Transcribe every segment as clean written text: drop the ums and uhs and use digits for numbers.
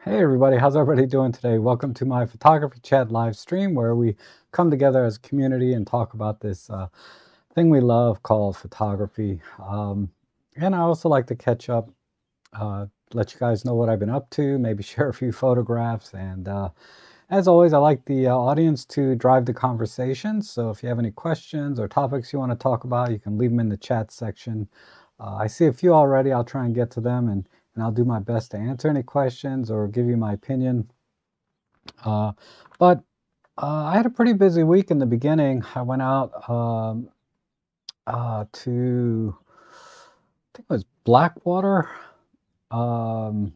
Hey everybody, how's everybody doing today? Welcome to my photography chat live stream where we come together as a community and talk about this thing we love called photography. And I also like to catch up, let you guys know what I've been up to, maybe share a few photographs. And as always, I like the audience to drive the conversation. So if you have any questions or topics you want to talk about, you can leave them in the chat section. I see a few already. I'll try and get to them and I'll do my best to answer any questions or give you my opinion. Uh, but I had a pretty busy week in the beginning. I went out to, I think it was Blackwater, um,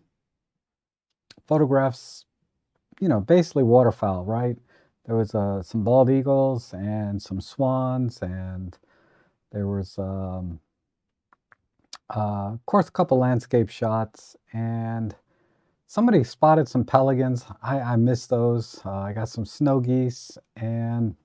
photographs, basically waterfowl, right? There was some bald eagles and some swans, and there was, of course, a couple landscape shots, and somebody spotted some pelicans. I missed those. I got some snow geese, and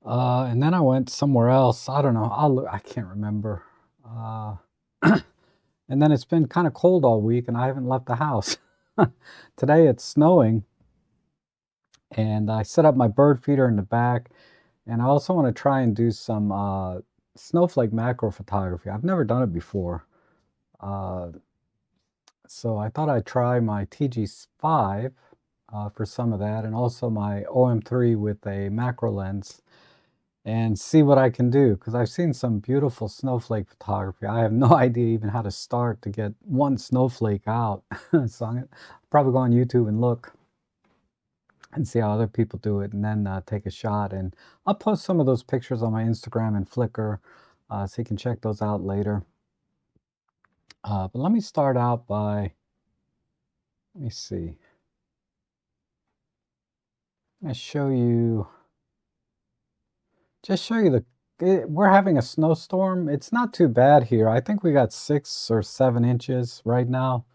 then I went somewhere else. I don't know. I can't remember. Uh, and then it's been kind of cold all week, and I haven't left the house. Today it's snowing, and I set up my bird feeder in the back, and I also want to try and do some snowflake macro photography. I've never done it before. Uh, so I thought I'd try my TG5 for some of that, and also my OM3 with a macro lens and see what I can do, because I've seen some beautiful snowflake photography. I have no idea even how to start to get one snowflake out. So I'm probably go on YouTube and look and see how other people do it, and then take a shot. And I'll post some of those pictures on my Instagram and Flickr, so you can check those out later. But let me start out by, let me see. I'm going to show you, we're having a snowstorm. It's not too bad here. I think we got 6 or 7 inches right now.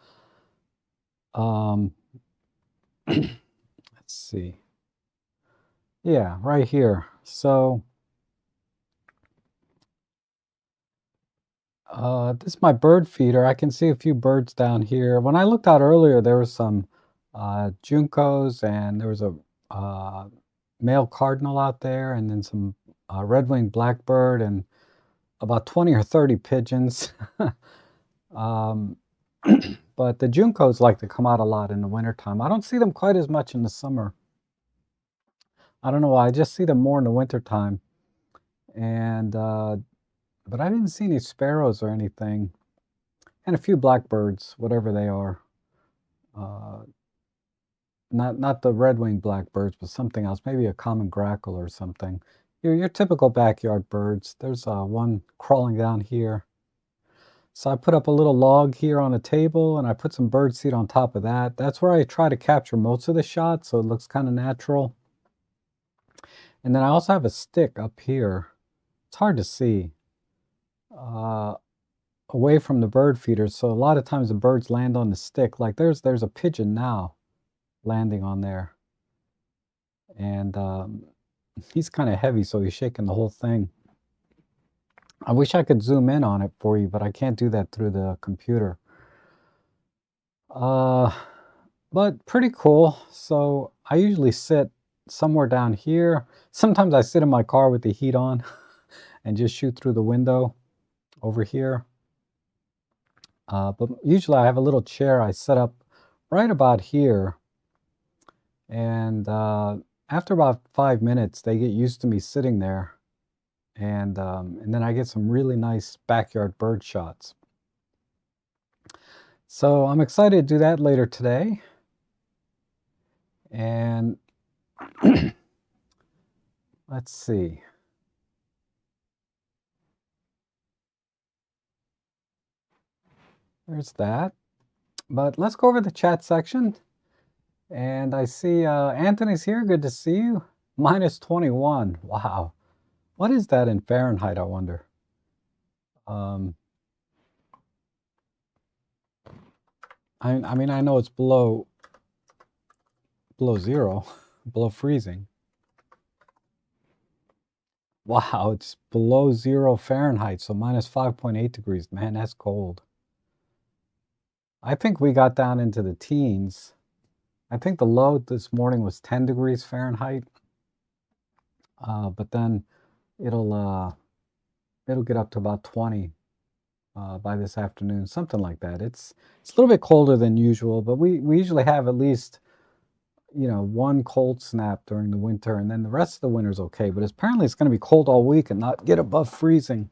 Let's see. Yeah, right here. So this is my bird feeder. I can see a few birds down here. When I looked out earlier, there was some juncos, and there was a male cardinal out there, and then some red-winged blackbird, and about 20 or 30 pigeons. um, but the juncos like to come out a lot in the wintertime. I don't see them quite as much in the summer. I don't know why. I just see them more in the wintertime. And but I didn't see any sparrows or anything, and a few blackbirds, whatever they are. Uh, not the red-winged blackbirds, but something else, maybe a common grackle or something. Your typical backyard birds. There's one crawling down here. So I put up a little log here on a table, and I put some bird seed on top of that. That's where I try to capture most of the shot, so it looks kind of natural. And then I also have a stick up here. It's hard to see. Away from the bird feeders, so a lot of times the birds land on the stick. Like there's a pigeon now landing on there, and he's kind of heavy, so he's shaking the whole thing. I wish I could zoom in on it for you, but I can't do that through the computer. But pretty cool. So I usually sit somewhere down here. Sometimes I sit in my car with the heat on and just shoot through the window over here. But usually I have a little chair I set up right about here. And after about 5 minutes, they get used to me sitting there. And then I get some really nice backyard bird shots. So I'm excited to do that later today. And let's see. There's that. But let's go over the chat section. And I see Anthony's here. Good to see you. Minus 21. Wow. What is that in Fahrenheit, I wonder? I mean, I know it's below zero, below freezing. Wow, it's below 0 Fahrenheit, so minus 5.8 degrees. Man, that's cold. I think we got down into the teens. I think the low this morning was 10 degrees Fahrenheit, but then it'll get up to about 20 by this afternoon, something like that. It's a little bit colder than usual, but we usually have at least, you know, one cold snap during the winter, and then the rest of the winter's okay. But apparently it's going to be cold all week and not get above freezing.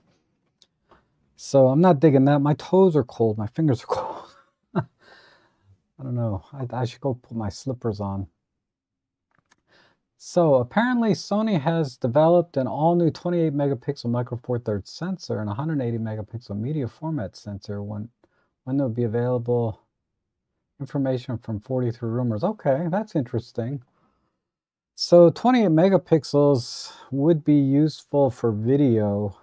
So I'm not digging that. My toes are cold. My fingers are cold. I don't know. I should go put my slippers on. So apparently Sony has developed an all-new 28 megapixel Micro Four Thirds sensor and 180 megapixel media format sensor. When they'll be available, information from 43 Rumors. Okay, that's interesting. So 28 megapixels would be useful for video.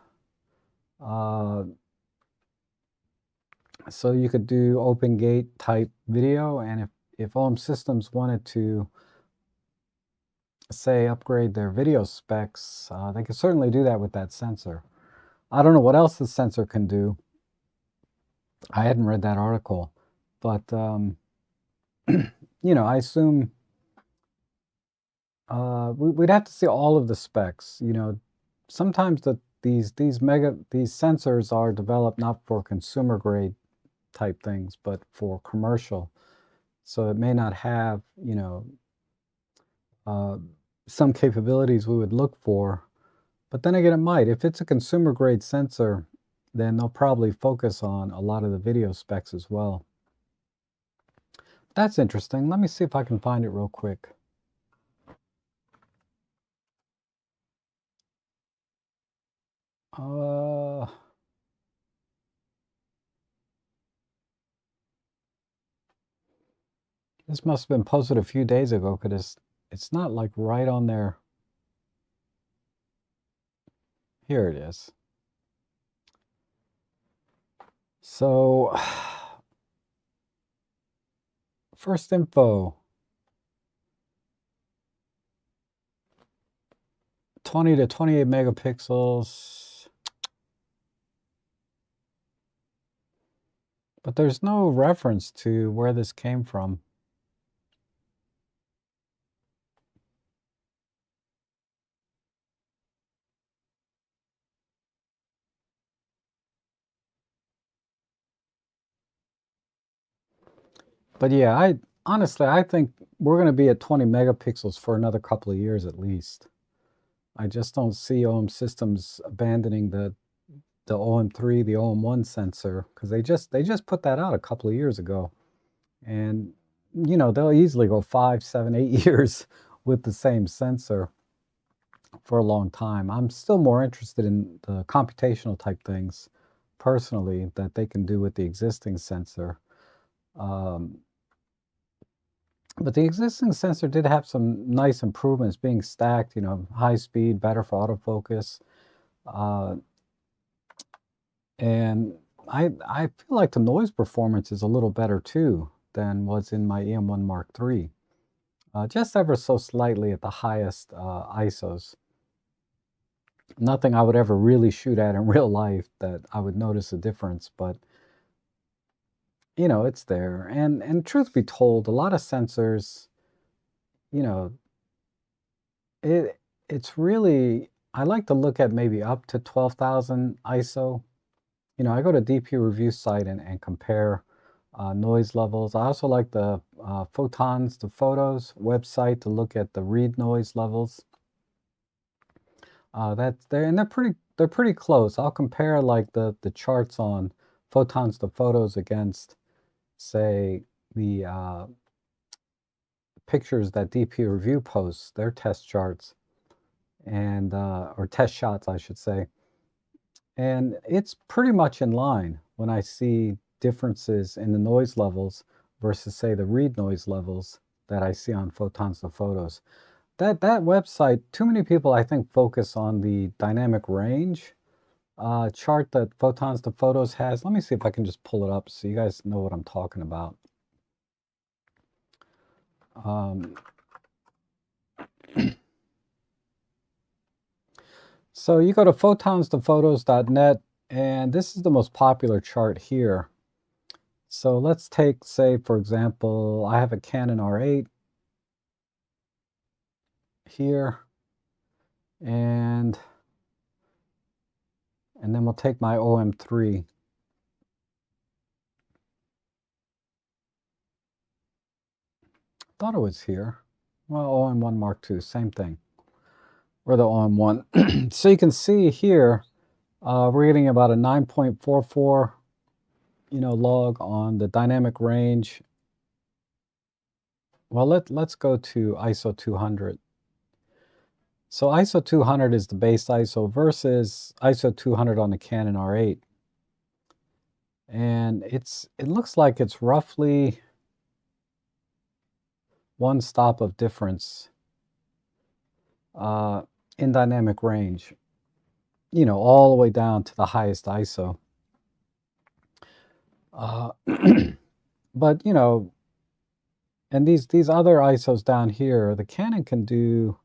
So you could do open gate type video, and if OM Systems wanted to, say, upgrade their video specs, they could certainly do that with that sensor. I don't know what else the sensor can do. I hadn't read that article, but you know, I assume we'd have to see all of the specs. You know, sometimes these sensors are developed not for consumer grade type things, but for commercial. So it may not have, you know, some capabilities we would look for, but then again, it might. If it's a consumer grade sensor, then they'll probably focus on a lot of the video specs as well. That's interesting. Let me see if I can find it real quick. This must have been posted a few days ago because it's not like right on there. Here it is. So, first info, 20 to 28 megapixels. But there's no reference to where this came from. But yeah, honestly, I think we're going to be at 20 megapixels for another couple of years at least. I just don't see OM Systems abandoning the OM3, the OM1 sensor, because they just put that out a couple of years ago. And you know, they'll easily go 5, 7, 8 years with the same sensor for a long time. I'm still more interested in the computational type things personally that they can do with the existing sensor. But the existing sensor did have some nice improvements, being stacked, you know, high speed, better for autofocus. And I feel like the noise performance is a little better too than was in my EM1 Mark III. Just ever so slightly at the highest ISOs. Nothing I would ever really shoot at in real life that I would notice a difference, but you know, it's there. And truth be told, a lot of sensors, you know, it's really, I like to look at maybe up to 12,000 ISO. You know, I go to DP Review site and compare noise levels. I also like the Photons to Photos website to look at the read noise levels. They're pretty close. I'll compare like the charts on Photons to Photos against, say, the pictures that DP Review posts, their test charts, and or test shots, I should say. And it's pretty much in line when I see differences in the noise levels versus, say, the read noise levels that I see on Photons to Photos. That website, too many people, I think, focus on the dynamic range chart that Photons to Photos has. Let me see if I can just pull it up so you guys know what I'm talking about. So you go to photons to photos.net, and this is the most popular chart here. So let's take, say, for example, I have a Canon R8 here, and then we'll take my OM3. Thought it was here. Well, OM1 Mark II, same thing. Or the OM1. So you can see here, we're getting about a 9.44, log on the dynamic range. Well, let's go to ISO 200. So ISO 200 is the base ISO versus ISO 200 on the Canon R8. And it looks like it's roughly one stop of difference in dynamic range, all the way down to the highest ISO. But, and these other ISOs down here, the Canon can do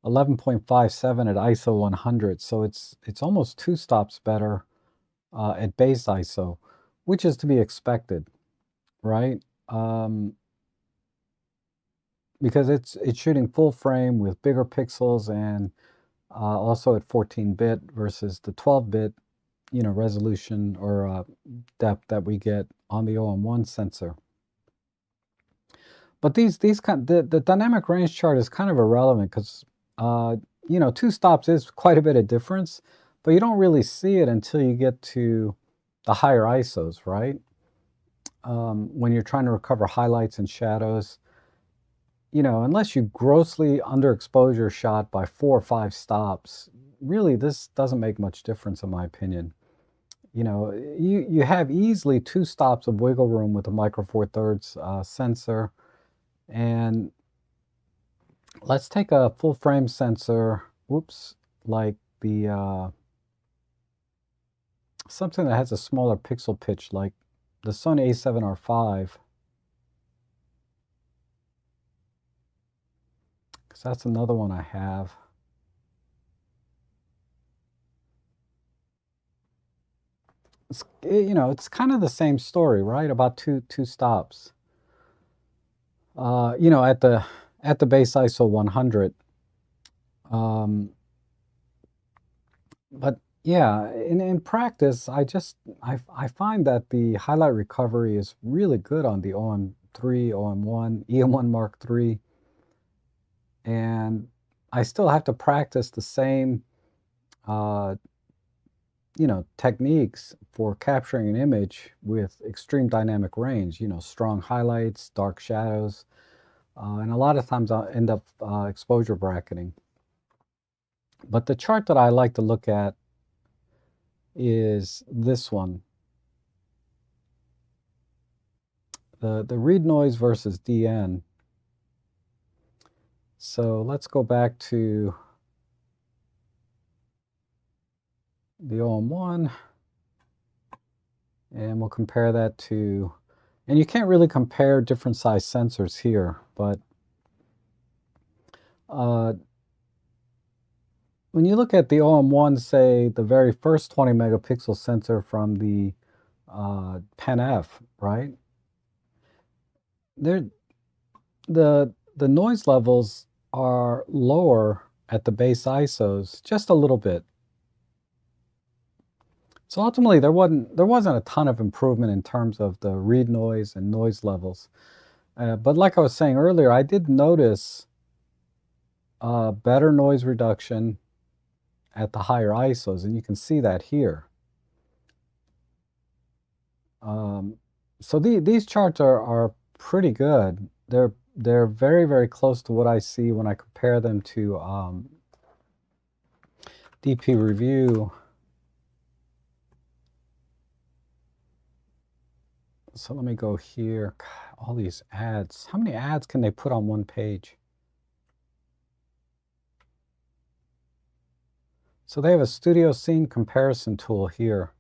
11.57 at ISO 100, so it's almost 2 stops better at base ISO, which is to be expected, right? Because it's shooting full frame with bigger pixels and also at 14-bit versus the 12-bit, resolution or depth that we get on the OM1 sensor. But the dynamic range chart is kind of irrelevant because 2 stops is quite a bit of difference, but you don't really see it until you get to the higher ISOs, right? When you're trying to recover highlights and shadows, unless you grossly underexposure shot by 4 or 5 stops, really this doesn't make much difference in my opinion. You have easily 2 stops of wiggle room with a Micro Four Thirds sensor. And let's take a full frame sensor, like the something that has a smaller pixel pitch, like the Sony A7R5, because that's another one I have. It's kind of the same story, right? About two stops. At the base ISO 100. But yeah, in practice, I find that the highlight recovery is really good on the OM3, OM1, EM1 Mark III, and I still have to practice the same, techniques for capturing an image with extreme dynamic range. Strong highlights, dark shadows, and a lot of times I'll end up exposure bracketing. But the chart that I like to look at is this one. The read noise versus DN. So let's go back to the OM1 and we'll compare that to, and you can't really compare different size sensors here, but when you look at the OM1, say the very first 20 megapixel sensor from the Pen F, right? The noise levels are lower at the base ISOs, just a little bit. So ultimately, there wasn't a ton of improvement in terms of the read noise and noise levels. But like I was saying earlier, I did notice better noise reduction at the higher ISOs, and you can see that here. So these charts are pretty good. They're very, very close to what I see when I compare them to DP Review. So let me go here. God, all these ads. How many ads can they put on one page? So they have a studio scene comparison tool here.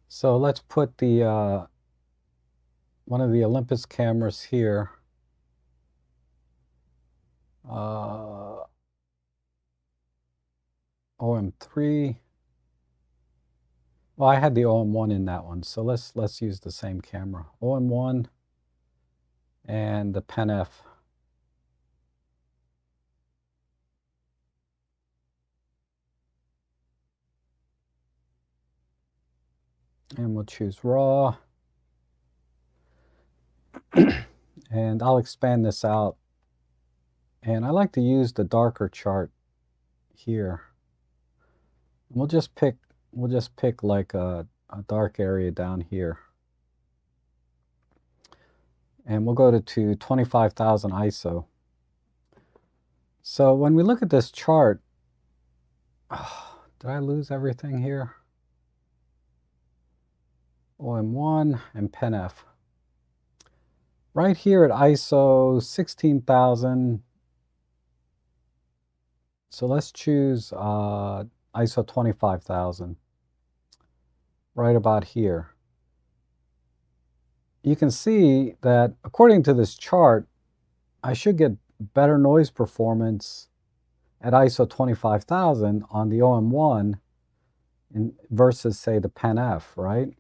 So let's put the one of the Olympus cameras here. OM3. Well, I had the OM1 in that one, so let's use the same camera. OM1 and the Pen F. And we'll choose RAW. And I'll expand this out. And I like to use the darker chart here. We'll just pick like a dark area down here. And we'll go to 25,000 ISO. So when we look at this chart, did I lose everything here? OM1 and Pen F. Right here at ISO 16,000. So let's choose ISO 25,000. Right about here. You can see that according to this chart, I should get better noise performance at ISO 25,000 on the OM1 versus, say, the Pen F, right?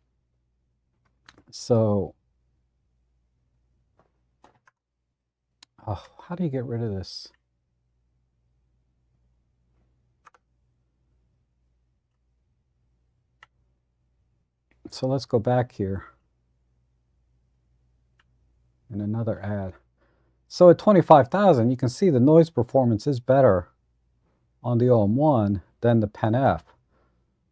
So, how do you get rid of this? So let's go back here and another add. So at 25,000, you can see the noise performance is better on the OM1 than the Pen F.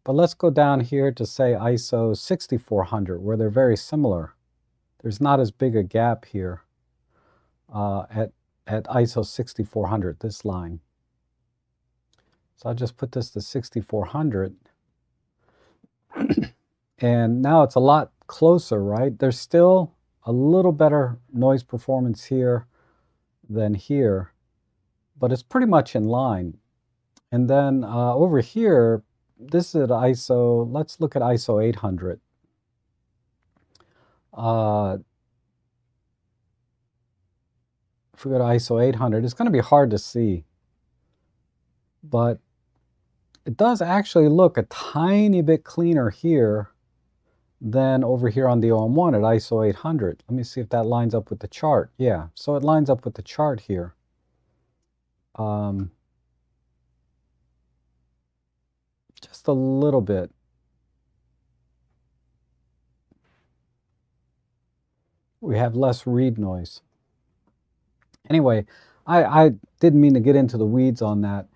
But let's go down here to, say, ISO 6400, where they're very similar. There's not as big a gap here at ISO 6400, this line. So I'll just put this to 6400. And now it's a lot closer, right? There's still a little better noise performance here than here, but it's pretty much in line. And then over here, this is at ISO, let's look at ISO 800. If we go to ISO 800, it's going to be hard to see, but it does actually look a tiny bit cleaner here than over here on the OM1 at ISO 800. Let me see if that lines up with the chart. Yeah, so it lines up with the chart here. Just a little bit. We have less read noise. Anyway, I didn't mean to get into the weeds on that.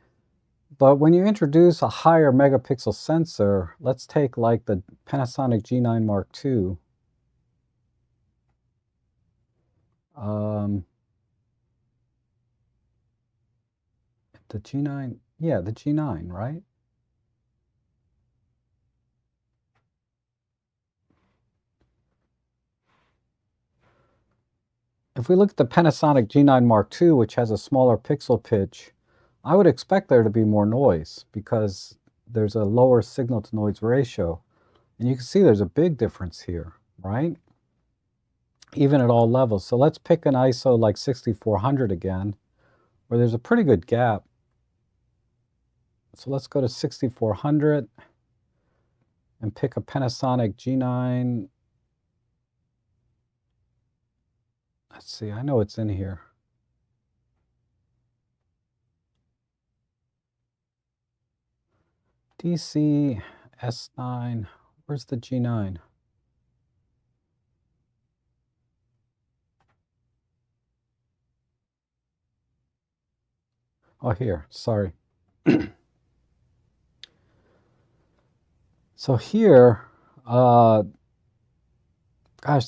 But when you introduce a higher megapixel sensor, let's take like the Panasonic G9 Mark II. The G9, yeah, the G9, right? If we look at the Panasonic G9 Mark II, which has a smaller pixel pitch, I would expect there to be more noise because there's a lower signal to noise ratio. And you can see there's a big difference here, right? Even at all levels. So let's pick an ISO like 6400 again, where there's a pretty good gap. So let's go to 6400 and pick a Panasonic G9. Let's see, I know it's in here. DC S9, where's the G9? Oh, here, sorry. So here, gosh,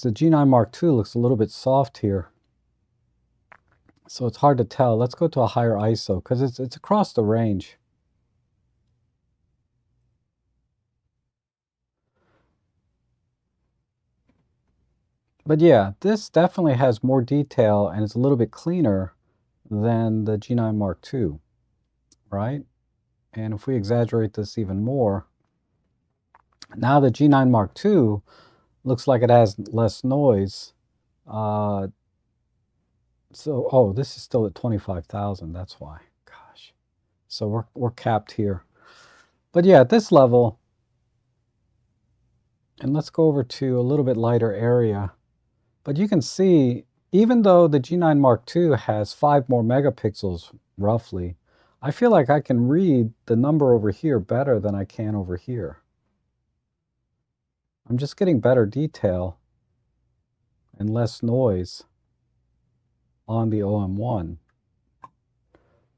the G9 Mark II looks a little bit soft here. So it's hard to tell. Let's go to a higher ISO because it's across the range. But yeah, this definitely has more detail and it's a little bit cleaner than the G9 Mark II, right? And if we exaggerate this even more, now the G9 Mark II looks like it has less noise. Oh, this is still at 25,000, that's why. Gosh. So we're capped here. But yeah, at this level, And let's go over to a little bit lighter area. But you can see, even though the G9 Mark II has 5 more megapixels, roughly, I feel like I can read the number over here better than I can over here. I'm just getting better detail and less noise on the OM1.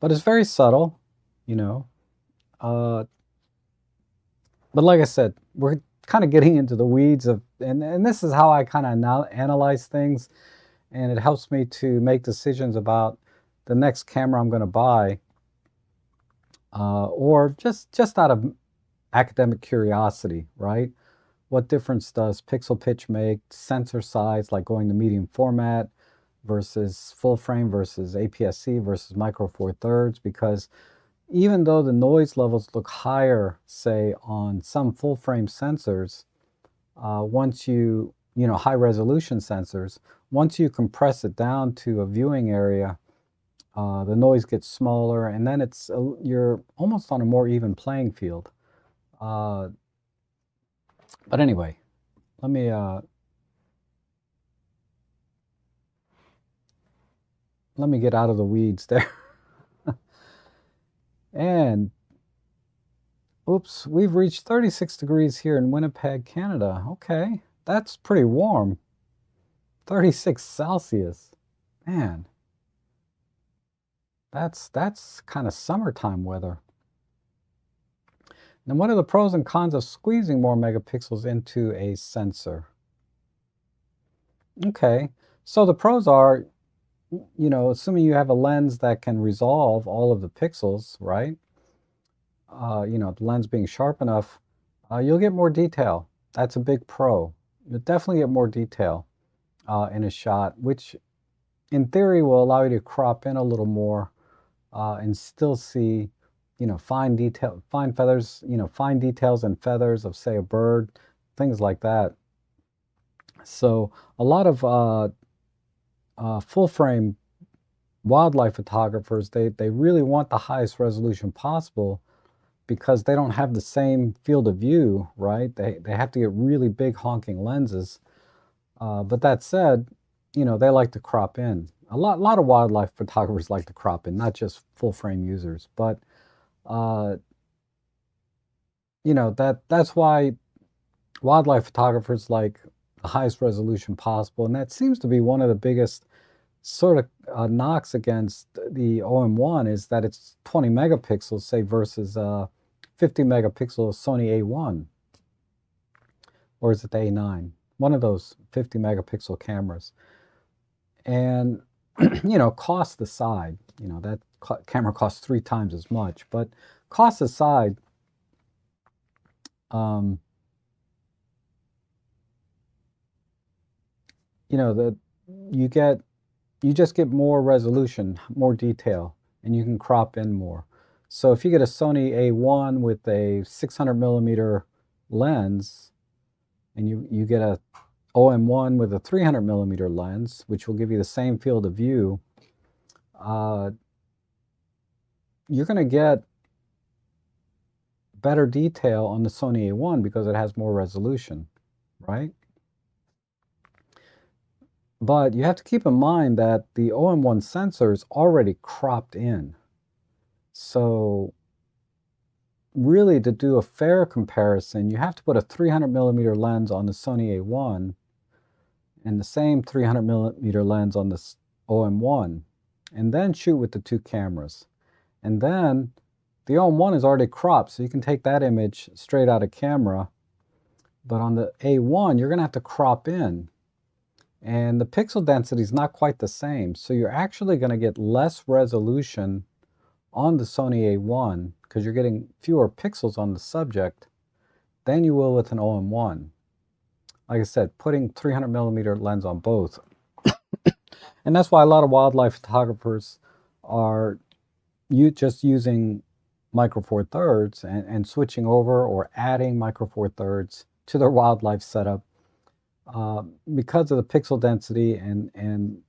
But it's very subtle, you know. But like I said, we're kind of getting into the weeds of, and this is how I kind of now analyze things, and it helps me to make decisions about the next camera I'm going to buy, or just out of academic curiosity, right? What difference does pixel pitch make, sensor size, like going to medium format versus full frame versus APS-C versus micro four thirds? Because even though the noise levels look higher, say on some full frame sensors, once you know, high resolution sensors, once you compress it down to a viewing area, the noise gets smaller, and then you're almost on a more even playing field. But anyway, let me get out of the weeds there. And oops, we've reached 36 degrees here in Winnipeg, Canada. Okay, that's pretty warm. 36 Celsius. Man, that's kind of summertime weather. Now, what are the pros and cons of squeezing more megapixels into a sensor? Okay, so the pros are, you know, assuming you have a lens that can resolve all of the pixels, right? You know, the lens being sharp enough, you'll get more detail. That's a big pro. You'll definitely get more detail in a shot, which in theory will allow you to crop in a little more and still see, you know, fine feathers, you know, fine details and feathers of, say, a bird, things like that. So a lot of full frame wildlife photographers, they really want the highest resolution possible because they don't have the same field of view, right? They have to get really big honking lenses. But that said, you know, they like to crop in. A lot of wildlife photographers like to crop in, not just full frame users. But you know, that's why wildlife photographers like the highest resolution possible, and that seems to be one of the biggest sort of knocks against the OM1 is that it's 20 megapixels, say, versus 50 megapixel Sony A1, or is it the A9? One of those 50 megapixel cameras. And you know, cost aside, you know, that camera costs 3 times as much. But cost aside, you know, you just get more resolution, more detail, and you can crop in more. So if you get a Sony A1 with a 600 millimeter lens, and you get a OM1 with a 300 millimeter lens, which will give you the same field of view, you're going to get better detail on the Sony A1 because it has more resolution, right? But you have to keep in mind that the OM1 sensor is already cropped in. So really, to do a fair comparison, you have to put a 300 millimeter lens on the Sony A1 and the same 300 millimeter lens on the OM1, and then shoot with the two cameras. And then the OM1 is already cropped, so you can take that image straight out of camera. But on the A1, you're going to have to crop in. And the pixel density is not quite the same. So you're actually going to get less resolution on the Sony A1 because you're getting fewer pixels on the subject than you will with an OM1. Like I said, putting 300 millimeter lens on both. And that's why a lot of wildlife photographers are just using micro four thirds and switching over or adding micro four thirds to their wildlife setup because of the pixel density and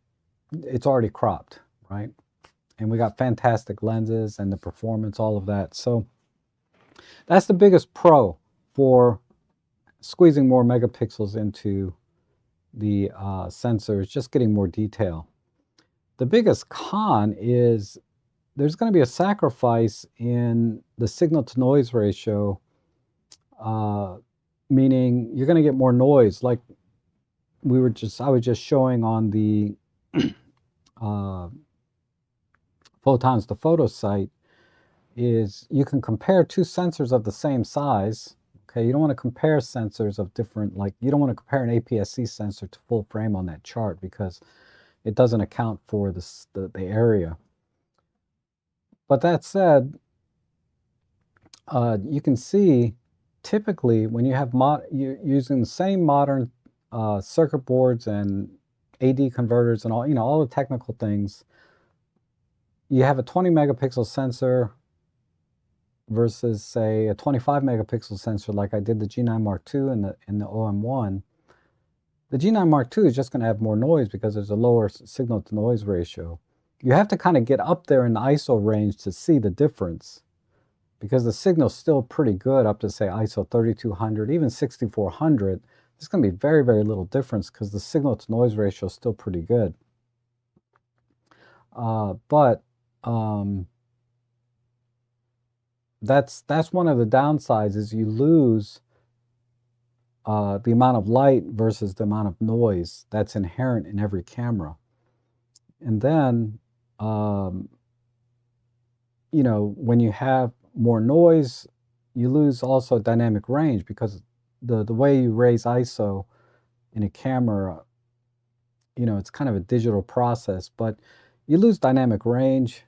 it's already cropped, right? And we got fantastic lenses and the performance, all of that. So that's the biggest pro for squeezing more megapixels into the sensor is just getting more detail. The biggest con is there's going to be a sacrifice in the signal to noise ratio, meaning you're going to get more noise. Like I was just showing on the Photons to Photos site, is you can compare two sensors of the same size. Okay, you don't want to compare sensors of different, like you don't want to compare an APS-C sensor to full frame on that chart because it doesn't account for the area. But that said, you can see typically when you have you're using the same modern circuit boards and AD converters and all the technical things, you have a 20 megapixel sensor versus say a 25 megapixel sensor like I did the G9 Mark II and the OM1. The G9 Mark II is just going to have more noise because there's a lower signal to noise ratio. You have to kind of get up there in the ISO range to see the difference, because the signal's still pretty good up to say ISO 3200, even 6400. There's going to be very, very little difference because the signal to noise ratio is still pretty good. But that's one of the downsides, is you lose the amount of light versus the amount of noise that's inherent in every camera. And then, you know, when you have more noise, you lose also dynamic range, because the way you raise ISO in a camera, you know, it's kind of a digital process, but you lose dynamic range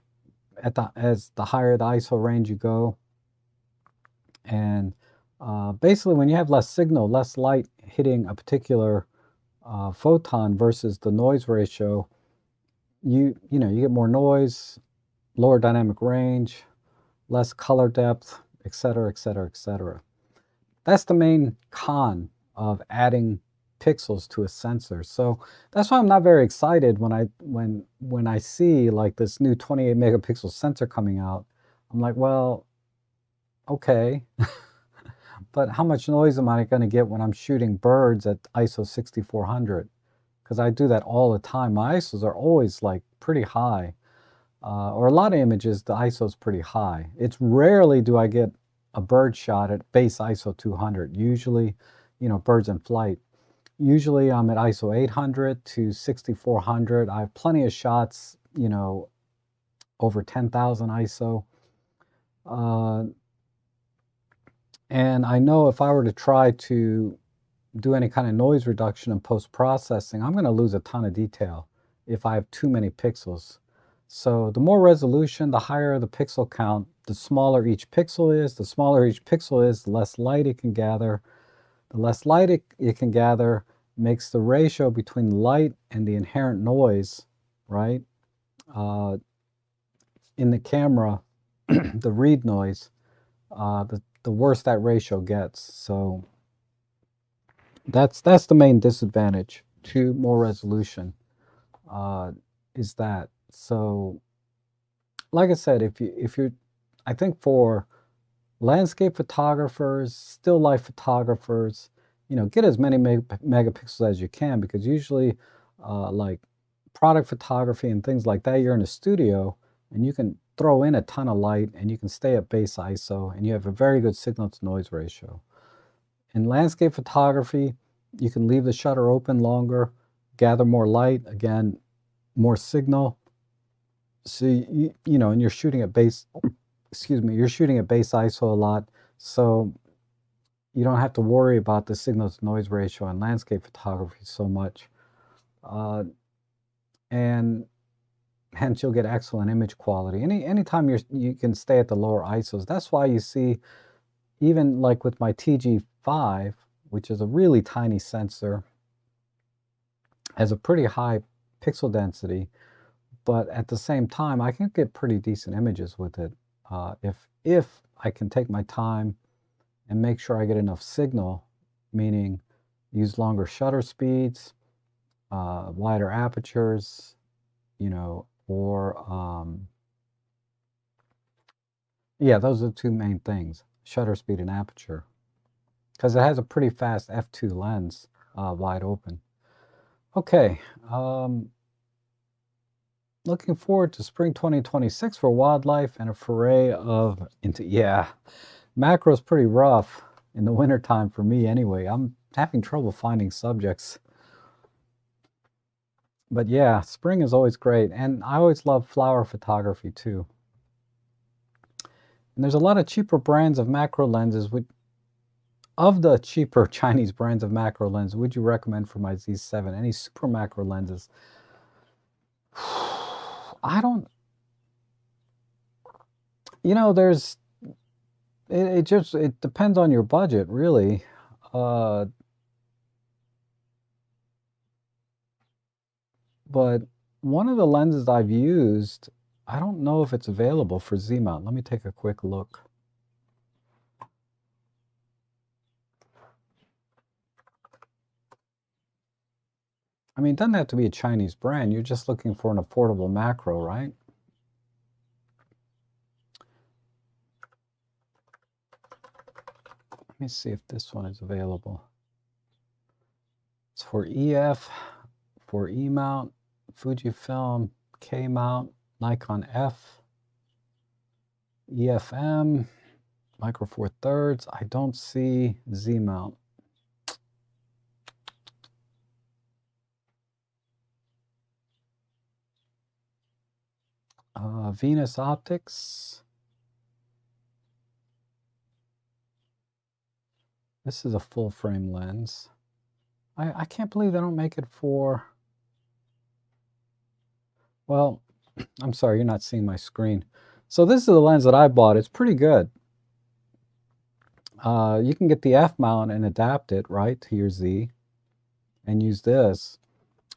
as the higher the ISO range you go. And basically, when you have less signal, less light hitting a particular photon versus the noise ratio, you get more noise, lower dynamic range, less color depth, etc., etc., etc. That's the main con of adding pixels to a sensor. So that's why I'm not very excited when I see like this new 28 megapixel sensor coming out. I'm like, well, okay, but how much noise am I going to get when I'm shooting birds at ISO 6400? Because I do that all the time. My ISOs are always like pretty high. Or a lot of images, the ISO is pretty high. It's rarely do I get a bird shot at base ISO 200. Usually, you know, birds in flight. Usually I'm at ISO 800 to 6400. I have plenty of shots, you know, over 10,000 ISO. And I know if I were to try to do any kind of noise reduction in post-processing, I'm going to lose a ton of detail if I have too many pixels. So the more resolution, the higher the pixel count, the smaller each pixel is. The smaller each pixel is, the less light it can gather. The less light it can gather makes the ratio between light and the inherent noise, right, in the camera, the read noise, the worse that ratio gets. So that's the main disadvantage to more resolution, is that. So like I said, if you're, I think for landscape photographers, still life photographers, you know, get as many megapixels as you can, because usually like product photography and things like that, you're in a studio and you can throw in a ton of light and you can stay at base ISO and you have a very good signal to noise ratio. In landscape photography, you can leave the shutter open longer, gather more light, again, more signal. So you know, and you're shooting at base, excuse me, you're shooting at base ISO a lot, so you don't have to worry about the signal to noise ratio in landscape photography so much. And hence you'll get excellent image quality. Anytime you can stay at the lower ISOs. That's why you see, even like with my TG5, which is a really tiny sensor, has a pretty high pixel density, but at the same time, I can get pretty decent images with it if I can take my time and make sure I get enough signal, meaning use longer shutter speeds, wider apertures, you know, or yeah, those are the two main things: shutter speed and aperture. because it has a pretty fast f2 lens, wide open. Okay, looking forward to spring 2026 for wildlife and a foray of macro is pretty rough in the wintertime for me anyway. I'm having trouble finding subjects. But yeah, spring is always great, and I always love flower photography too. And there's a lot of cheaper brands of macro lenses. Of the cheaper Chinese brands of macro lens, would you recommend for my Z7? Any super macro lenses? I don't, there's, it depends on your budget, really. But one of the lenses I've used, I don't know if it's available for Z-mount. Let me take a quick look. I mean, it doesn't have to be a Chinese brand. You're just looking for an affordable macro, right? Let me see if this one is available. It's for EF, for E-mount, Fujifilm, K-mount, Nikon F, EFM, Micro Four Thirds. I don't see Z-mount. Venus Optics. This is a full frame lens. I can't believe they don't make it for, well, I'm sorry, you're not seeing my screen. So this is the lens that I bought. It's pretty good. You can get the F mount and adapt it, right, to your Z and use this.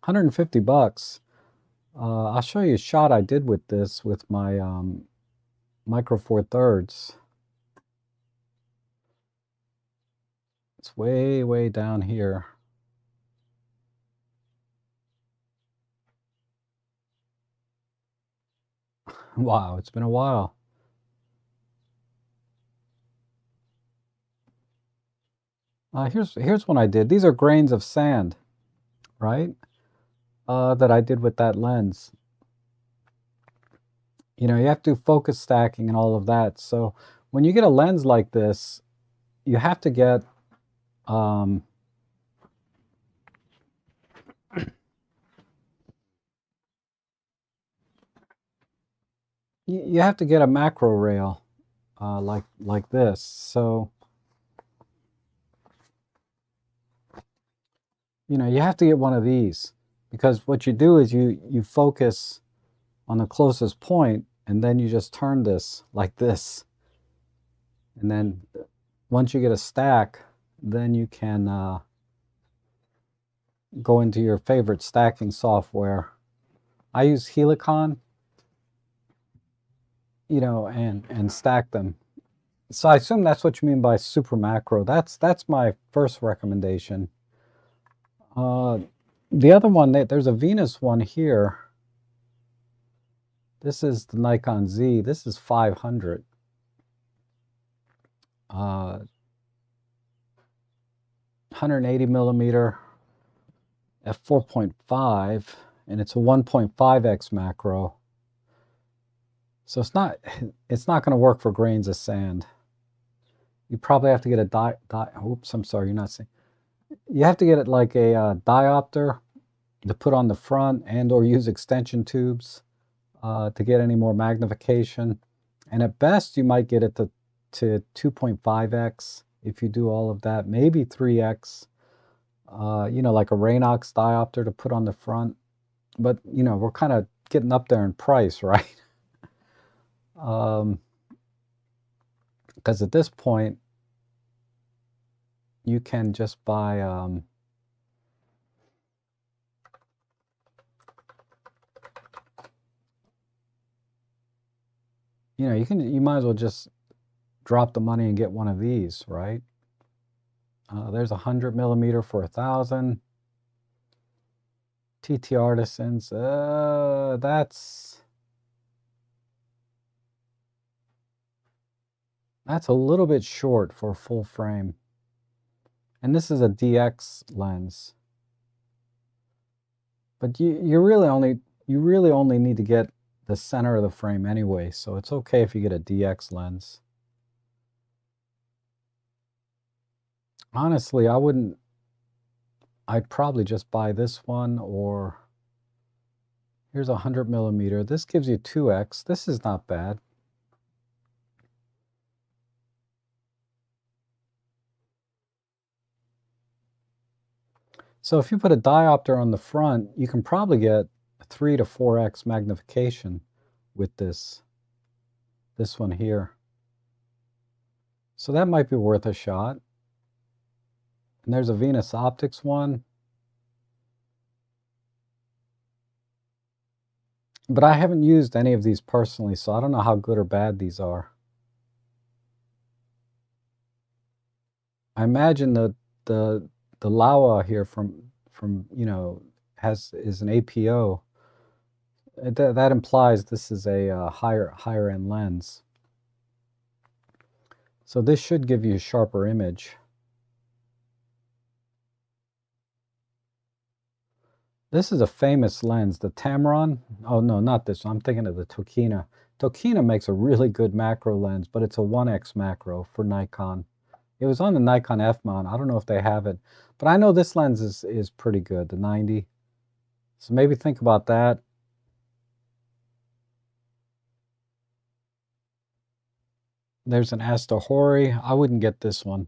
150 bucks. I'll show you a shot I did with this with my Micro Four Thirds. It's way, way down here. Wow, it's been a while. Here's one I did. These are grains of sand, right? That I did with that lens. You have to do focus stacking and all of that. So when you get a lens like this, you have to get you have to get a macro rail like this. So you have to get one of these, because what you do is you focus on the closest point, and then you just turn this like this, and then once you get a stack, then you can go into your favorite stacking software. I use Helicon, and stack them. So I assume that's what you mean by super macro. That's my first recommendation. The other one, there's a Venus one here. This is the Nikon Z. This is 500. 180 millimeter f4.5, and it's a 1.5x macro. So it's not going to work for grains of sand. You probably have to get a oops, I'm sorry, you're not seeing. You have to get it like a diopter to put on the front, and or use extension tubes to get any more magnification. And at best, you might get it to 2.5x if you do all of that, maybe 3x. Like a Raynox diopter to put on the front. But we're kind of getting up there in price, right? Because at this point, you can just buy you might as well just drop the money and get one of these, right? There's 100 millimeter for 1,000. TT Artisans, that's a little bit short for a full frame. And this is a DX lens. But you really only need to get the center of the frame anyway, so it's okay if you get a DX lens. Honestly, I'd probably just buy this one, or here's a 100mm. This gives you 2x. This is not bad. So if you put a diopter on the front, you can probably get 3 to 4x magnification with this one here. So that might be worth a shot. And there's a Venus Optics one. But I haven't used any of these personally, so I don't know how good or bad these are. I imagine that the Laowa here from you know is an APO. That implies this is a higher end lens. So this should give you a sharper image. This is a famous lens, the Tamron. Oh no, not this one. I'm thinking of the Tokina. Tokina makes a really good macro lens, but it's a 1x macro for Nikon. It was on the Nikon F-mount. I don't know if they have it, but I know this lens is pretty good, the 90. So maybe think about that. There's an Astahori. I wouldn't get this one.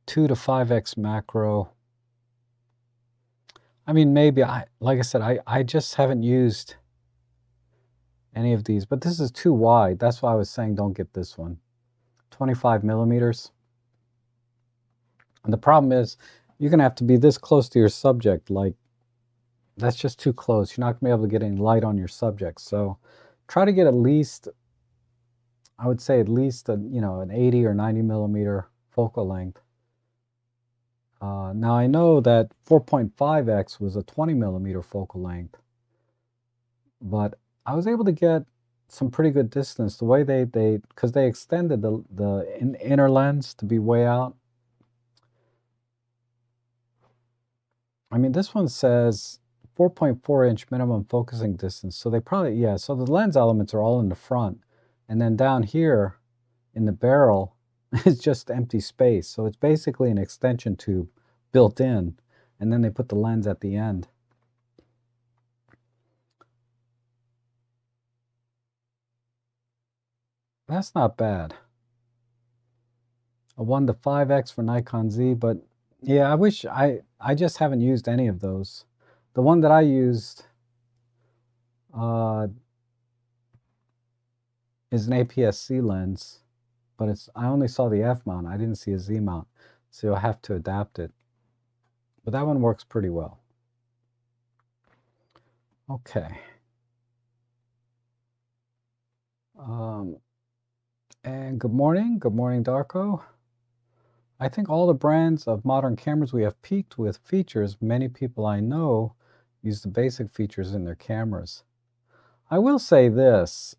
2 to 5x macro. I mean, maybe like I said, I just haven't used any of these, but this is too wide. That's why I was saying don't get this one. 25mm. And the problem is you're gonna have to be this close to your subject. Like, that's just too close. You're not gonna be able to get any light on your subject. So try to get at least, I would say at least an 80 or 90mm focal length. Now I know that 4.5x was a 20mm focal length, but I was able to get some pretty good distance. The way because they extended the inner lens to be way out. I mean, this one says 4.4-inch minimum focusing distance. So they probably, yeah, so the lens elements are all in the front. And then down here in the barrel is just empty space. So it's basically an extension tube built in. And then they put the lens at the end. That's not bad. A 1 to 5x for Nikon Z, but yeah, I just haven't used any of those. The one that I used is an APS-C lens, but I only saw the F mount. I didn't see a Z mount, so you'll have to adapt it. But that one works pretty well. Okay. And good morning, Darko. I think all the brands of modern cameras we have peaked with features. Many people I know use the basic features in their cameras. I will say this,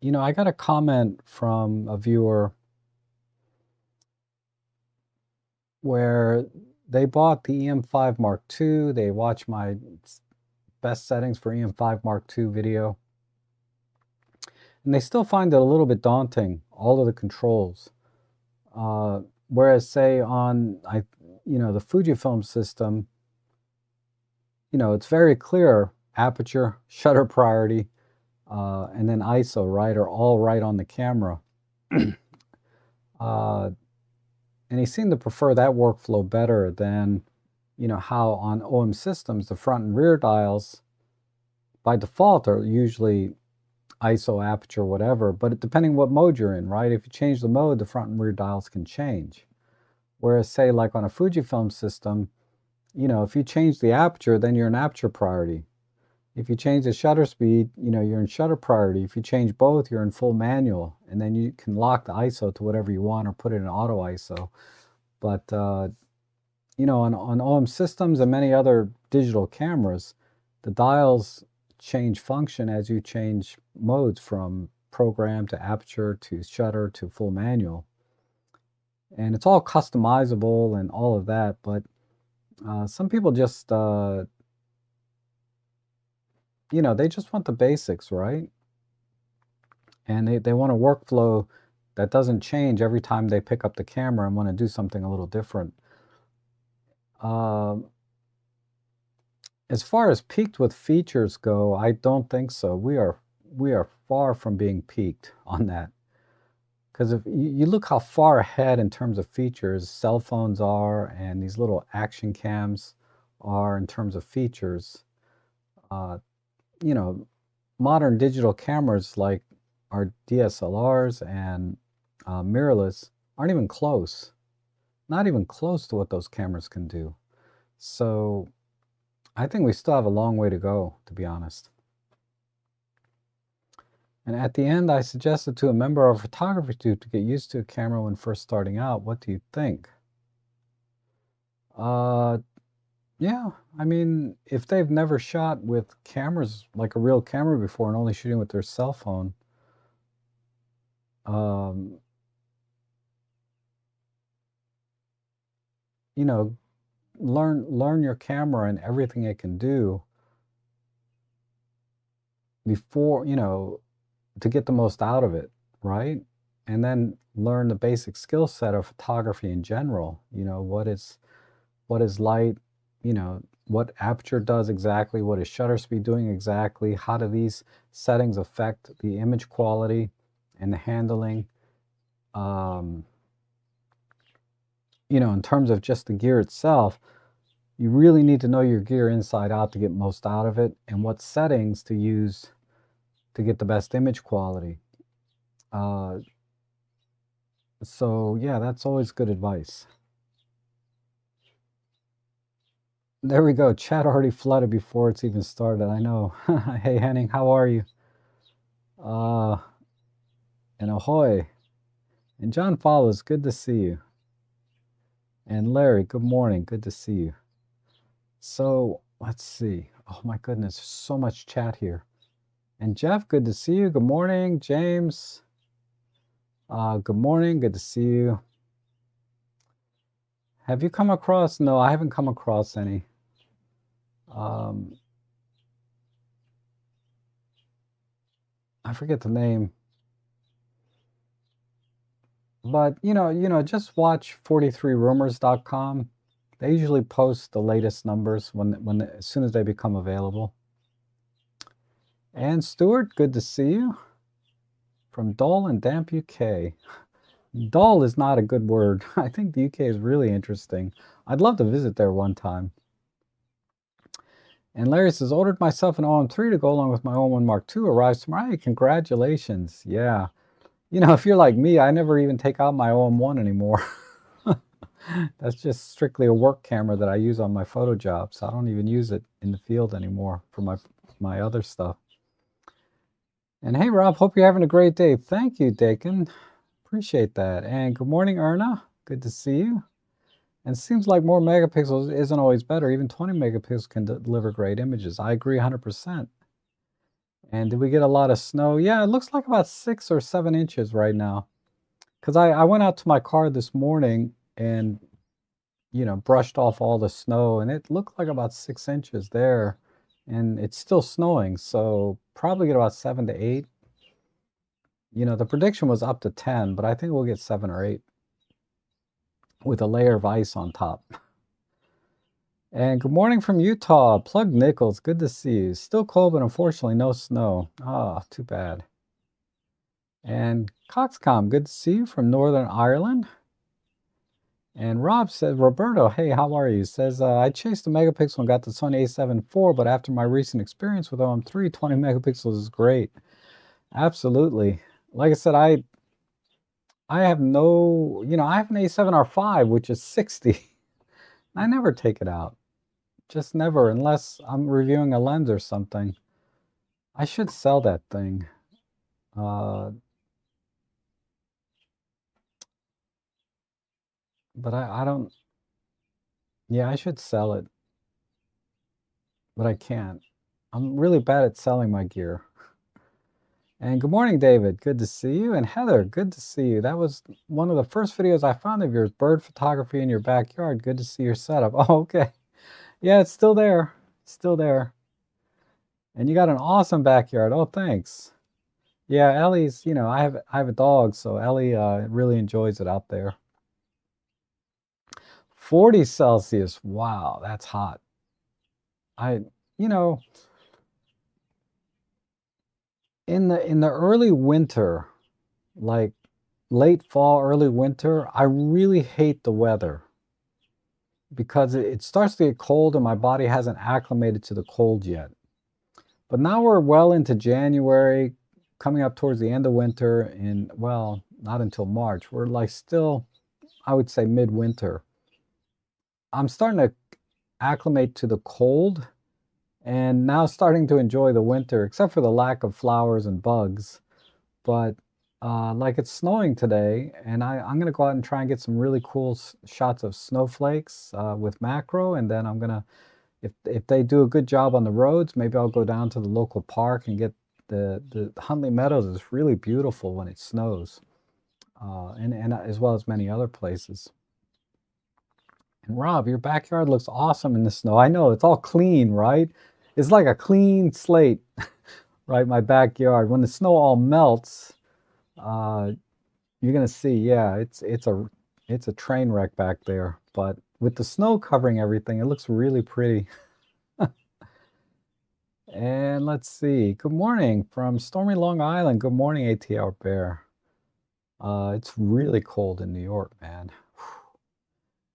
I got a comment from a viewer where they bought the EM5 Mark II. They watched my best settings for EM5 Mark II video. And they still find it a little bit daunting, all of the controls. Whereas say on, the Fujifilm system, it's very clear, aperture, shutter priority, and then ISO, right, are all right on the camera. And he seemed to prefer that workflow better than, how on OM systems, the front and rear dials by default are usually ISO, aperture, whatever, but depending what mode you're in, right? If you change the mode, the front and rear dials can change. Whereas say like on a Fujifilm system, if you change the aperture, then you're in aperture priority. If you change the shutter speed, you're in shutter priority. If you change both, you're in full manual, and then you can lock the ISO to whatever you want or put it in auto ISO. But on OM systems and many other digital cameras, the dials change function as you change modes from program to aperture to shutter to full manual. And it's all customizable and all of that, but some people just, they just want the basics, right? And they want a workflow that doesn't change every time they pick up the camera and want to do something a little different. As far as peaked with features go, I don't think so. We are far from being peaked on that. Because if you look how far ahead in terms of features cell phones are and these little action cams are in terms of features, modern digital cameras like our DSLRs and mirrorless aren't even close. Not even close to what those cameras can do. So I think we still have a long way to go, to be honest. And at the end, I suggested to a member of our photography group to get used to a camera when first starting out. What do you think? Yeah, I mean, if they've never shot with cameras, like a real camera before and only shooting with their cell phone, learn your camera and everything it can do before, to get the most out of it, right? And then learn the basic skill set of photography in general. What is light, what aperture does exactly, what is shutter speed doing exactly, how do these settings affect the image quality and the handling. In terms of just the gear itself, you really need to know your gear inside out to get most out of it and what settings to use to get the best image quality. So yeah, that's always good advice. There we go. Chat already flooded before it's even started. I know. Hey Henning, how are you? And ahoy. And John Follows, good to see you. And Larry, good morning. Good to see you. So let's see. Oh my goodness, there's so much chat here. And Jeff, good to see you. Good morning. James, good morning. Good to see you. Have you come across? No, I haven't come across any. I forget the name. But just watch 43rumors.com. They usually post the latest numbers as soon as they become available. And Stuart, good to see you. From Dull and Damp UK. Dull is not a good word. I think the UK is really interesting. I'd love to visit there one time. And Larry says, ordered myself an OM3 to go along with my OM1 Mark II. Arrives tomorrow. Hey, congratulations. Yeah. If you're like me, I never even take out my OM1 anymore. That's just strictly a work camera that I use on my photo jobs. I don't even use it in the field anymore for my other stuff. And hey, Rob, hope you're having a great day. Thank you, Dakin. Appreciate that. And good morning, Erna. Good to see you. And it seems like more megapixels isn't always better. Even 20 megapixels can deliver great images. I agree 100%. And did we get a lot of snow? Yeah, it looks like about 6 or 7 inches right now. Because I went out to my car this morning and brushed off all the snow, and it looked like about 6 inches there, and it's still snowing, so probably get about 7 to 8. The prediction was up to 10, but I think we'll get 7 or 8 with a layer of ice on top. And good morning from Utah, Plug Nichols, good to see you. Still cold, but unfortunately no snow. Ah, too bad. And Coxcom, good to see you from Northern Ireland. And Rob says, Roberto, hey, how are you? Says, I chased a megapixel and got the Sony a7 IV, but after my recent experience with OM3, 20 megapixels is great. Absolutely. Like I said, I have no, I have an A7R5, which is 60. I never take it out. Just never, unless I'm reviewing a lens or something. I should sell that thing. But I don't, yeah, I should sell it. But I can't. I'm really bad at selling my gear. And good morning, David. Good to see you. And Heather, good to see you. That was one of the first videos I found of yours, bird photography in your backyard. Good to see your setup. Oh, okay. Yeah, it's still there. Still there. And you got an awesome backyard. Oh, thanks. Yeah, Ellie's, I have a dog, so Ellie really enjoys it out there. 40 Celsius. Wow, that's hot. I, you know, in the early winter, like late fall, early winter, I really hate the weather because it starts to get cold and my body hasn't acclimated to the cold yet. But now we're well into January, coming up towards the end of winter, and well, not until March. We're like still, I would say, midwinter. I'm starting to acclimate to the cold and now starting to enjoy the winter, except for the lack of flowers and bugs. But like it's snowing today, and I'm gonna go out and try and get some really cool shots of snowflakes with macro, and then I'm gonna, if they do a good job on the roads, maybe I'll go down to the local park and get the Huntley Meadows is really beautiful when it snows, and as well as many other places. And Rob, your backyard looks awesome in the snow. I know it's all clean, right? It's like a clean slate, right? My backyard. When the snow all melts, uh, you're gonna see, yeah, it's a train wreck back there. But with the snow covering everything, it looks really pretty. And let's see. Good morning from stormy Long Island. Good morning, ATL Bear. It's really cold in New York, man.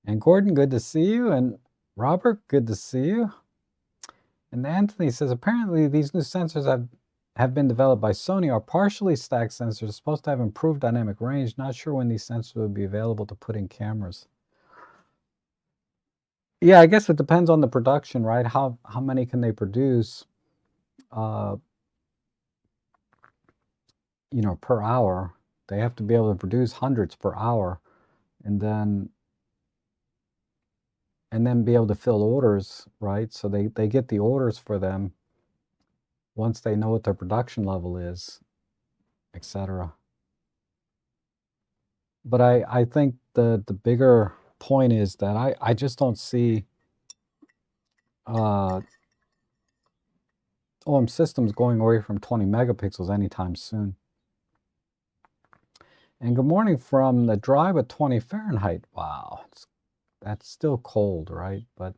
And Gordon, good to see you. And Robert, good to see you. And Anthony says apparently these new sensors have been developed by Sony are partially stacked sensors supposed to have improved dynamic range. Not sure when these sensors will be available to put in cameras. Yeah, I guess it depends on the production, right? How many can they produce, uh, per hour? They have to be able to produce hundreds per hour, and then be able to fill orders, right? So they get the orders for them once they know what their production level is, etc. But I think the bigger point is that I just don't see OM systems going away from 20 megapixels anytime soon. And good morning from the drive at 20 Fahrenheit. Wow, that's still cold, right? But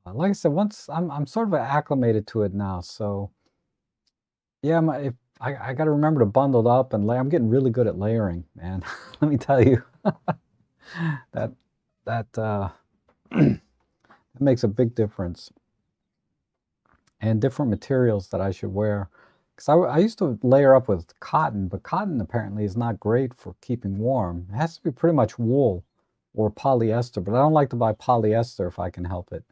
like I said, once I'm sort of acclimated to it now, so yeah, if I got to remember to bundle up and lay. I'm getting really good at layering, man. Let me tell you, that that that makes a big difference. And different materials that I should wear, because I used to layer up with cotton, but cotton apparently is not great for keeping warm. It has to be pretty much wool or polyester, but I don't like to buy polyester if I can help it.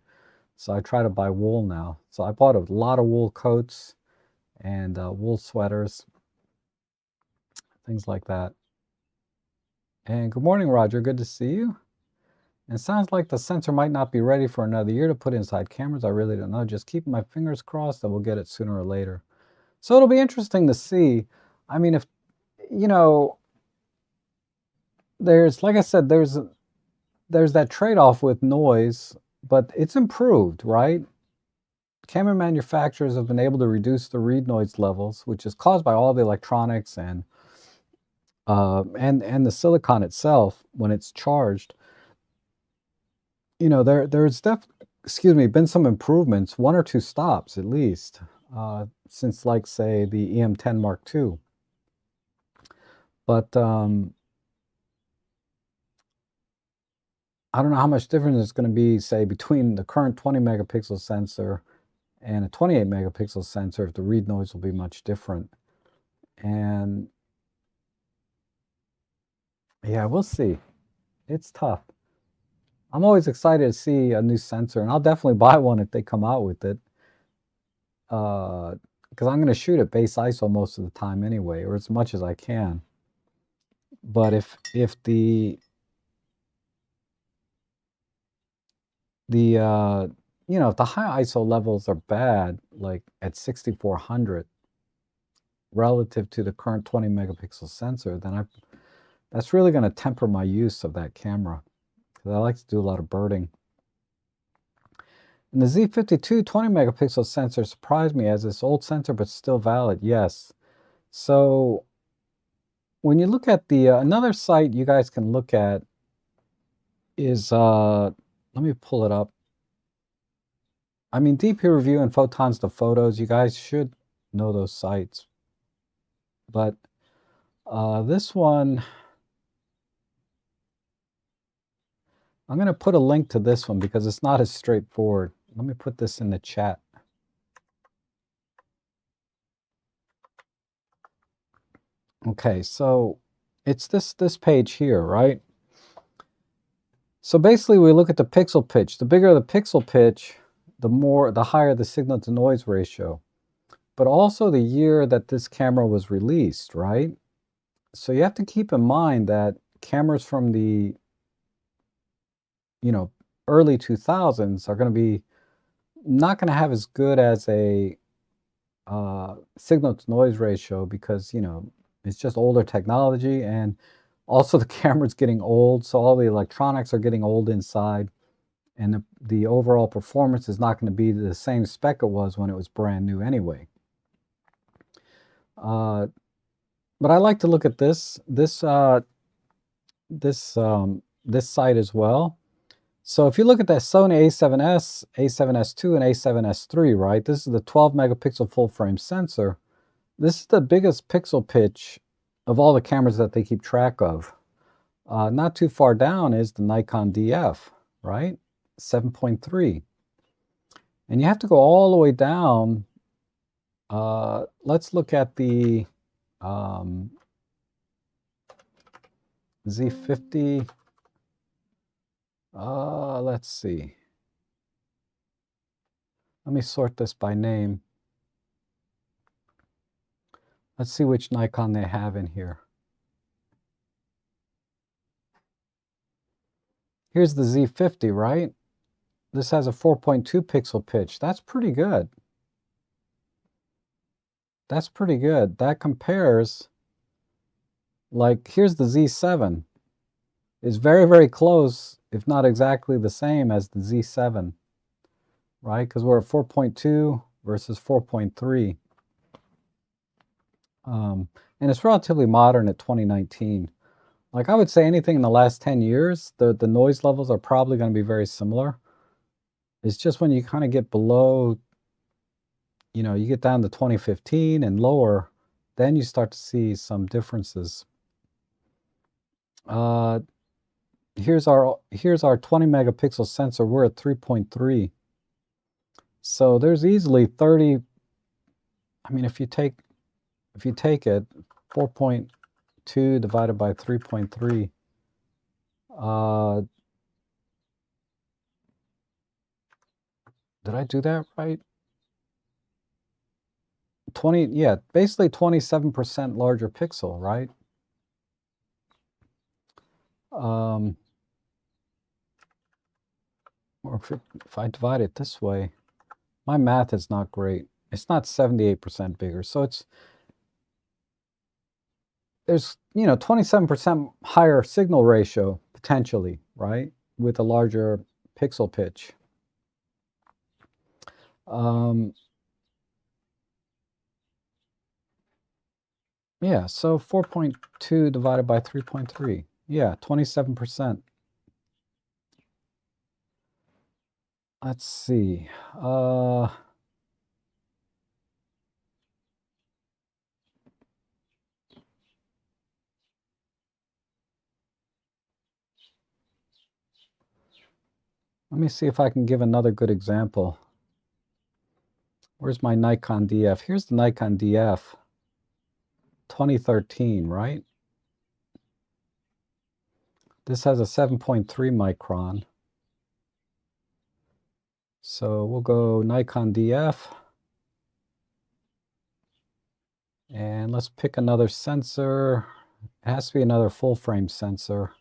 So I try to buy wool now. So I bought a lot of wool coats and wool sweaters, things like that. And good morning, Roger. Good to see you. And it sounds like the sensor might not be ready for another year to put inside cameras. I really don't know. Just keep my fingers crossed that we'll get it sooner or later. So it'll be interesting to see. I mean, if, you know, like I said, there's that trade-off with noise, but it's improved, right? Camera manufacturers have been able to reduce the read noise levels, which is caused by all the electronics and the silicon itself when it's charged. There's been some improvements, one or two stops at least, since like say the EM10 Mark II. But I don't know how much difference it's going to be, say, between the current 20 megapixel sensor and a 28 megapixel sensor, if the read noise will be much different. And yeah, we'll see. It's tough. I'm always excited to see a new sensor, and I'll definitely buy one if they come out with it. Because I'm going to shoot at base ISO most of the time anyway, or as much as I can. But if the if the high ISO levels are bad, like at 6400, relative to the current 20 megapixel sensor, then that's really going to temper my use of that camera, because I like to do a lot of birding. And the Z52 20 megapixel sensor surprised me as this old sensor, but still valid. Yes. So when you look at the another site you guys can look at is let me pull it up. I mean, DP Review and Photons to Photos, you guys should know those sites. But this one, I'm going to put a link to this one because it's not as straightforward. Let me put this in the chat. Okay, so it's this page here, right? So basically we look at the pixel pitch. The bigger the pixel pitch, the higher the signal to noise ratio. But also the year that this camera was released, right? So you have to keep in mind that cameras from the early 2000s are going to be not going to have as good as a signal to noise ratio because it's just older technology, and also the camera's getting old, so all the electronics are getting old inside, and the overall performance is not going to be the same spec it was when it was brand new anyway. But I like to look at this site as well. So if you look at that Sony a7S, a7S II, and a7S III, right? This is the 12 megapixel full frame sensor. This is the biggest pixel pitch of all the cameras that they keep track of. Not too far down is the Nikon DF, right? 7.3. And you have to go all the way down. Let's look at the Z50. Let's see. Let me sort this by name. Let's see which Nikon they have in here. Here's the Z50, right? This has a 4.2 pixel pitch. That's pretty good. That's pretty good. That compares, like, here's the Z7. It's very, very close, if not exactly the same as the Z7, right? Because we're at 4.2 versus 4.3. And it's relatively modern at 2019. Like, I would say anything in the last 10 years, the noise levels are probably going to be very similar. It's just when you kind of get below, you get down to 2015 and lower, then you start to see some differences. Here's our 20 megapixel sensor. We're at 3.3. So there's easily 30. I mean, if you take it 4.2 divided by 3.3, did I do that right? 20, yeah, basically 27% larger pixel, right? Or if I divide it this way, my math is not great. It's not 78% bigger, so there's 27% higher signal ratio potentially, right, with a larger pixel pitch. Yeah, so 4.2 divided by 3.3. Yeah, 27%. Let's see. Let me see if I can give another good example. Where's my Nikon DF? Here's the Nikon DF 2013, right? This has a 7.3 micron. So we'll go Nikon DF. And let's pick another sensor. It has to be another full frame sensor.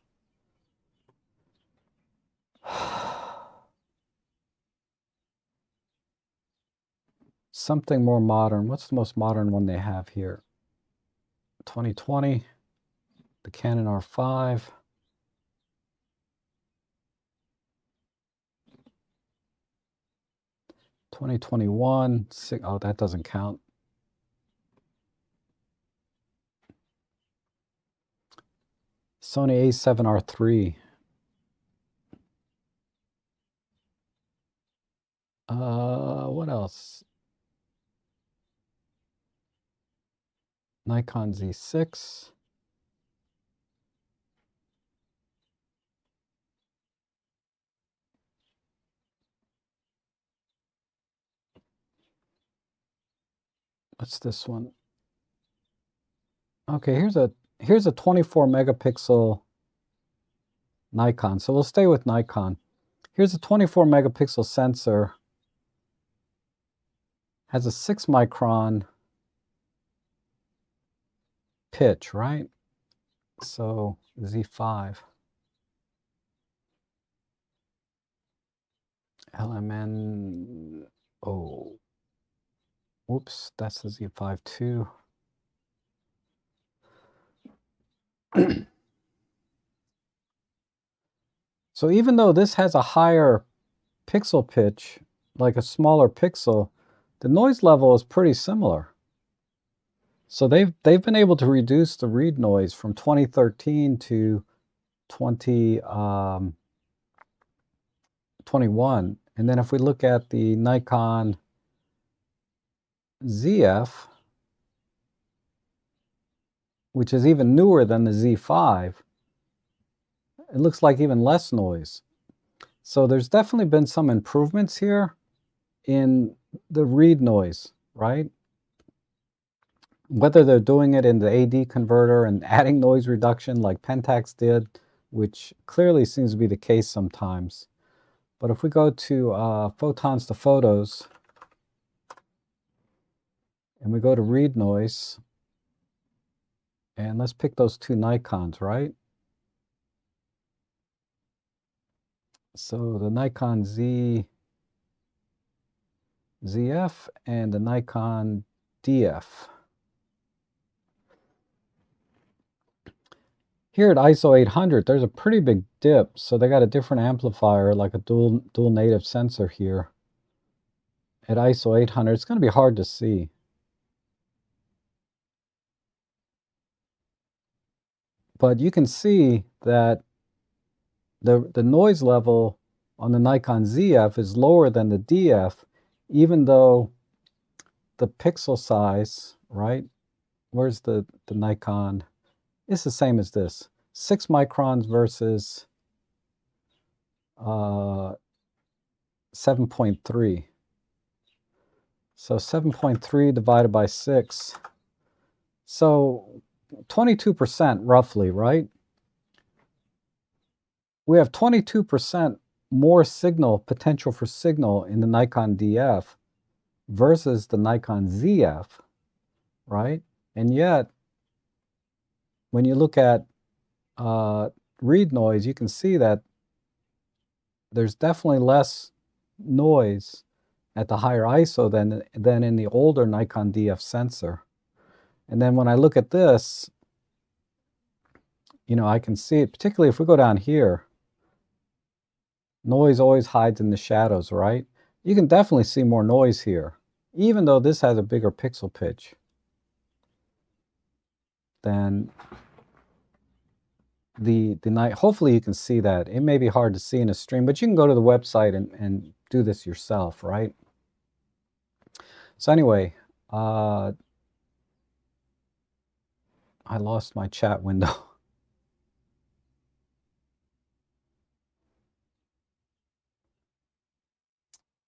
Something more modern. What's the most modern one they have here? 2020, the Canon R5. Oh, that doesn't count. Sony A7R3. What else? Nikon Z6. What's this one? Okay, here's a 24 megapixel Nikon. So we'll stay with Nikon. Here's a 24 megapixel sensor. Has a 6 micron pitch, right? So Z5. LMN. Oh. Whoops, that's the Z5 too. So even though this has a higher pixel pitch, like a smaller pixel, the noise level is pretty similar. So they've been able to reduce the read noise from 2013 to 2021. And then if we look at the Nikon ZF, which is even newer than the Z5, it looks like even less noise. So there's definitely been some improvements here in the read noise, right? Whether they're doing it in the AD converter and adding noise reduction like Pentax did, which clearly seems to be the case sometimes. But if we go to photons to photos, and we go to read noise, and let's pick those two Nikons, right? So the Nikon ZF and the Nikon DF. Here at ISO 800, there's a pretty big dip, so they got a different amplifier, like a dual native sensor here. At ISO 800, it's going to be hard to see. But you can see that the noise level on the Nikon ZF is lower than the DF, even though the pixel size, right? Where's the Nikon? It's the same as this. 6 microns versus 7.3. So 7.3 divided by 6. So 22% roughly, right? We have 22% more signal, potential for signal in the Nikon DF versus the Nikon ZF, right? And yet, when you look at read noise, you can see that there's definitely less noise at the higher ISO than in the older Nikon DF sensor. And then when I look at this, you know, I can see it, particularly if we go down here, noise always hides in the shadows, right? You can definitely see more noise here, even though this has a bigger pixel pitch than the night. Hopefully you can see that. It may be hard to see in a stream, but you can go to the website and do this yourself, right? So anyway, I lost my chat window.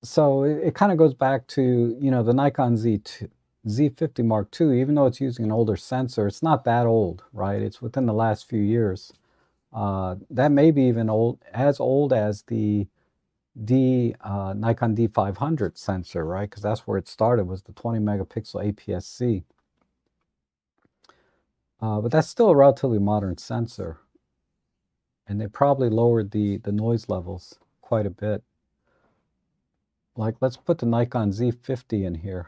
So it kind of goes back to, you know, the Nikon Z50 Mark II, even though it's using an older sensor, it's not that old, right? It's within the last few years. That may be even old as the Nikon D500 sensor, right? Because that's where it started, was the 20 megapixel APS-C. But that's still a relatively modern sensor. And they probably lowered the noise levels quite a bit. Like, let's put the Nikon Z50 in here.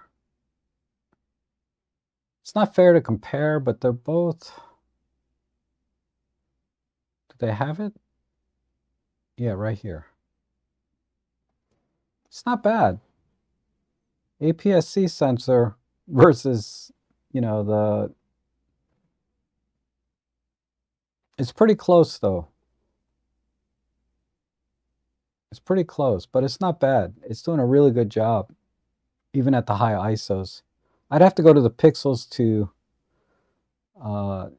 It's not fair to compare, but they're both... Do they have it? Yeah, right here. It's not bad. APS-C sensor versus, you know, it's pretty close though. It's pretty close, but it's not bad. It's doing a really good job, even at the high ISOs. I'd have to go to the pixels to, but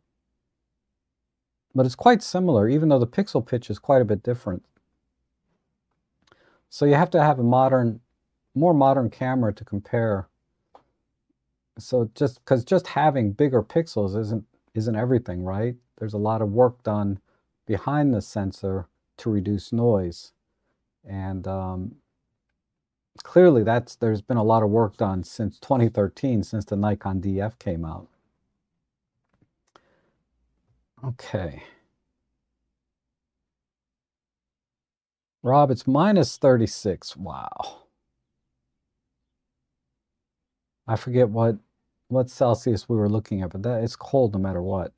it's quite similar, even though the pixel pitch is quite a bit different. So you have to have a more modern camera to compare. So just having bigger pixels isn't everything, right? There's a lot of work done behind the sensor to reduce noise. And clearly there's been a lot of work done since 2013, since the Nikon DF came out. Okay. Rob, it's minus 36. Wow. I forget what Celsius we were looking at, but it's cold no matter what.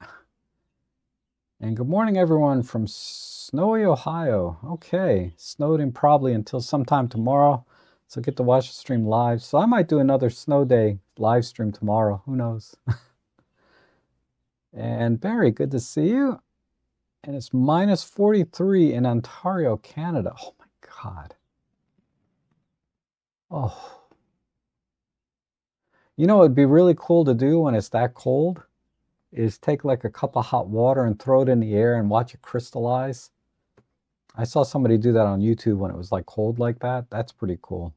And good morning, everyone from snowy Ohio. Okay, snowed in probably until sometime tomorrow, so get to watch the stream live. So I might do another snow day live stream tomorrow. Who knows? And Barry, good to see you. And it's minus 43 in Ontario, Canada. Oh my God. Oh. You know, it'd be really cool to do when it's that cold is take like a cup of hot water and throw it in the air and watch it crystallize. I saw somebody do that on YouTube when it was like cold like that. That's pretty cool.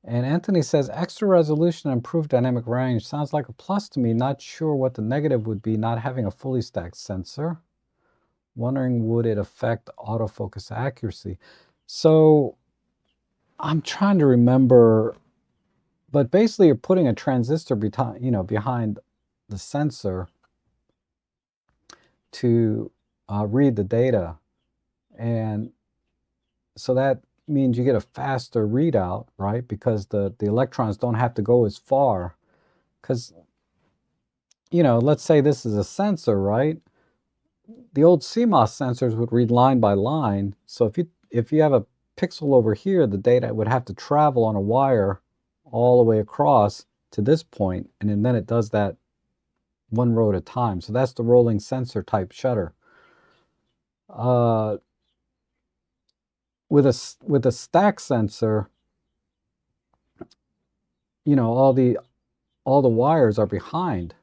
And Anthony says, extra resolution and improved dynamic range. Sounds like a plus to me. Not sure what the negative would be not having a fully stacked sensor. Wondering, would it affect autofocus accuracy? So I'm trying to remember, but basically you're putting a transistor behind the sensor to read the data. And so that means you get a faster readout, right? Because the electrons don't have to go as far. Because, you know, let's say this is a sensor, right? The old CMOS sensors would read line by line. So if you have a pixel over here, the data would have to travel on a wire all the way across to this point, and then it does that one row at a time. So that's the rolling sensor type shutter. With a stack sensor, you know, all the wires are behind,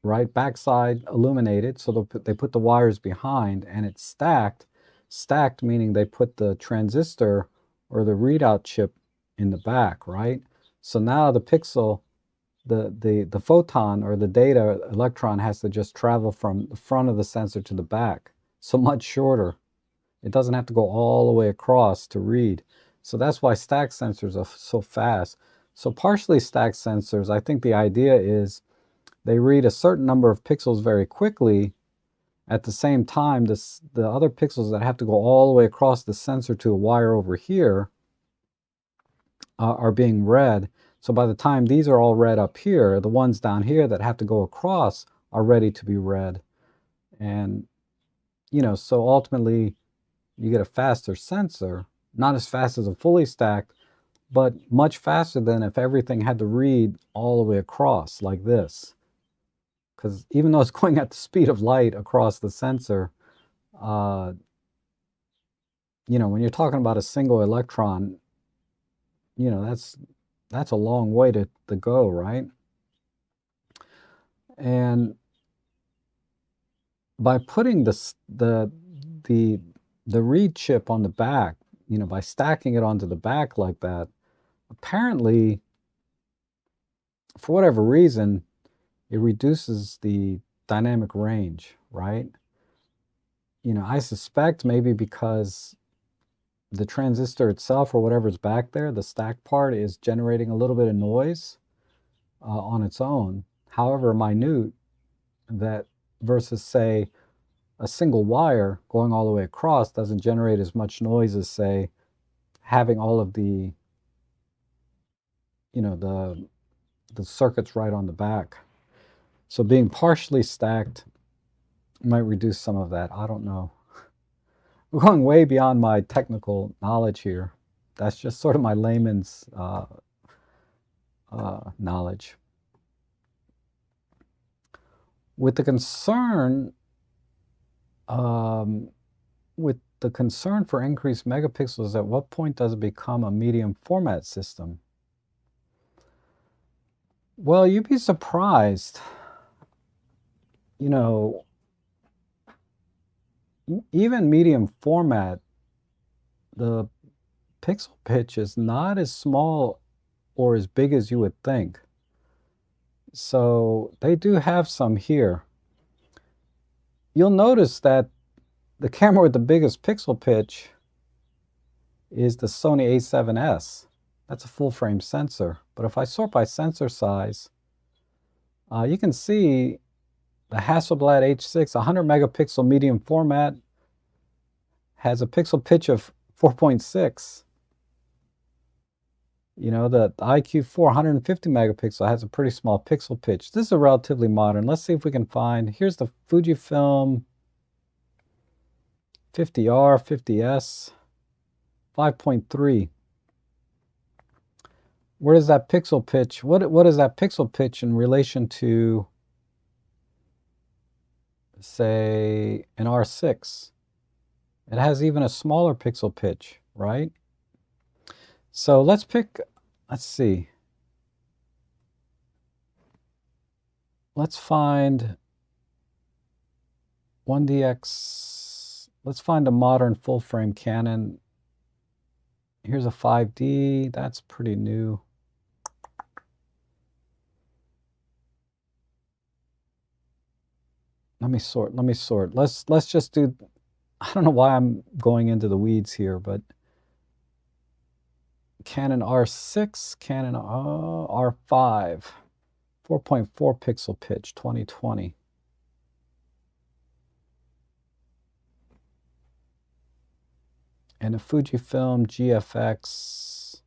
right? Backside illuminated, so they put the wires behind, and it's stacked. Stacked meaning they put the transistor or the readout chip in the back, right? So now the pixel, the photon or the data electron has to just travel from the front of the sensor to the back. So much shorter. It doesn't have to go all the way across to read. So that's why stacked sensors are so fast. So partially stacked sensors, I think the idea is they read a certain number of pixels very quickly. At the same time, the other pixels that have to go all the way across the sensor to a wire over here are being read. So by the time these are all read up here, the ones down here that have to go across are ready to be read. And, you know, so ultimately you get a faster sensor, not as fast as a fully stacked, but much faster than if everything had to read all the way across like this. Because even though it's going at the speed of light across the sensor, you know, when you're talking about a single electron, you know, that's a long way to go, right? And by putting the read chip on the back, you know, by stacking it onto the back like that, apparently, for whatever reason, it reduces the dynamic range, right? You know, I suspect maybe because the transistor itself or whatever's back there, the stack part, is generating a little bit of noise on its own, however minute, that versus, say, a single wire going all the way across doesn't generate as much noise as, say, having all of the, you know, the circuit's right on the back. So being partially stacked might reduce some of that. I don't know. We're going way beyond my technical knowledge here. That's just sort of my layman's knowledge. With the concern for increased megapixels, at what point does it become a medium format system? Well, you'd be surprised. You know, even medium format, the pixel pitch is not as small or as big as you would think. So they do have some here. You'll notice that the camera with the biggest pixel pitch is the Sony a7S. That's a full frame sensor. But if I sort by sensor size, you can see the Hasselblad H6 100 megapixel medium format has a pixel pitch of 4.6. You know, the IQ4 150 megapixel has a pretty small pixel pitch. This is a relatively modern. Let's see if we can find, here's the Fujifilm 50R, 50S, 5.3. Where does that pixel pitch, what is that pixel pitch in relation to, say, an R6? It has even a smaller pixel pitch, right? So let's see. Let's find 1DX. Let's find a modern full frame Canon. Here's a 5D. That's pretty new. Let me sort. Let's just do, I don't know why I'm going into the weeds here, but Canon R6, Canon R5, 4.4 pixel pitch, 2020. And a Fujifilm GFX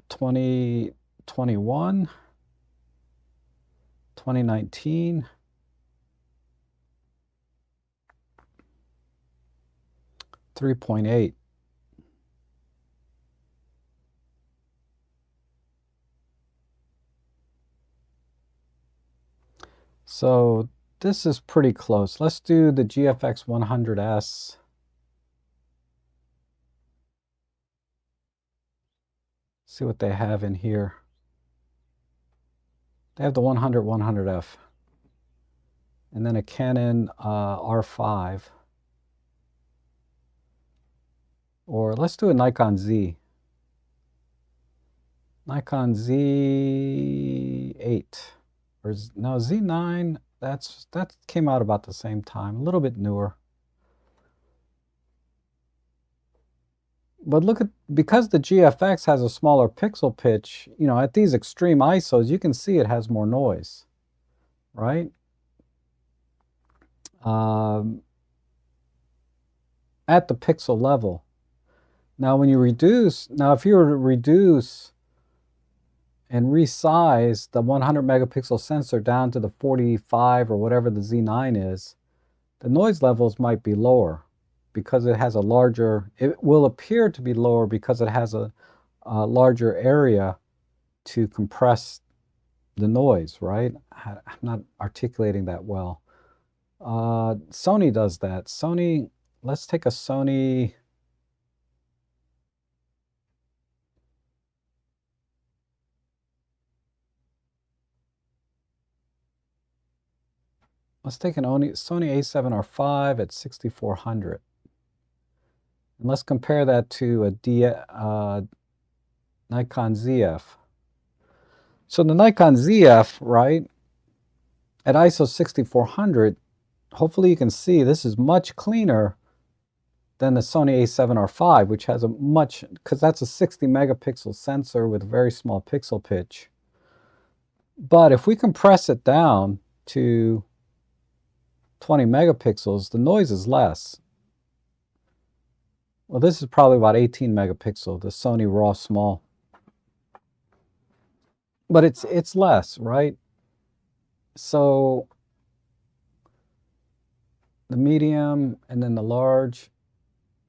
2021, 2019. .8. So this is pretty close. Let's do the GFX 100S. See what they have in here. They have the 100-100F. And then a Canon R5. Or let's do a Nikon Z. Nikon Z8. Or no, Z9, that came out about the same time, a little bit newer. But look at, because the GFX has a smaller pixel pitch, you know, at these extreme ISOs, you can see it has more noise, right? At the pixel level. Now, when you reduce, if you were to reduce and resize the 100 megapixel sensor down to the 45 or whatever the Z9 is, the noise levels might be lower because it has a larger, it will appear to be lower because it has a larger area to compress the noise, right? I'm not articulating that well. Sony does that. Sony, let's take a Sony. Let's take an Sony a7R5 at 6400. And let's compare that to a Nikon ZF. So the Nikon ZF, right, at ISO 6400, hopefully you can see this is much cleaner than the Sony a7R5, which has a much, because that's a 60 megapixel sensor with a very small pixel pitch. But if we compress it down to 20 megapixels, the noise is less. Well, this is probably about 18 megapixel, the Sony RAW small. but it's less, right? So the medium and then the large,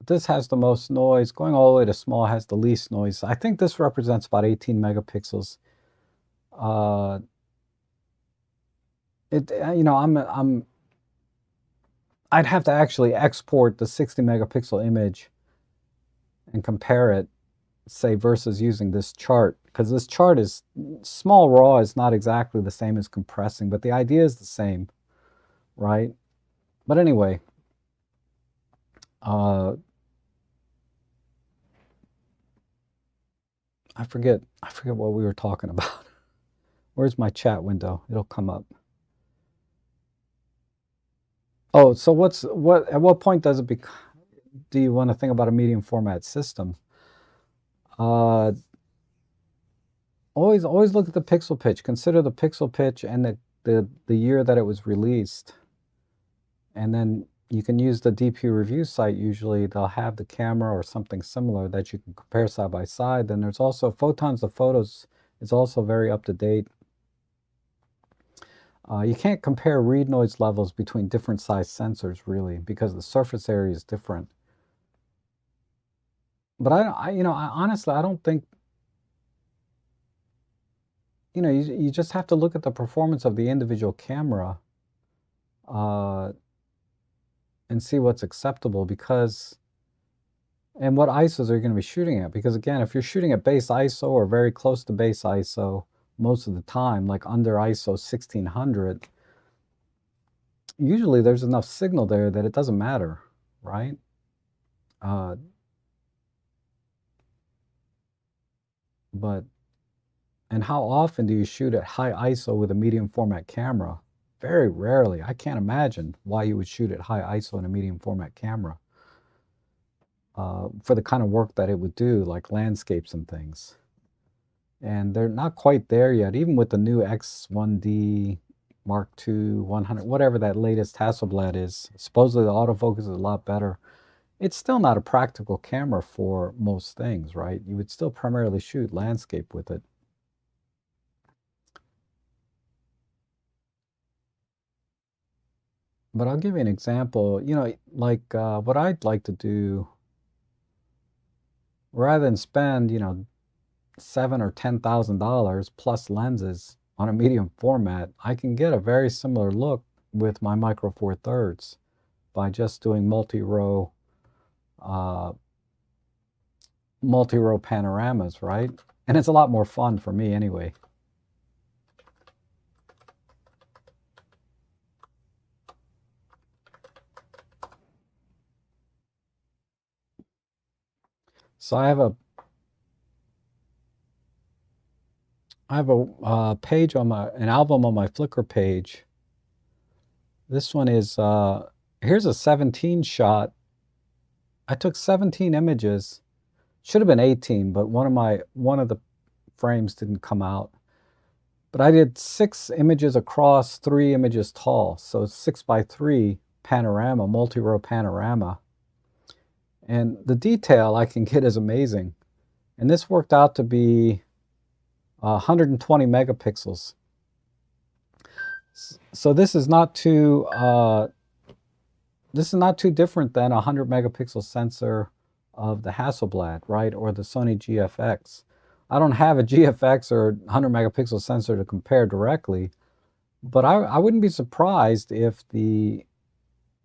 this has the most noise. Going all the way to small has the least noise. I think this represents about 18 megapixels. Uh, I'd have to actually export the 60 megapixel image and compare it, say, versus using this chart, because this chart is small raw is not exactly the same as compressing, but the idea is the same, right? But anyway, I forget what we were talking about. Where's my chat window? It'll come up. Oh, so at what point do you want to think about a medium format system? Always look at the pixel pitch. Consider the pixel pitch and the year that it was released. And then you can use the DP review site. Usually they'll have the camera or something similar that you can compare side by side. Then there's also Photons of Photos is also very up to date. You can't compare read noise levels between different size sensors really because the surface area is different. But honestly, I don't think, you just have to look at the performance of the individual camera and see what's acceptable and what ISOs are you going to be shooting at? Because again, if you're shooting at base ISO or very close to base ISO most of the time, like under ISO 1600, usually there's enough signal there that it doesn't matter, right? And how often do you shoot at high ISO with a medium format camera? Very rarely. I can't imagine why you would shoot at high ISO in a medium format camera for the kind of work that it would do, like landscapes and things. And they're not quite there yet, even with the new X1D Mark II 100, whatever that latest Hasselblad is. Supposedly the autofocus is a lot better. It's still not a practical camera for most things, right? You would still primarily shoot landscape with it. But I'll give you an example, like what I'd like to do, rather than spend, $7,000 or $10,000 plus lenses on a medium format, I can get a very similar look with my Micro Four Thirds by just doing multi-row panoramas, right? And it's a lot more fun for me anyway. So I have a page on an album on my Flickr page. This one is here's a 17 shot. I took 17 images. Should have been 18, but one of the frames didn't come out. But I did 6 images across, 3 images tall, so 6x3 panorama, multi-row panorama. And the detail I can get is amazing. And this worked out to be 120 megapixels. So this is not too different than a 100 megapixel sensor of the Hasselblad, right, or the Sony GFX. I don't have a GFX or 100 megapixel sensor to compare directly, but I wouldn't be surprised if the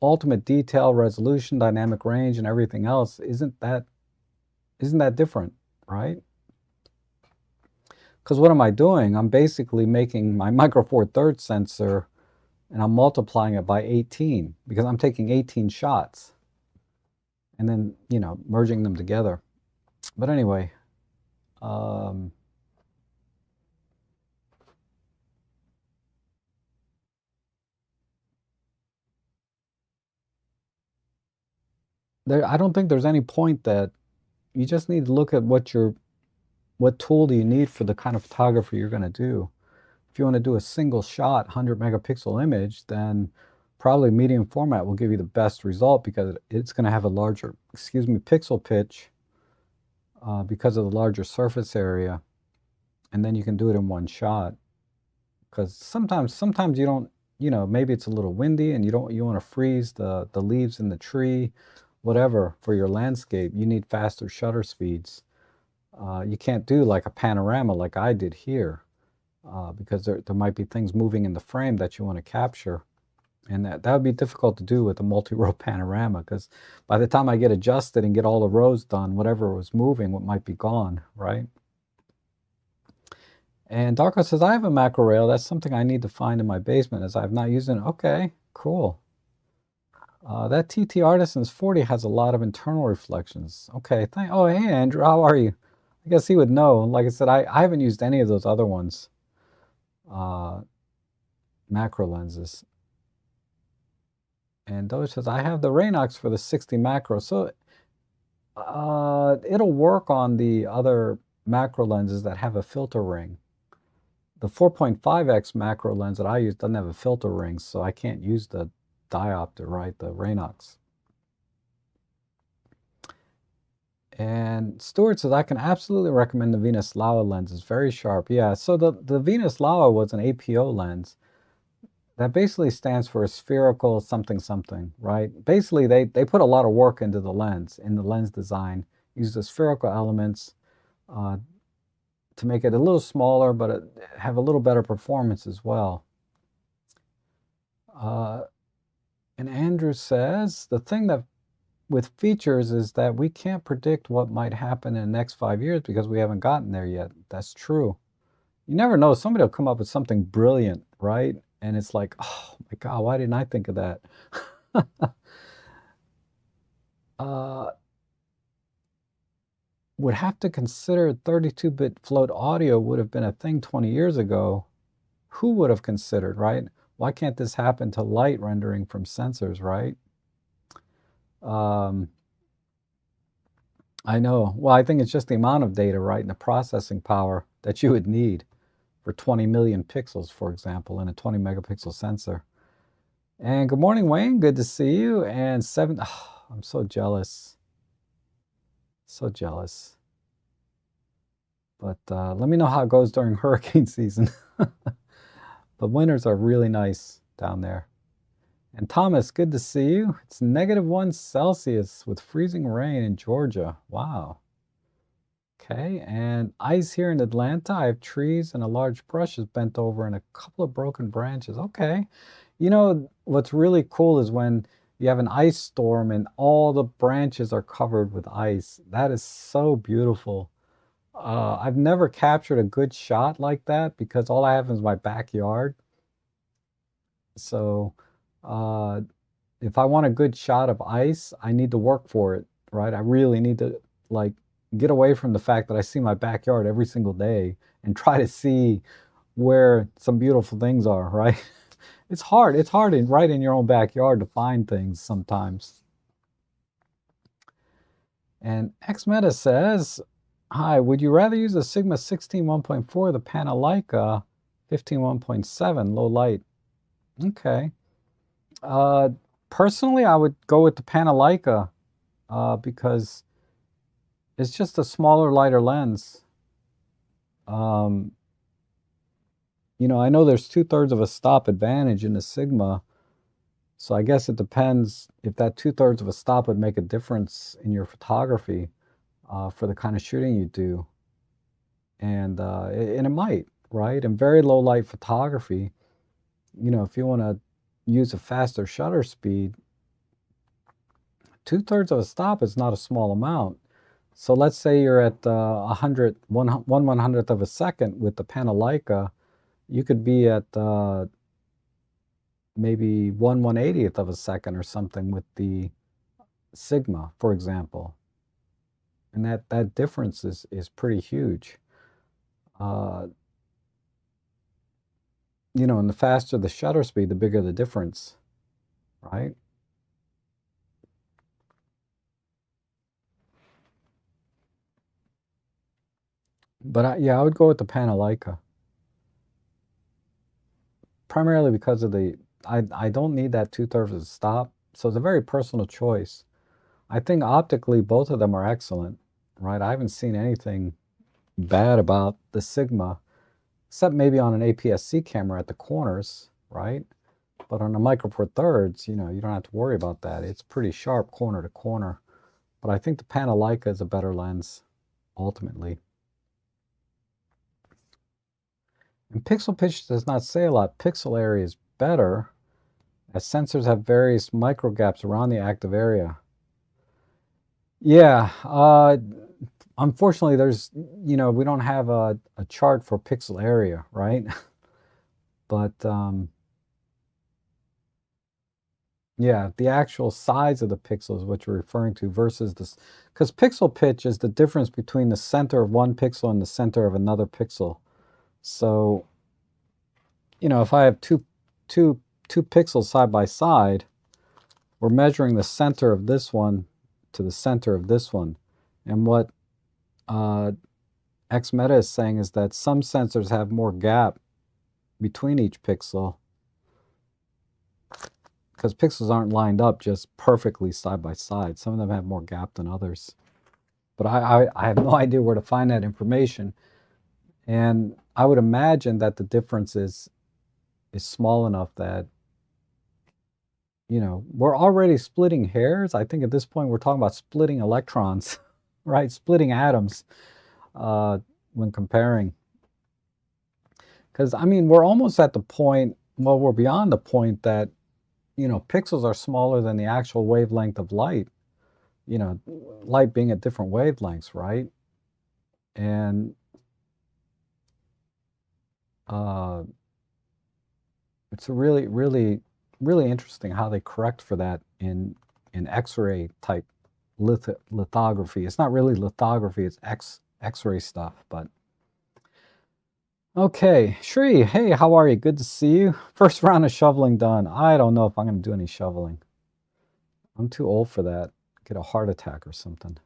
ultimate detail, resolution, dynamic range, and everything else isn't that different, right? Because what am I doing? I'm basically making my Micro Four Thirds sensor and I'm multiplying it by 18 because I'm taking 18 shots and then, merging them together. But anyway, I don't think there's any point that you just need to look at what tool do you need for the kind of photography you're going to do. If you want to do a single shot 100 megapixel image, then probably medium format will give you the best result because it's going to have a larger, pixel pitch because of the larger surface area. and then you can do it in one shot. Because sometimes you don't, maybe it's a little windy and you want to freeze the leaves in the tree, whatever, for your landscape. You need faster shutter speeds. You can't do like a panorama like I did here, because there might be things moving in the frame that you want to capture. And that would be difficult to do with a multi-row panorama, because by the time I get adjusted and get all the rows done, whatever was moving might be gone, right? And Darko says, I have a macro rail. That's something I need to find in my basement as I've not used it. Okay, cool. That TT Artisans 40 has a lot of internal reflections. Okay, oh, hey, Andrew, how are you? I guess he would know. Like I said, I haven't used any of those other ones, macro lenses. And Doge says, I have the Raynox for the 60 macro. So it'll work on the other macro lenses that have a filter ring. The 4.5x macro lens that I use doesn't have a filter ring, so I can't use the diopter, right, the Raynox. And Stuart says, I can absolutely recommend the Venus Laowa lens. It's very sharp. Yeah, so the Venus Laowa was an APO lens. That basically stands for a spherical something something, right? Basically, they put a lot of work into the lens, in the lens design, use the spherical elements to make it a little smaller, but have a little better performance as well. And Andrew says, the thing that with features is that we can't predict what might happen in the next 5 years because we haven't gotten there yet. That's true. You never know. Somebody will come up with something brilliant, right? And it's like, oh my God, why didn't I think of that? Would have to consider 32-bit float audio would have been a thing 20 years ago. Who would have considered, right? Why can't this happen to light rendering from sensors, right? I know. Well, I think it's just the amount of data, right, and the processing power that you would need for 20 million pixels, for example, in a 20 megapixel sensor. And good morning, Wayne. Good to see you. And I'm so jealous. So jealous. But let me know how it goes during hurricane season. The winters are really nice down there. And Thomas, good to see you. It's -1 Celsius with freezing rain in Georgia. Wow. Okay, and ice here in Atlanta. I have trees and a large brush is bent over and a couple of broken branches. Okay. You know, what's really cool is when you have an ice storm and all the branches are covered with ice. That is so beautiful. I've never captured a good shot like that because all I have is my backyard. So if I want a good shot of ice, I need to work for it, right? I really need to like get away from the fact that I see my backyard every single day and try to see where some beautiful things are, right? It's hard. It's hard right in your own backyard to find things sometimes. And XMeta says, hi, would you rather use a Sigma 16 1.4 or the Panaleica 15 1.7 low light? Okay. Personally, I would go with the Panaleica because it's just a smaller, lighter lens. You know, I know there's 2/3 of a stop advantage in the Sigma, so I guess it depends if that 2/3 of a stop would make a difference in your photography for the kind of shooting you do. And it might, right? In very low light photography, you know, if you want to use a faster shutter speed, 2/3 of a stop is not a small amount. So let's say you're at 1/100th of a second with the Panaleica, you could be at maybe 1/180th of a second or something with the Sigma, for example. And that difference is pretty huge. You know, and the faster the shutter speed, the bigger the difference, right? But yeah, I would go with the Panaleica. Primarily because of I don't need that 2/3 of the stop. So it's a very personal choice. I think optically both of them are excellent, right? I haven't seen anything bad about the Sigma, except maybe on an APS-C camera at the corners, right? But on a Micro Four Thirds, you don't have to worry about that. It's pretty sharp corner to corner. But I think the Panaleica is a better lens, ultimately. And pixel pitch does not say a lot. Pixel area is better, as sensors have various micro gaps around the active area. Yeah, unfortunately, there's, we don't have a chart for pixel area, right? But yeah, the actual size of the pixel is what you're referring to versus this, because pixel pitch is the difference between the center of one pixel and the center of another pixel. So, if I have two pixels side by side, we're measuring the center of this one to the center of this one. And what XMeta is saying is that some sensors have more gap between each pixel, because pixels aren't lined up just perfectly side by side. Some of them have more gap than others. But I have no idea where to find that information. And I would imagine that the difference is small enough that, we're already splitting hairs. I think at this point we're talking about splitting electrons, right? Splitting atoms when comparing. Because, we're almost at the point, well, we're beyond the point that, pixels are smaller than the actual wavelength of light. Light being at different wavelengths, right? And it's really, really, really interesting how they correct for that in X-ray type lithography. It's not really lithography, it's X-ray stuff, but okay. Shri, hey, how are you? Good to see you. First round of shoveling done. I don't know if I'm going to do any shoveling. I'm too old for that. Get a heart attack or something.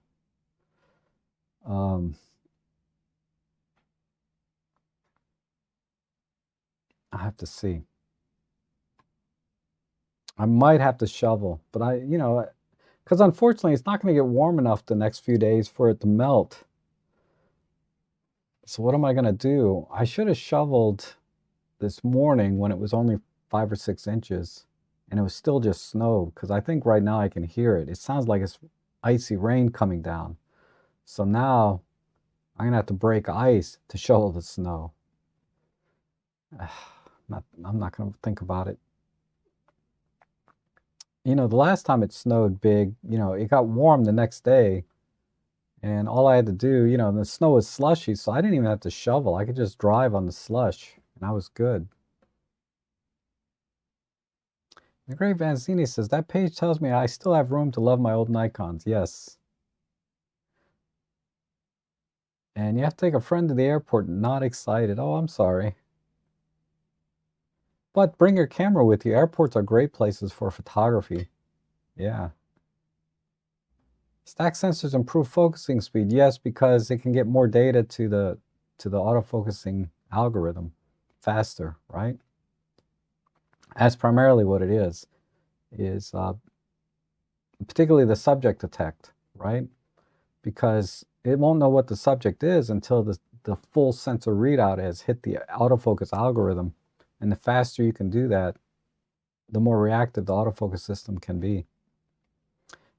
I have to see. I might have to shovel, but because unfortunately it's not going to get warm enough the next few days for it to melt. So what am I going to do? I should have shoveled this morning when it was only 5 or 6 inches and it was still just snow, because I think right now I can hear it. It sounds like it's icy rain coming down. So now I'm going to have to break ice to shovel the snow. I'm not going to think about it. The last time it snowed big, it got warm the next day. And all I had to do, the snow was slushy, so I didn't even have to shovel. I could just drive on the slush, and I was good. The Great Vanzini says, that page tells me I still have room to love my old Nikons. Yes. And you have to take a friend to the airport. Not excited. Oh, I'm sorry. But bring your camera with you. Airports are great places for photography. Yeah. Stack sensors improve focusing speed. Yes, because it can get more data to the autofocusing algorithm faster, right? That's primarily what it is particularly the subject detect, right? Because it won't know what the subject is until the full sensor readout has hit the autofocus algorithm. And the faster you can do that, the more reactive the autofocus system can be.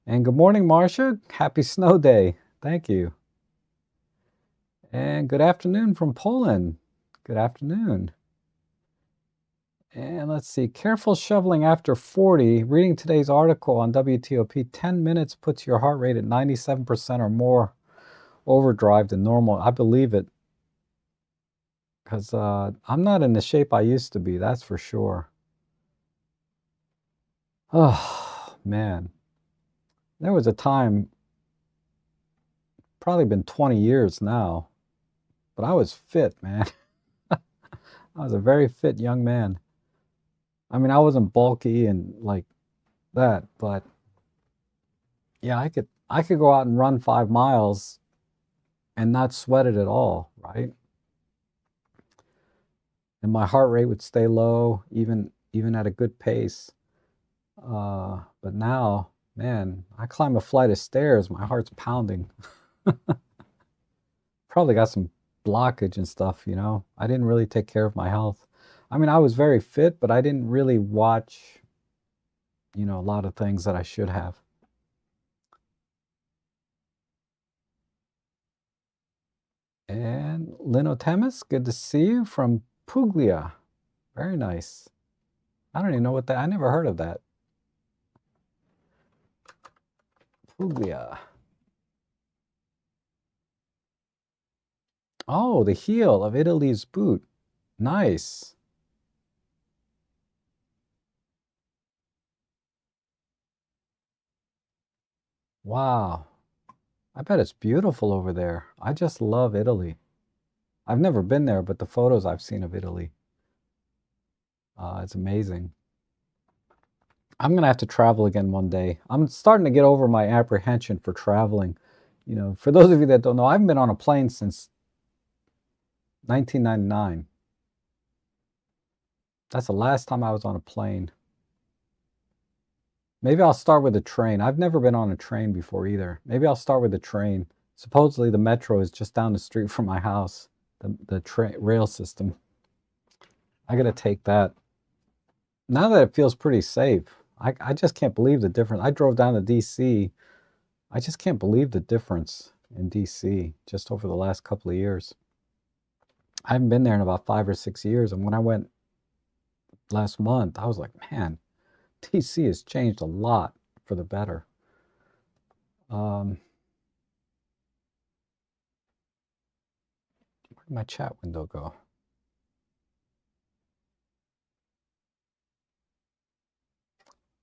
And good morning, Marcia. Happy snow day. Thank you. And good afternoon from Poland. Good afternoon. And let's see, careful shoveling after 40. Reading today's article on WTOP, 10 minutes puts your heart rate at 97% or more overdrive than normal. I believe it, because I'm not in the shape I used to be, that's for sure. Oh, man. There was a time, probably been 20 years now, but I was fit, man. I was a very fit young man. I mean, I wasn't bulky and like that, but yeah, I could go out and run 5 miles and not sweat it at all, right? And my heart rate would stay low even at a good pace. But now, man, I climb a flight of stairs, my heart's pounding. Probably got some blockage and stuff, you know. I didn't really take care of my health. I mean, I was very fit, but I didn't really watch, you know, a lot of things that I should have. And Linotemis, good to see you from Puglia. Very nice. I don't even know what that, I never heard of that. Puglia. Oh, the heel of Italy's boot. Nice. Wow. I bet it's beautiful over there. I just love Italy. I've never been there, but the photos I've seen of Italy, it's amazing. I'm gonna have to travel again one day. I'm starting to get over my apprehension for traveling. You know, for those of you that don't know, I haven't been on a plane since 1999. That's the last time I was on a plane. Maybe I'll start with a train. I've never been on a train before either. Maybe I'll start with a train. Supposedly the metro is just down the street from my house, the rail system. I gotta take that. Now that it feels pretty safe, I just can't believe the difference. I drove down to DC. I just can't believe the difference in DC just over the last couple of years. I haven't been there in about 5 or 6 years, and when I went last month, I was like, man, DC has changed a lot for the better. Where did my chat window go?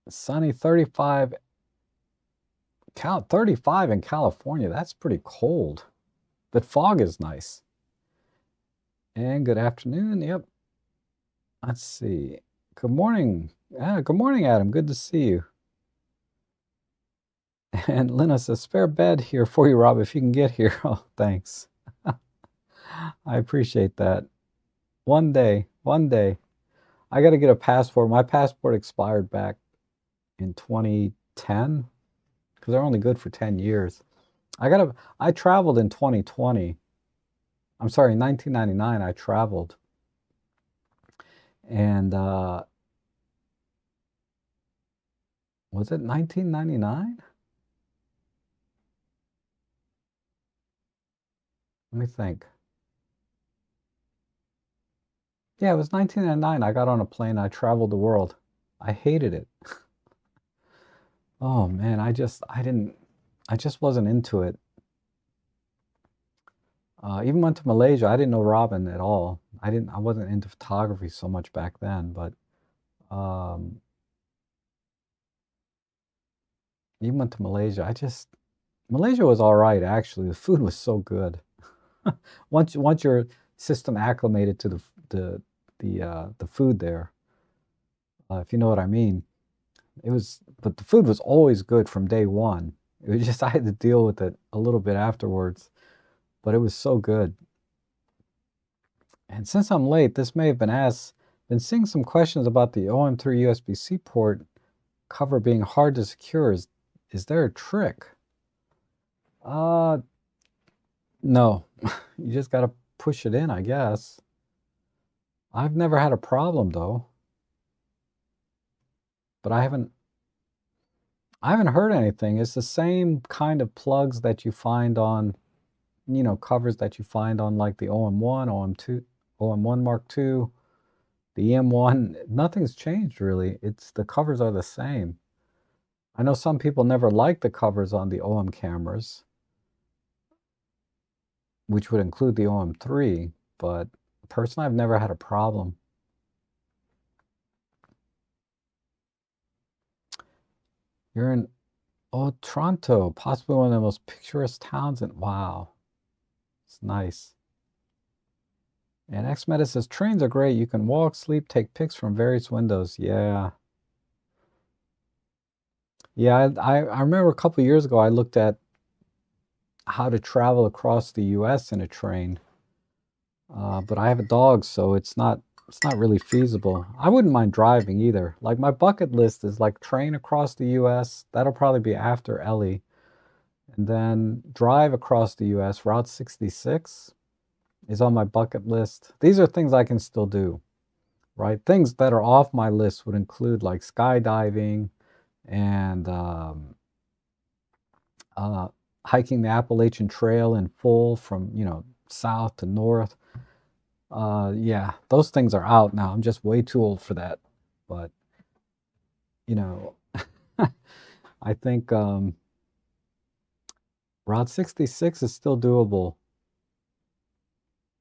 Sunny 35, 35 in California. That's pretty cold, but fog is nice. And good afternoon. Yep. Let's see. Good morning. Good morning, Adam. Good to see you. And Lena says, spare bed here for you, Rob, if you can get here. Oh, thanks. I appreciate that. One day, one day. I got to get a passport. My passport expired back in 2010 because they're only good for 10 years. I traveled in 2020. I'm sorry, in 1999 I traveled. And was it 1999? Let me think. Yeah, it was 1999. I got on a plane. I traveled the world. I hated it. Oh man, I just wasn't into it. Even went to Malaysia. I didn't know Robin at all. I wasn't into photography so much back then, but um, even went to Malaysia. Malaysia was all right actually. The food was so good. Once your system acclimated to the food there, if you know what I mean. But the food was always good from day one. It was just I had to deal with it a little bit afterwards, but it was so good. And since I'm late, this may have been asked. Been seeing some questions about the OM3 USB-C port cover being hard to secure. Is there a trick? Uh, no. You just got to push it in, I guess. I've never had a problem though. But I haven't heard anything. It's the same kind of plugs that you find on, you know, covers that you find on like the OM1, OM2, OM1 Mark II, the EM1. Nothing's changed really. The covers are the same. I know some people never like the covers on the OM cameras, which would include the OM3, but personally I've never had a problem. You're in Otranto, possibly one of the most picturesque towns in, wow. It's nice. And Xmeta says, trains are great. You can walk, sleep, take pics from various windows. Yeah. Yeah, I remember a couple years ago I looked at how to travel across the US in a train. But I have a dog, so it's not really feasible. I wouldn't mind driving either. Like my bucket list is like train across the US. That'll probably be after Ellie. And then drive across the US, Route 66. is on my bucket list. These are things I can still do, right? Things that are off my list would include like skydiving and uh, hiking the Appalachian Trail in full from, south to north. Yeah, those things are out now. I'm just way too old for that. But, you know, I think Route 66 is still doable.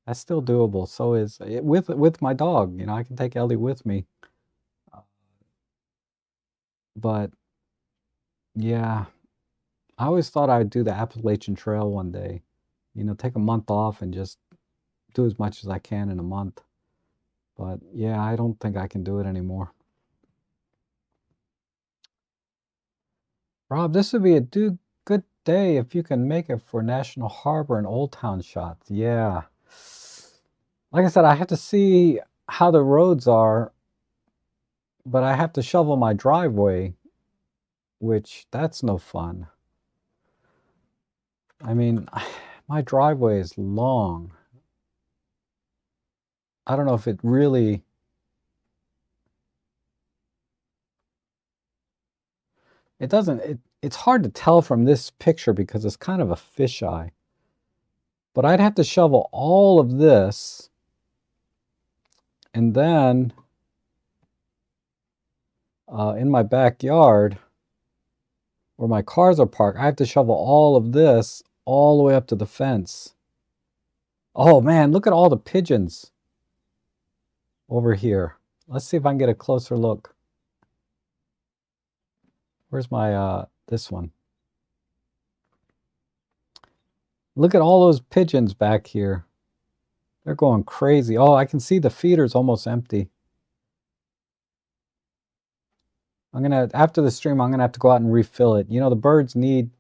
That's still doable. So is it with my dog. I can take Ellie with me. Uh, But yeah, I always thought I'd do the Appalachian Trail one day. Take a month off and just do as much as I can in a month. But yeah, I don't think I can do it anymore. Rob, this would be a good day if you can make it for National Harbor and Old Town shots. Yeah. Like I said, I have to see how the roads are, but I have to shovel my driveway, which that's no fun. I mean, my driveway is long. I don't know if it really. It doesn't. It's hard to tell from this picture because it's kind of a fisheye. But I'd have to shovel all of this, and then in my backyard where my cars are parked, I have to shovel all of this all the way up to the fence. Oh man, look at all the pigeons over here. Let's see if I can get a closer look. Where's my this one? Look at all those pigeons back here. They're going crazy. Oh, I can see the feeder's almost empty. After the stream, I'm gonna have to go out and refill it. The birds need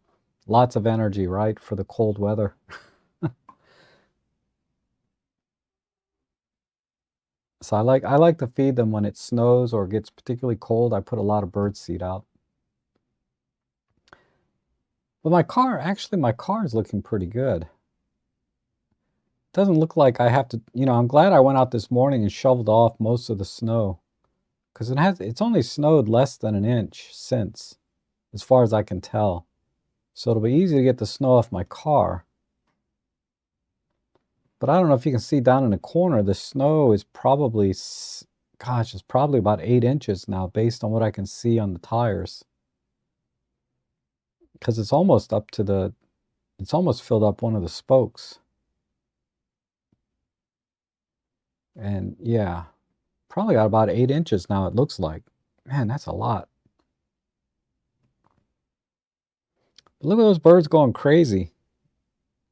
lots of energy, right, for the cold weather. So I like to feed them when it snows or gets particularly cold. I put a lot of bird seed out. But my car is looking pretty good. Doesn't look like I have to, I'm glad I went out this morning and shoveled off most of the snow. Because it's only snowed less than an inch since, as far as I can tell. So it'll be easy to get the snow off my car. But I don't know if you can see down in the corner, the snow is probably, gosh, it's probably about 8 inches now based on what I can see on the tires. Because it's almost filled up one of the spokes. And yeah, probably got about 8 inches now, it looks like. Man, that's a lot. But look at those birds going crazy.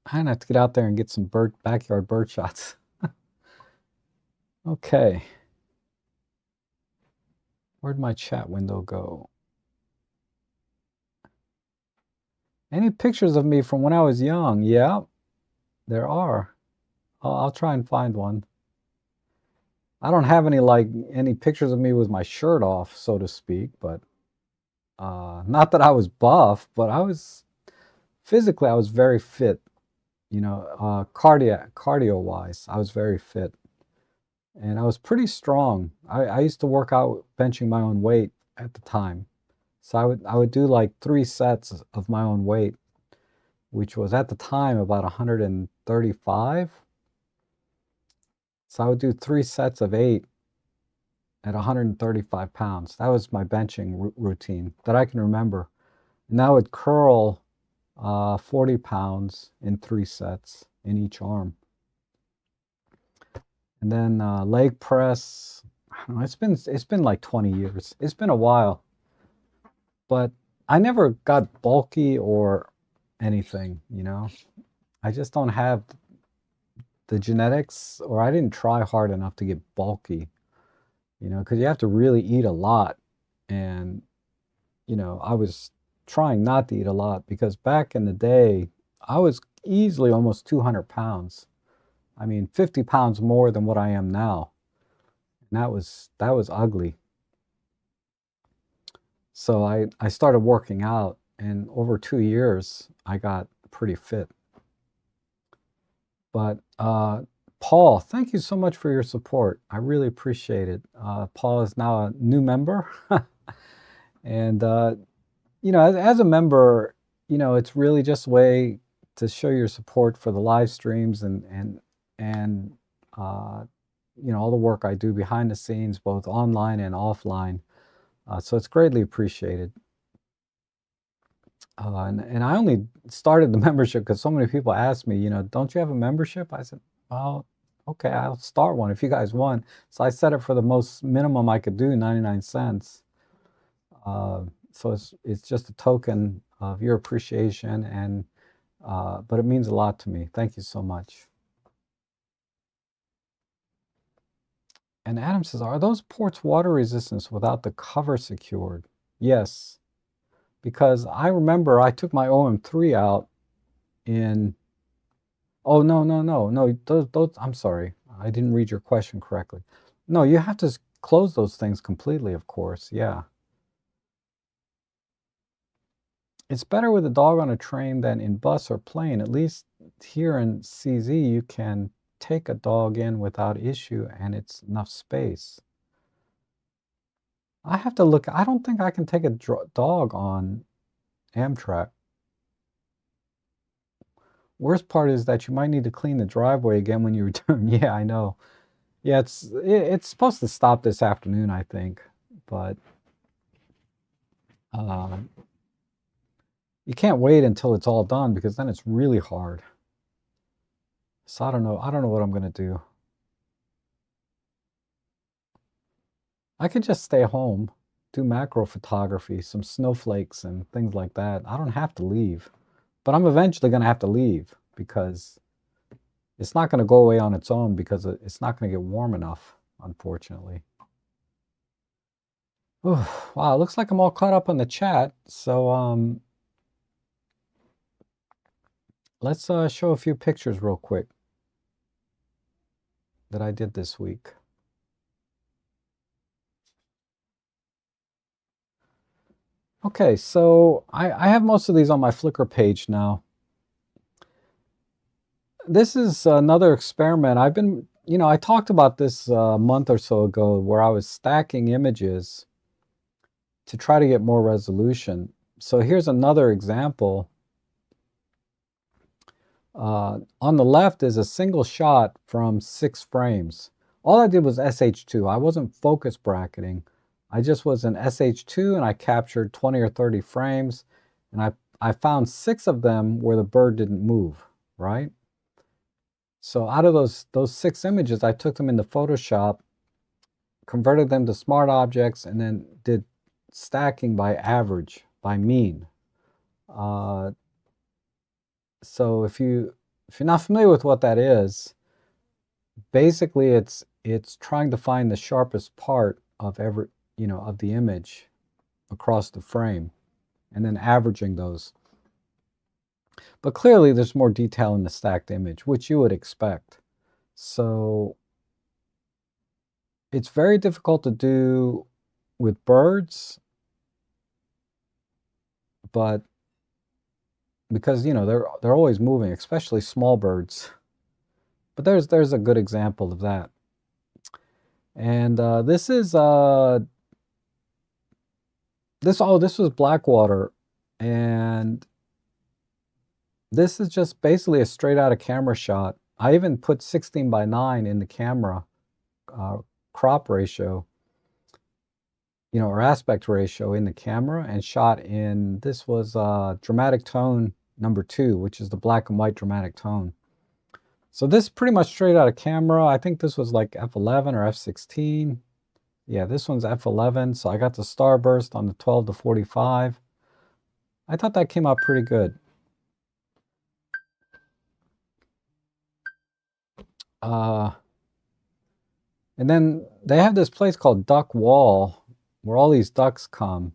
I'm gonna have to get out there and get some backyard bird shots. Okay. Where'd my chat window go? Any pictures of me from when I was young? Yeah, there are. I'll try and find one. I don't have any pictures of me with my shirt off, so to speak, but not that I was buff, but physically I was very fit. Cardio wise, I was very fit, and I was pretty strong. I used to work out benching my own weight at the time, so I would do like 3 sets of my own weight, which was at the time about 135. So I would do 3 sets of 8 at 135 pounds. That was my benching routine that I can remember. And that would curl 40 pounds in 3 sets in each arm. And then leg press. I don't know, it's been like 20 years. It's been a while. But I never got bulky or anything, I just don't have the genetics, or I didn't try hard enough to get bulky, because you have to really eat a lot. And, I was trying not to eat a lot because back in the day, I was easily almost 200 pounds. I mean, 50 pounds more than what I am now. And that was ugly. So I started working out, and over 2 years, I got pretty fit. But Paul, thank you so much for your support. I really appreciate it. Paul is now a new member. And, as a member, it's really just a way to show your support for the live streams and all the work I do behind the scenes, both online and offline. So it's greatly appreciated. And I only started the membership because so many people asked me, don't you have a membership? I said, well, okay, I'll start one if you guys want. So I set it for the most minimum I could do, 99 cents. So it's just a token of your appreciation, and but it means a lot to me. Thank you so much. And Adam says, are those ports water resistant without the cover secured? Yes, because I remember I took my OM3 out in, oh, no, those, I'm sorry. I didn't read your question correctly. No, you have to close those things completely, of course, yeah. It's better with a dog on a train than in bus or plane. At least here in CZ, you can take a dog in without issue and it's enough space. I have to look. I don't think I can take a dog on Amtrak. Worst part is that you might need to clean the driveway again when you return. Yeah, I know. Yeah, it's supposed to stop this afternoon, I think, but you can't wait until it's all done because then it's really hard. So I don't know. I don't know what I'm gonna do. I could just stay home, do macro photography, some snowflakes and things like that. I don't have to leave, but I'm eventually gonna have to leave because it's not gonna go away on its own because it's not gonna get warm enough, unfortunately. Ooh, wow, it looks like I'm all caught up on the chat. So let's show a few pictures real quick that I did this week. Okay, so I have most of these on my Flickr page now. This is another experiment. I've been, I talked about this a month or so ago where I was stacking images to try to get more resolution. So here's another example. On the left is a single shot from 6 frames. All I did was SH2. I wasn't focus bracketing. I just was in SH2 and I captured 20 or 30 frames, and I found 6 of them where the bird didn't move, right? So out of those 6 images, I took them into Photoshop, converted them to smart objects, and then did stacking by average, by mean. So if you're not familiar with what that is, basically it's trying to find the sharpest part of every of the image across the frame and then averaging those. But clearly there's more detail in the stacked image, which you would expect. So it's very difficult to do with birds, but because they're always moving, especially small birds. But there's a good example of that. And this was Blackwater, and this is just basically a straight out of camera shot. I even put 16:9 in the camera crop ratio, or aspect ratio in the camera, and shot in, this was dramatic tone number 2, which is the black and white dramatic tone. So this is pretty much straight out of camera. I think this was like f11 or f16. Yeah, this one's f11. So I got the starburst on the 12 to 45. I thought that came out pretty good. And then they have this place called Duck Wall where all these ducks come.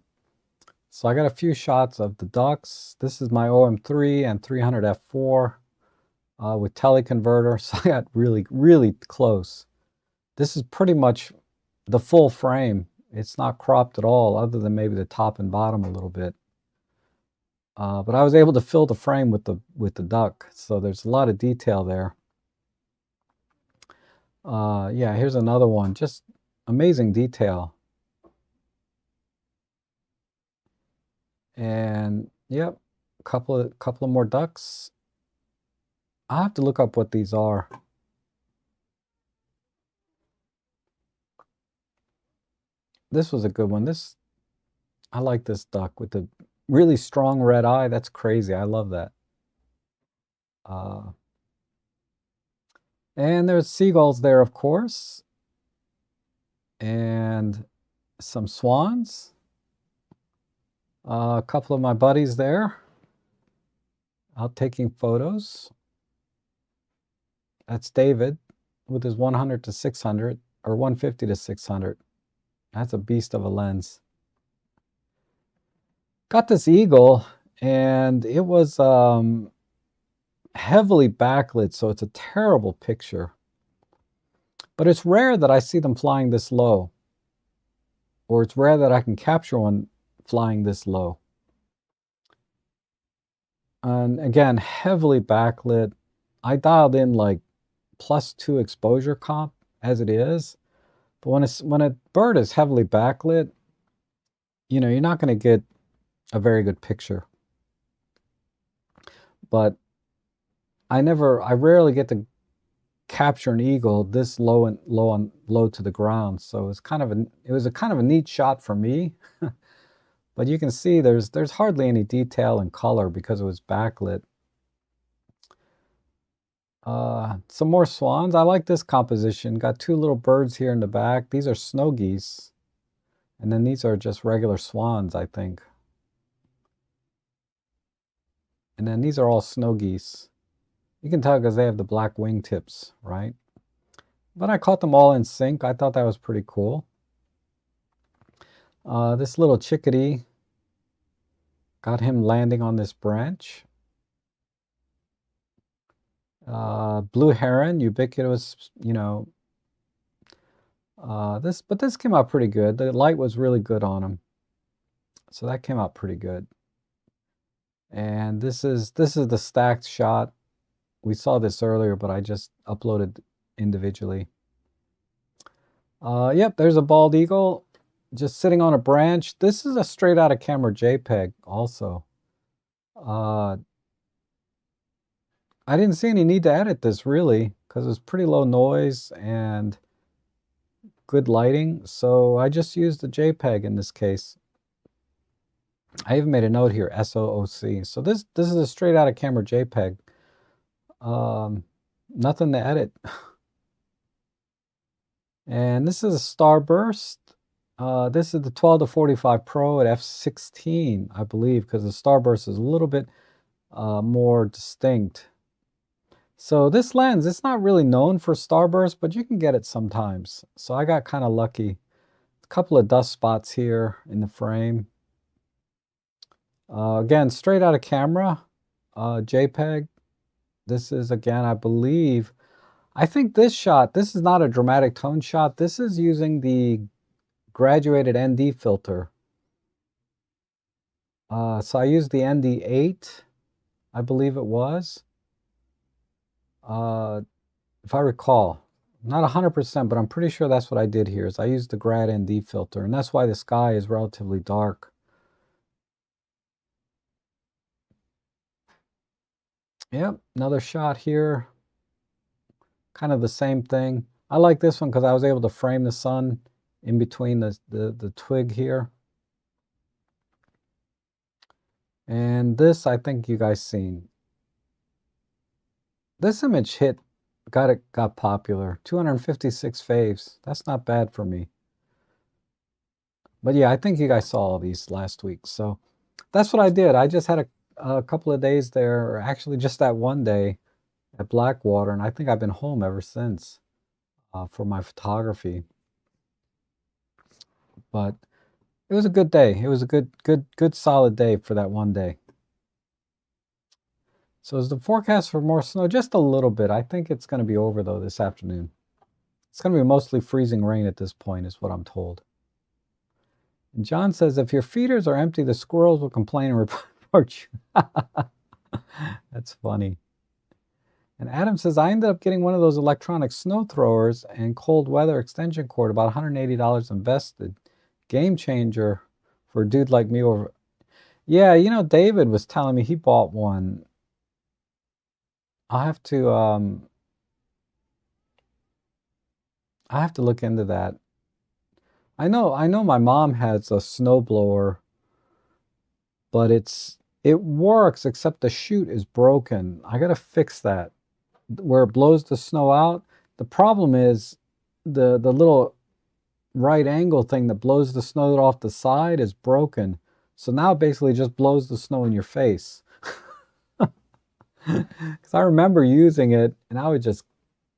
So I got a few shots of the ducks. This is my OM3 and 300 f4 with teleconverter. So I got really, really close. This is pretty much the full frame. It's not cropped at all, other than maybe the top and bottom a little bit. But I was able to fill the frame with the duck, so there's a lot of detail there. Yeah, here's another one. Just amazing detail. And yep, couple of more ducks. I'll have to look up what these are. This was a good one. I like this duck with the really strong red eye. That's crazy. I love that. And there's seagulls there, of course. And some swans. A couple of my buddies there out taking photos. That's David with his 100 to 600 or 150 to 600. That's a beast of a lens. Got this eagle, and it was heavily backlit, so it's a terrible picture. But it's rare that I see them flying this low, or it's rare that I can capture one flying this low. And again, heavily backlit. I dialed in like +2 exposure comp as it is, but when a bird is heavily backlit, you know, you're not going to get a very good picture. But I rarely get to capture an eagle this low to the ground. So it was a kind of a neat shot for me. But you can see there's hardly any detail and color because it was backlit. Some more swans. I like this composition. Got two little birds here in the back. These are snow geese. And then these are just regular swans, I think. And then these are all snow geese. You can tell because they have the black wingtips, right? But I caught them all in sync. I thought that was pretty cool. This little chickadee, got him landing on this branch. Blue heron, ubiquitous, you know. But this came out pretty good. The light was really good on him. So that came out pretty good. And this is the stacked shot. We saw this earlier, but I just uploaded individually. Yep, there's a bald eagle just sitting on a branch. This is a straight out of camera JPEG also. I didn't see any need to edit this really because it's pretty low noise and good lighting. So I just used the JPEG in this case. I even made a note here, SOOC. So this is a straight out of camera JPEG. Nothing to edit. And this is a starburst. This is the 12 to 45 Pro at f/16, I believe, because the starburst is a little bit more distinct. So this lens, it's not really known for starburst, but you can get it sometimes. So I got kind of lucky. A couple of dust spots here in the frame. Again, straight out of camera, JPEG. This is, again, I believe, I think this shot, this is not a dramatic tone shot. This is using the graduated ND filter. So I used the ND8, I believe it was. If I recall, not 100%, but I'm pretty sure that's what I did here, is I used the grad ND filter, and that's why the sky is relatively dark. Yep, another shot here. Kind of the same thing. I like this one because I was able to frame the sun in between the twig here. And this, I think you guys seen. This image got popular. 256 faves. That's not bad for me. But yeah, I think you guys saw all these last week. So that's what I did. I just had a couple of days there, or actually just that one day at Blackwater, and I think I've been home ever since for my photography. But it was a good day. It was a good solid day for that one day. So is the forecast for more snow? Just a little bit. I think it's going to be over though this afternoon. It's going to be mostly freezing rain at this point is what I'm told. And John says, if your feeders are empty, the squirrels will complain and report you. That's funny. And Adam says, I ended up getting one of those electronic snow throwers and cold weather extension cord, about $180 invested. Game changer for a dude like me over. Yeah, you know, David was telling me he bought one. I have to look into that. I know my mom has a snowblower, but it works except the chute is broken. I gotta fix that. Where it blows the snow out. The problem is the little right angle thing that blows the snow off the side is broken. So now it basically just blows the snow in your face. Because I remember using it and I was just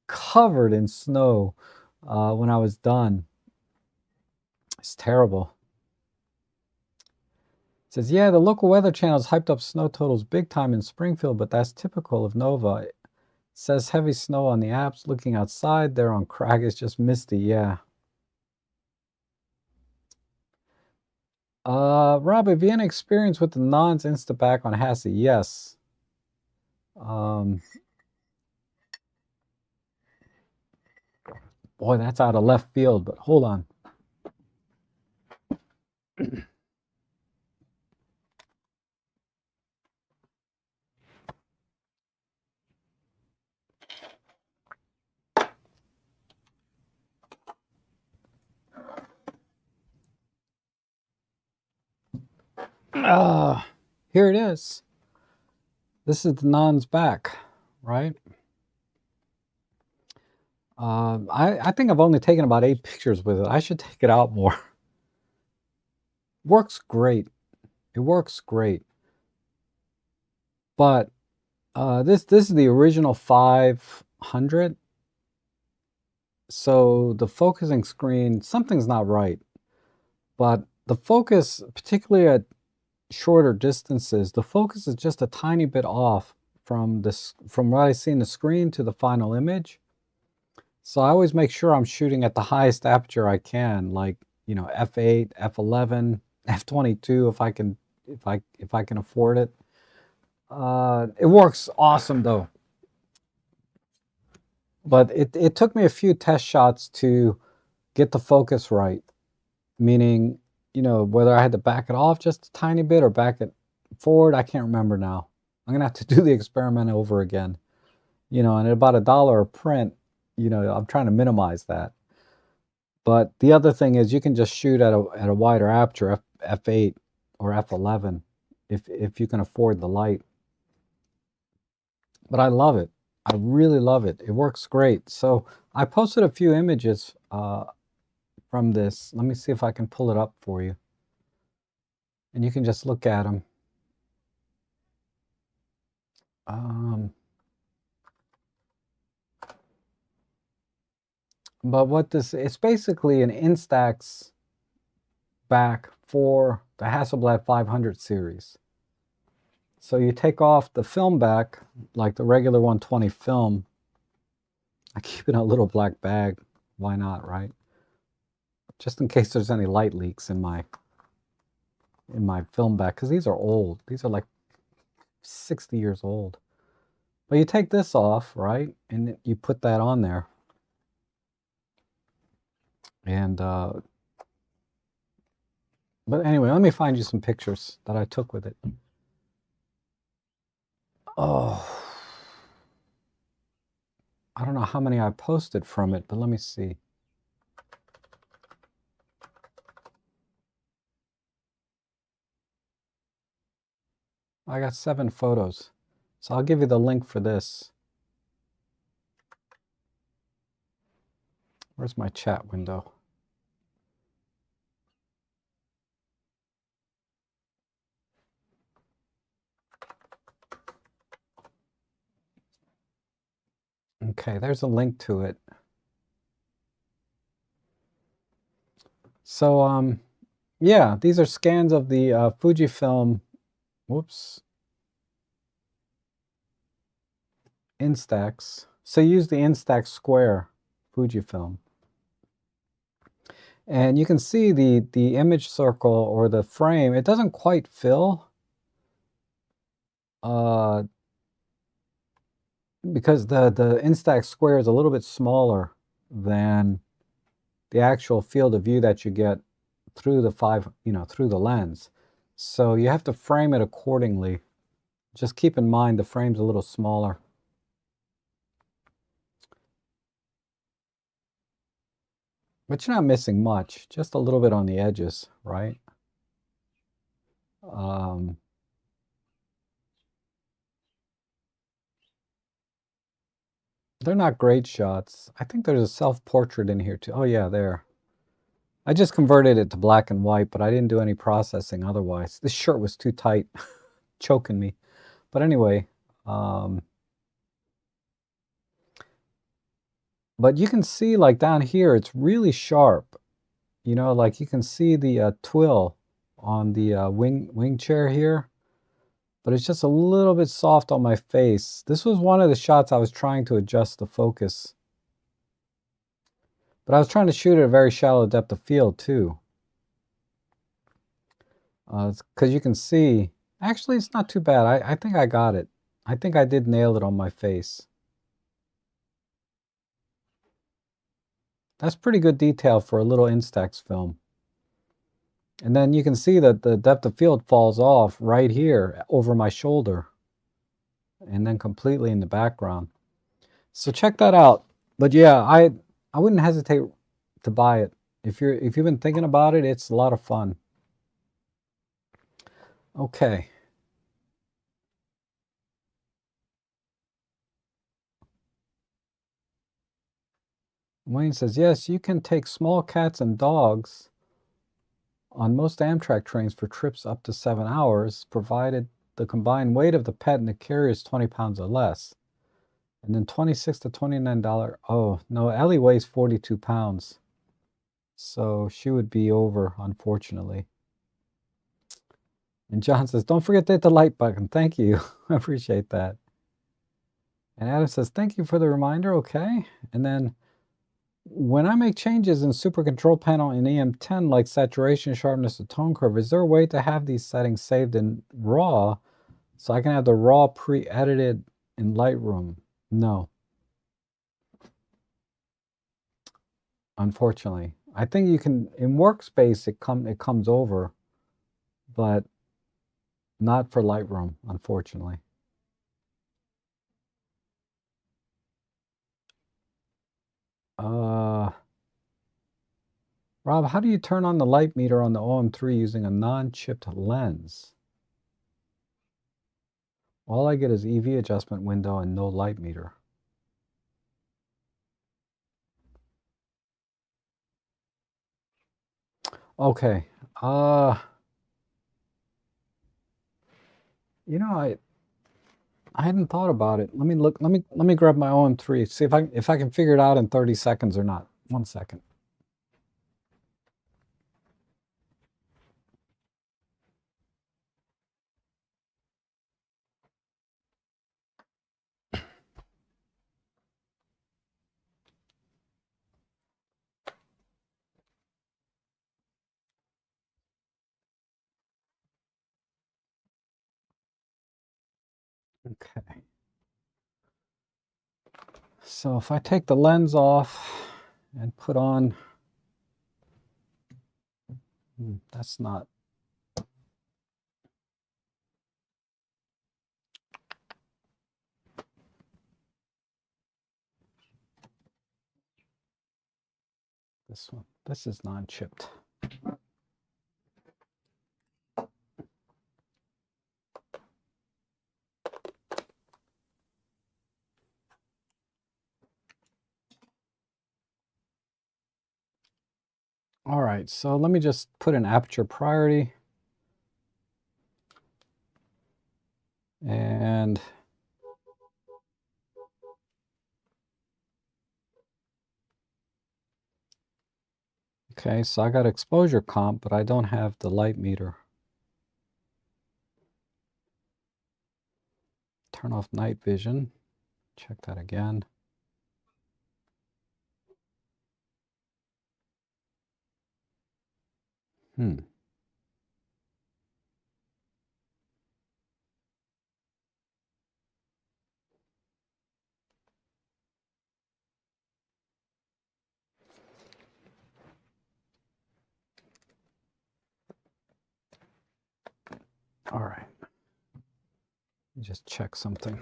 covered in snow when I was done. It's terrible. It says, yeah, the local weather channels hyped up snow totals big time in Springfield, but that's typical of Nova. It says heavy snow on the apps. Looking outside, there on Crag, it's just misty. Yeah. Rob, have you had experience with the non's Instaback on HASI? Yes. Boy, that's out of left field, but hold on. Here it is. This is the non's back, right? I think I've only taken about 8 pictures with it. I should take it out more. Works great. It works great. But this is the original 500. So the focusing screen, something's not right. But the focus, particularly at shorter distances, the focus is just a tiny bit off from what I see in the screen to the final image. So I always make sure I'm shooting at the highest aperture I can, like, you know, f8, f11, f22 if I can afford it. It works awesome though. But it took me a few test shots to get the focus right, meaning, you know, whether I had to back it off just a tiny bit or back it forward, I can't remember now. I'm gonna have to do the experiment over again. You know, and at about $1 a print, you know, I'm trying to minimize that. But the other thing is you can just shoot at a wider aperture, f8 or f11, if you can afford the light. But I love it. I really love it. It works great. So I posted a few images from this. Let me see if I can pull it up for you. And you can just look at them. But what this, it's basically an Instax back for the Hasselblad 500 series. So you take off the film back, like the regular 120 film. I keep it in a little black bag. Why not, right? Just in case there's any light leaks in my film back, because these are old. These are like 60 years old. But you take this off, right? And you put that on there. And but anyway, let me find you some pictures that I took with it. Oh, I don't know how many I posted from it, but let me see. I got 7 photos. So I'll give you the link for this. Where's my chat window? Okay, there's a link to it. So, yeah, these are scans of the Fujifilm, whoops, Instax. So use the Instax Square Fujifilm. And you can see the image circle or the frame, it doesn't quite fill. because the Instax square is a little bit smaller than the actual field of view that you get through the through the lens. So you have to frame it accordingly. Just keep in mind the frame's a little smaller. But you're not missing much, just a little bit on the edges, right? They're not great shots. I think there's a self-portrait in here too. Oh yeah, there. I just converted it to black and white, but I didn't do any processing otherwise. This shirt was too tight, choking me. But anyway, but you can see like down here, it's really sharp. You know, like you can see the twill on the wing chair here, but it's just a little bit soft on my face. This was one of the shots I was trying to adjust the focus. But I was trying to shoot at a very shallow depth of field too. Because you can see, actually it's not too bad. I think I got it. I think I did nail it on my face. That's pretty good detail for a little Instax film. And then you can see that the depth of field falls off right here over my shoulder and then completely in the background. So check that out. But yeah, I wouldn't hesitate to buy it. If you've been thinking about it, it's a lot of fun. Okay. Wayne says, yes, you can take small cats and dogs on most Amtrak trains for trips up to 7 hours, provided the combined weight of the pet and the carrier is 20 pounds or less. And then $26 to $29. Oh, no, Ellie weighs 42 pounds. So she would be over, unfortunately. And John says, don't forget to hit the like button. Thank you. I appreciate that. And Adam says, thank you for the reminder. Okay. And then when I make changes in Super Control Panel in EM10, like saturation, sharpness, or tone curve, is there a way to have these settings saved in RAW so I can have the RAW pre-edited in Lightroom? No. Unfortunately. I think you can, in Workspace, it comes over, but not for Lightroom, unfortunately. Rob, how do you turn on the light meter on the OM3 using a non-chipped lens? All I get is EV adjustment window and no light meter. Okay. You know, I hadn't thought about it. Let me look. Let me grab my OM3. See if I can figure it out in 30 seconds or not. 1 second. Okay. So if I take the lens off and put on, that's not. This one. This is non-chipped. All right, so let me just put an aperture priority. And okay, so I got exposure comp, but I don't have the light meter. Turn off night vision. Check that again. All right. Let me just check something.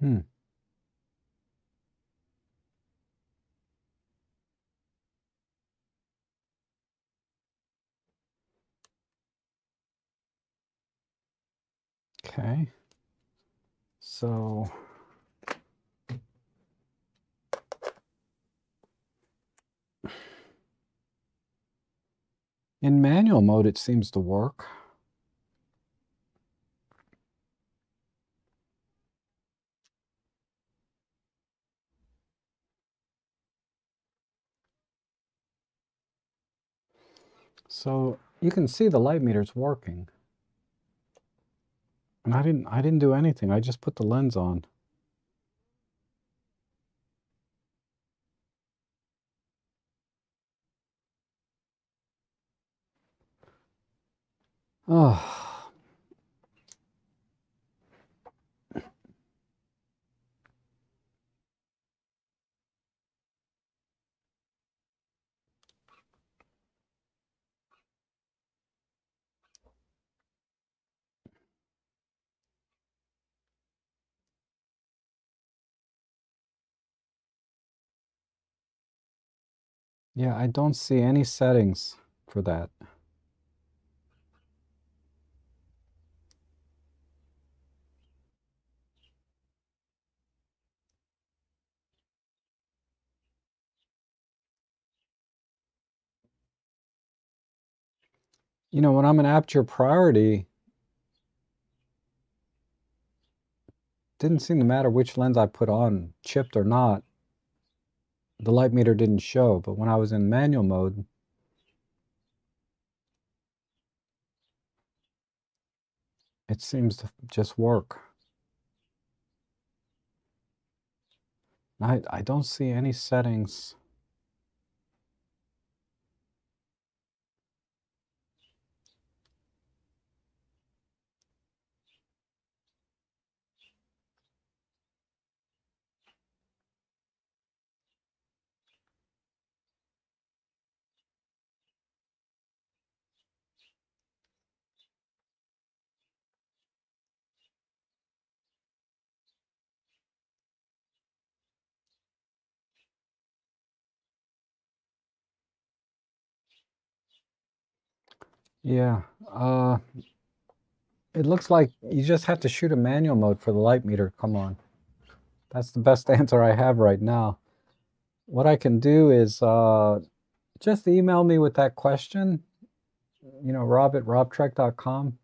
Hmm. Okay. So in manual mode, it seems to work. So you can see the light meter's working. And I didn't do anything. I just put the lens on. Oh. Yeah, I don't see any settings for that. You know, when I'm in aperture priority, didn't seem to matter which lens I put on, chipped or not. The light meter didn't show, but when I was in manual mode, it seems to just work. I don't see any settings. Yeah, it looks like you just have to shoot a manual mode for the light meter. Come on. That's the best answer I have right now. What I can do is just email me with that question, you know, rob@robtrek.com,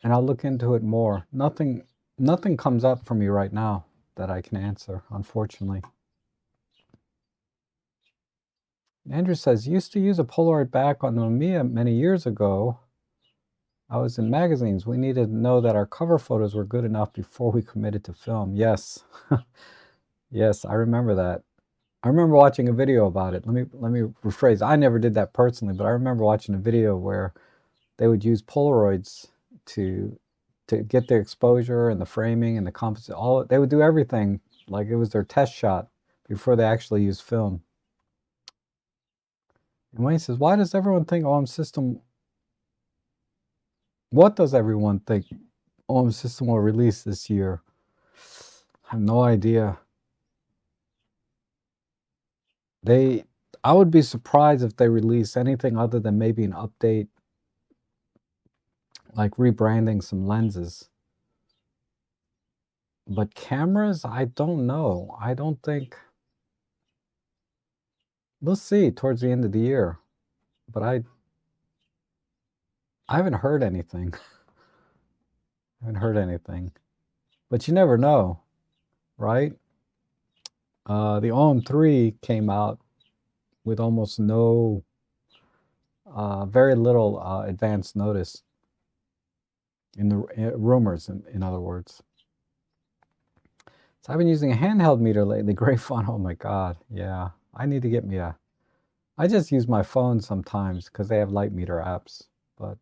and I'll look into it more. Nothing comes up for me right now that I can answer, unfortunately. Andrew says, used to use a Polaroid back on the Mamiya many years ago. I was in magazines. We needed to know that our cover photos were good enough before we committed to film. Yes. Yes, I remember that. I remember watching a video about it. Let me rephrase. I never did that personally, but I remember watching a video where they would use Polaroids to get the exposure and the framing and the composite. All they would do everything like it was their test shot before they actually used film. And Wayne says, "Why does everyone think OM System? What does everyone think OM System will release this year?" I have no idea. I would be surprised if they release anything other than maybe an update, like rebranding some lenses. But cameras, I don't know. I don't think. We'll see towards the end of the year. But I haven't heard anything. I haven't heard anything. But you never know, right? The OM3 came out with almost no, very little advance notice in the rumors, in other words. So I've been using a handheld meter lately. Great fun. Oh my God. Yeah. I need to get me a. I just use my phone sometimes because they have light meter apps. But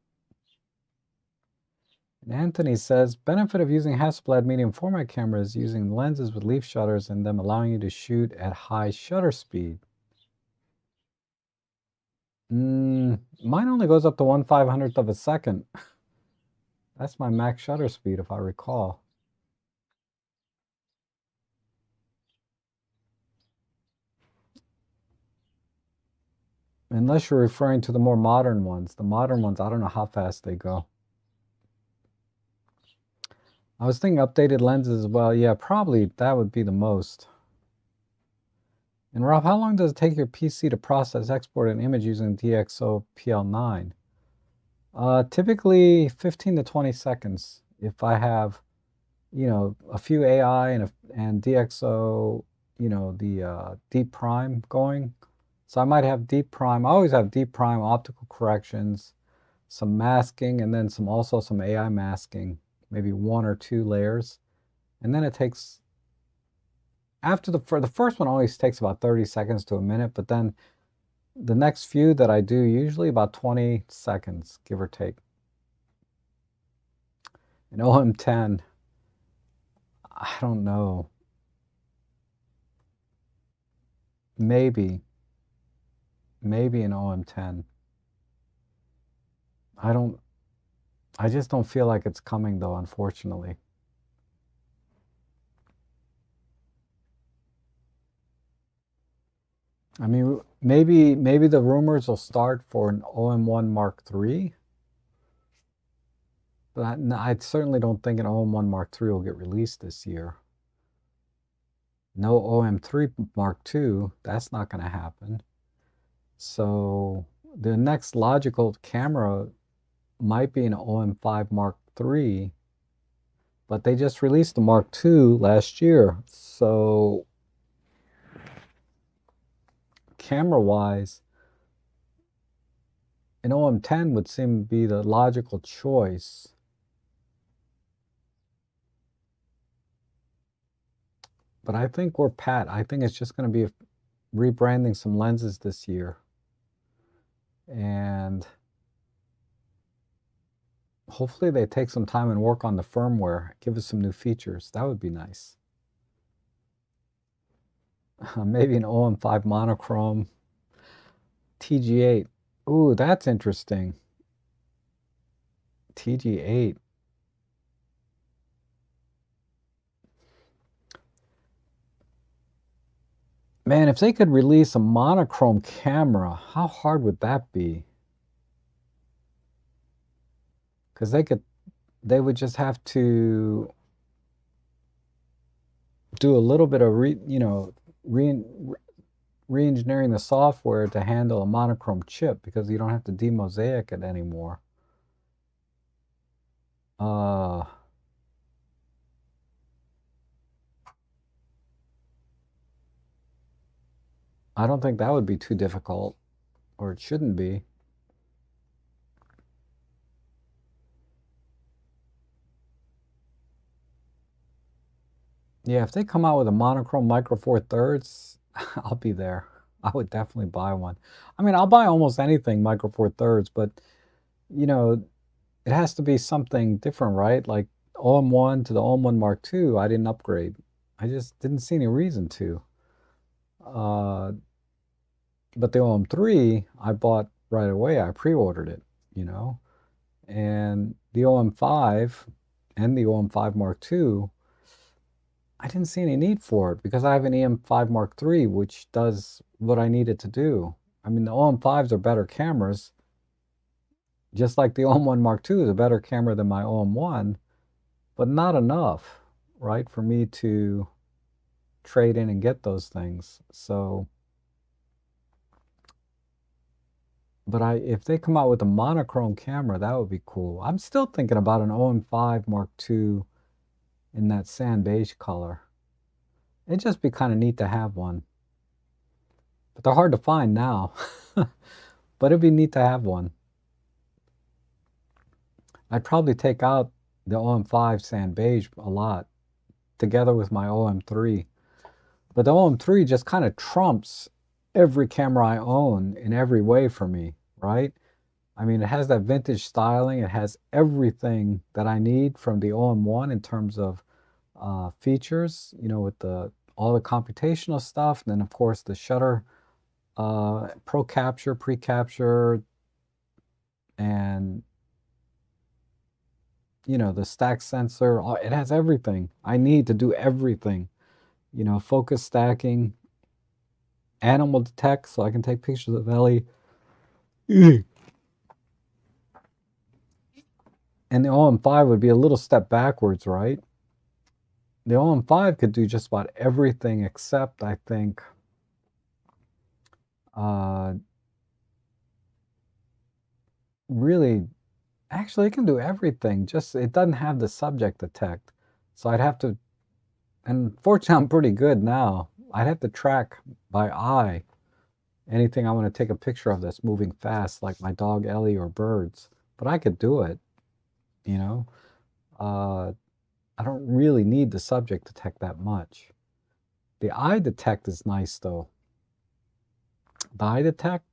and Anthony says benefit of using Hasselblad medium format cameras using lenses with leaf shutters and them allowing you to shoot at high shutter speed. Mine only goes up to 1/500th of a second. That's my max shutter speed, if I recall. Unless you're referring to the more modern ones. The modern ones, I don't know how fast they go. I was thinking updated lenses as well. Yeah, probably that would be the most. And Rob, how long does it take your PC to process, export an image using DxO PL9? Typically 15 to 20 seconds. If I have, a few AI and DxO, the Deep Prime going. So I might have Deep Prime. I always have Deep Prime optical corrections, some masking, and then also some AI masking, maybe 1 or 2 layers. And then it takes, for the first one always takes about 30 seconds to a minute, but then the next few that I do usually about 20 seconds, give or take. An OM10, I don't know. Maybe an OM10. I just don't feel like it's coming though, unfortunately. I mean, maybe the rumors will start for an OM1 Mark III, but I certainly don't think an OM1 Mark III will get released this year. No OM3 Mark II, that's not going to happen. So the next logical camera might be an OM5 Mark III, but they just released the Mark II last year. So camera-wise, an OM10 would seem to be the logical choice. But I think we're pat. I think it's just going to be rebranding some lenses this year. And hopefully they take some time and work on the firmware, give us some new features. That would be nice. Maybe an OM5 monochrome TG8. Ooh, that's interesting. TG8. Man, if they could release a monochrome camera, how hard would that be? Because they would just have to do a little bit of re-engineering the software to handle a monochrome chip because you don't have to demosaic it anymore. I don't think that would be too difficult, or it shouldn't be. Yeah, if they come out with a monochrome Micro Four Thirds, I'll be there. I would definitely buy one. I mean, I'll buy almost anything Micro Four Thirds, but it has to be something different, right? Like OM1 to the OM1 Mark II, I didn't upgrade. I just didn't see any reason to. But the OM3, I bought right away. I pre-ordered it, and the OM5 and the OM5 Mark II, I didn't see any need for it because I have an EM5 Mark III, which does what I need it to do. I mean, the OM5s are better cameras, just like the OM1 Mark II is a better camera than my OM1, but not enough, right, for me to trade in and get those things. So, but if they come out with a monochrome camera, that would be cool. I'm still thinking about an OM5 Mark II in that sand beige color. It'd just be kind of neat to have one. But they're hard to find now. But it'd be neat to have one. I'd probably take out the OM5 sand beige a lot together with my OM3. But the OM3 just kind of trumps every camera I own in every way for me, right? I mean, it has that vintage styling. It has everything that I need from the OM1 in terms of features, you know, with all the computational stuff. And then, of course, the shutter, pro capture, pre-capture, and, you know, the stack sensor. It has everything I need to do everything. You know, focus stacking, animal detect, so I can take pictures of Ellie. And the OM5 would be a little step backwards, right? The OM5 could do just about everything except, I think, really, actually, it can do everything. Just it doesn't have the subject detect. So I'd have to, and fortunately, I'm pretty good now. I'd have to track by eye anything I want to take a picture of that's moving fast, like my dog Ellie or birds. But I could do it, you know. I don't really need the subject detect that much. The eye detect is nice though. The eye detect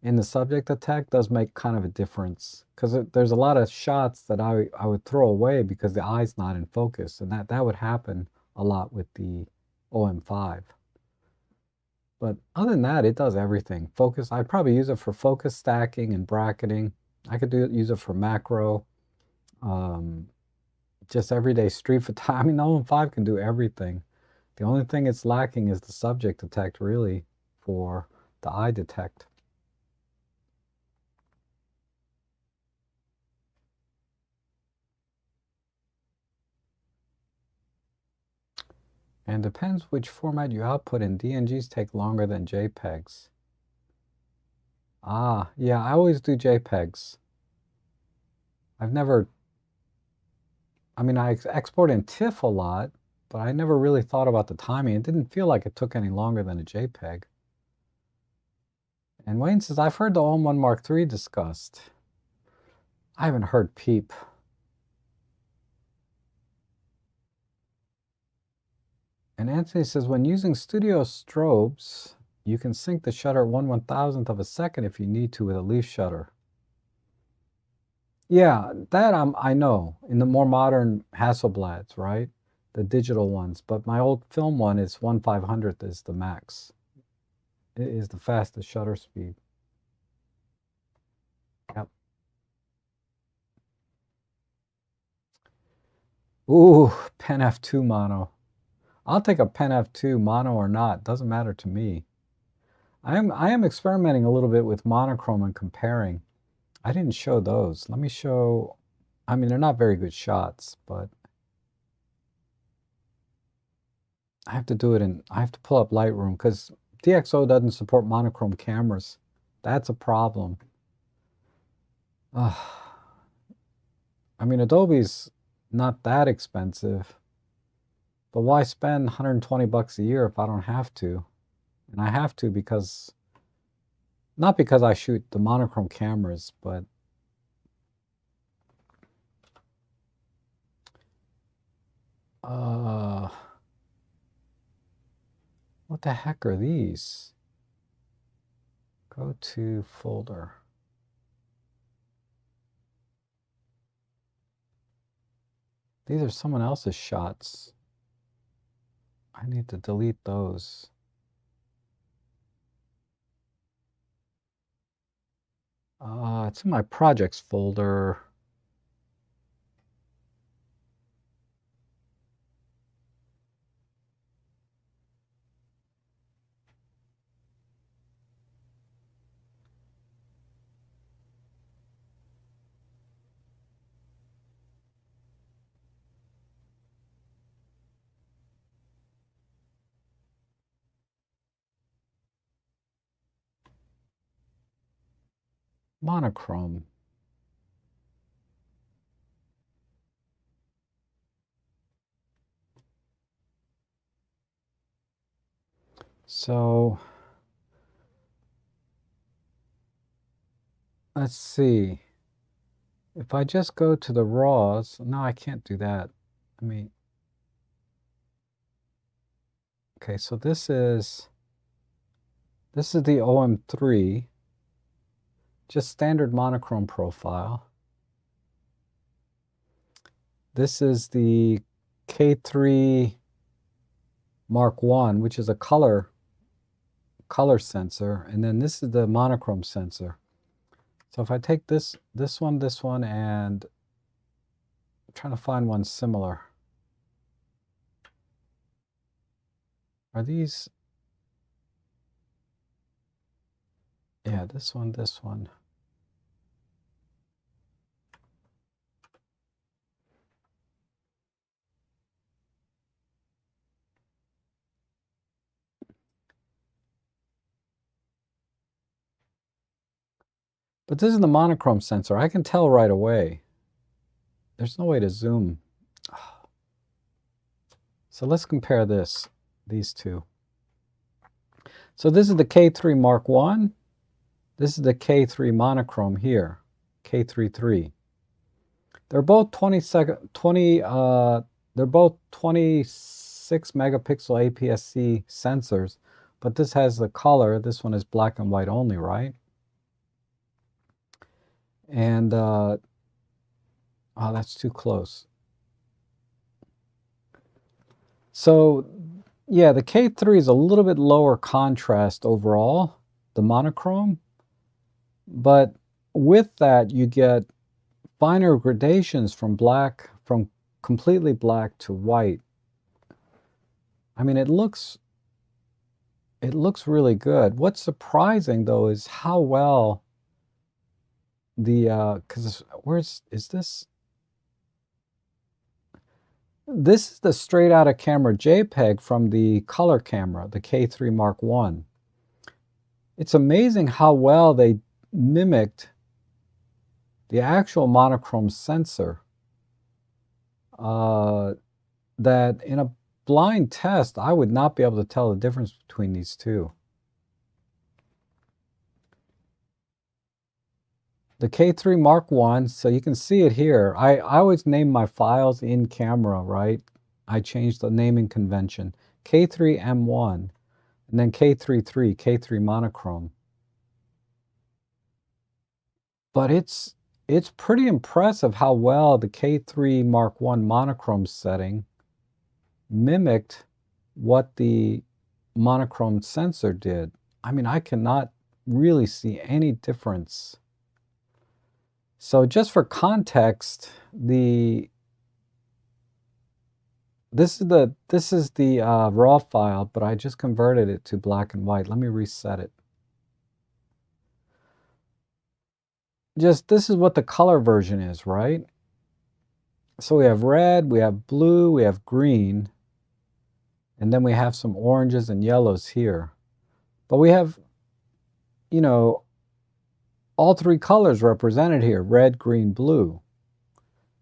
and the subject detect does make kind of a difference because there's a lot of shots that I would throw away because the eye's not in focus, and that would happen a lot with the OM5. But other than that, it does everything. Focus, I'd probably use it for focus stacking and bracketing. I could use it for macro, um, just everyday street photography. I mean, the OM5 can do everything. The only thing it's lacking is the subject detect, really, for the eye detect. And depends which format you output in. DNGs take longer than JPEGs. Ah, yeah, I always do JPEGs. I've never, I mean, I export in TIFF a lot, but I never really thought about the timing. It didn't feel like it took any longer than a JPEG. And Wayne says, I've heard the OM1 Mark III discussed. I haven't heard peep. And Anthony says, when using studio strobes, you can sync the shutter at 1/1000th of a second if you need to with a leaf shutter. Yeah, that I know in the more modern Hasselblads, right? The digital ones. But my old film one is 1/500th is the max. It is the fastest shutter speed. Yep. Ooh, Pen F2 mono. I'll take a Pen F2 mono or not. Doesn't matter to me. I am experimenting a little bit with monochrome and comparing. I didn't show those. Let me show. I mean, they're not very good shots, but I have to do it in. I have to pull up Lightroom because DxO doesn't support monochrome cameras. That's a problem. I mean, Adobe's not that expensive, but why spend 120 bucks a year if I don't have to? And I have to because, not because I shoot the monochrome cameras, but what the heck are these? Go to folder. These are someone else's shots. I need to delete those. It's in my projects folder. Monochrome. So let's see. If I just go to the raws, no, I can't do that. I mean, okay, so this is the OM3, just standard monochrome profile. This is the K3 Mark I, which is a color sensor, and then this is the monochrome sensor. So if I take this one, and I'm trying to find one similar. Are these? Yeah, this one. But this is the monochrome sensor. I can tell right away. There's no way to zoom. So let's compare these two. So this is the K3 Mark I. This is the K3 monochrome here, K33. They're both 26 megapixel APS-C sensors, but this has the color. This one is black and white only, right? And oh, that's too close. So yeah, the K3 is a little bit lower contrast overall, the monochrome, but with that you get finer gradations from completely black to white. I mean, it looks really good. What's surprising though is how well the because is this? This is the straight out of camera JPEG from the color camera, the K3 Mark I. It's amazing how well they mimicked the actual monochrome sensor. That in a blind test, I would not be able to tell the difference between these two. The K3 Mark I, so you can see it here. I always name my files in camera, right? I changed the naming convention. K3M1, and then K33, K3 monochrome. But it's pretty impressive how well the K3 Mark I monochrome setting mimicked what the monochrome sensor did. I mean, I cannot really see any difference. So just for context, this is the raw file, but I just converted it to black and white. Let me reset it. Just this is what the color version is, right? So we have red, we have blue, we have green, and then we have some oranges and yellows here. But we have, you know, all three colors represented here, red, green, blue.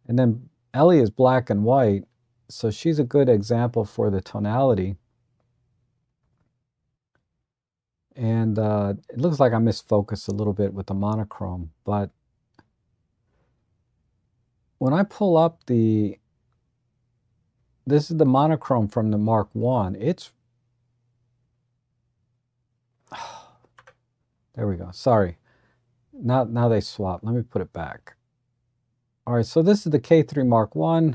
And then Ellie is black and white, so she's a good example for the tonality. And it looks like I misfocused a little bit with the monochrome, but when I pull up this is the monochrome from the Mark I. It's, there we go, sorry. Now they swap. Let me put it back. All right, so this is the K3 Mark I.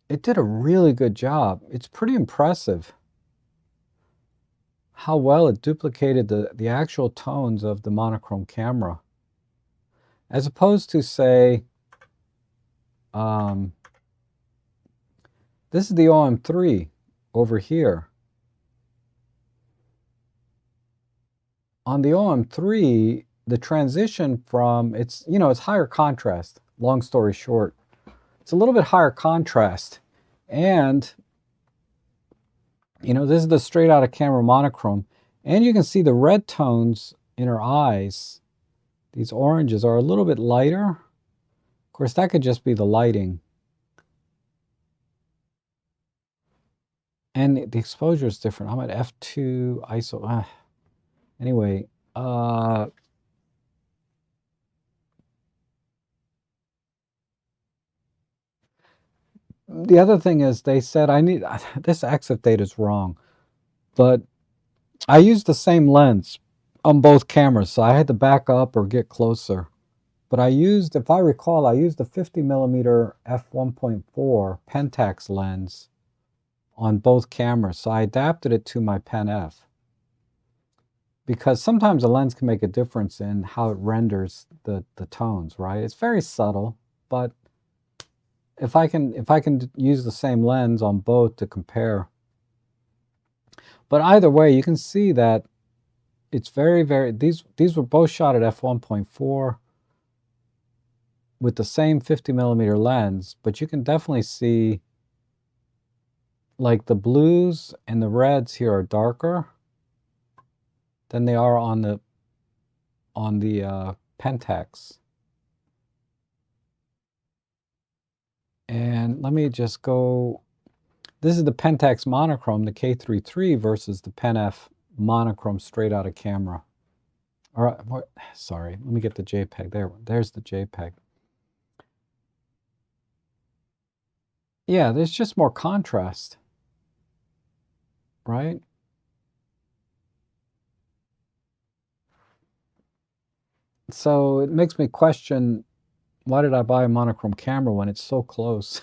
It did a really good job. It's pretty impressive how well it duplicated the actual tones of the monochrome camera. As opposed to, say, this is the OM3 over here. On the OM3, the transition from, it's higher contrast, long story short. It's a little bit higher contrast. And, this is the straight out of camera monochrome. And you can see the red tones in her eyes. These oranges are a little bit lighter. Of course, that could just be the lighting. And the exposure is different. I'm at f2 ISO. Anyway, the other thing is they said I need this EXIF data is wrong, but I used the same lens on both cameras, so I had to back up or get closer. But I used, if I recall, I used the 50mm f1.4 Pentax lens on both cameras, so I adapted it to my Pen F. Because sometimes a lens can make a difference in how it renders the tones, right? It's very subtle, but if I can use the same lens on both to compare. But either way, you can see that it's very, these were both shot at f1.4 with the same 50mm lens, but you can definitely see like the blues and the reds here are darker than they are on the Pentax. And let me just go, this is the Pentax monochrome, the K33 versus the Pen F monochrome straight out of camera. All right, sorry, let me get the JPEG. There's the JPEG. Yeah, there's just more contrast, right? So it makes me question, why did I buy a monochrome camera when it's so close?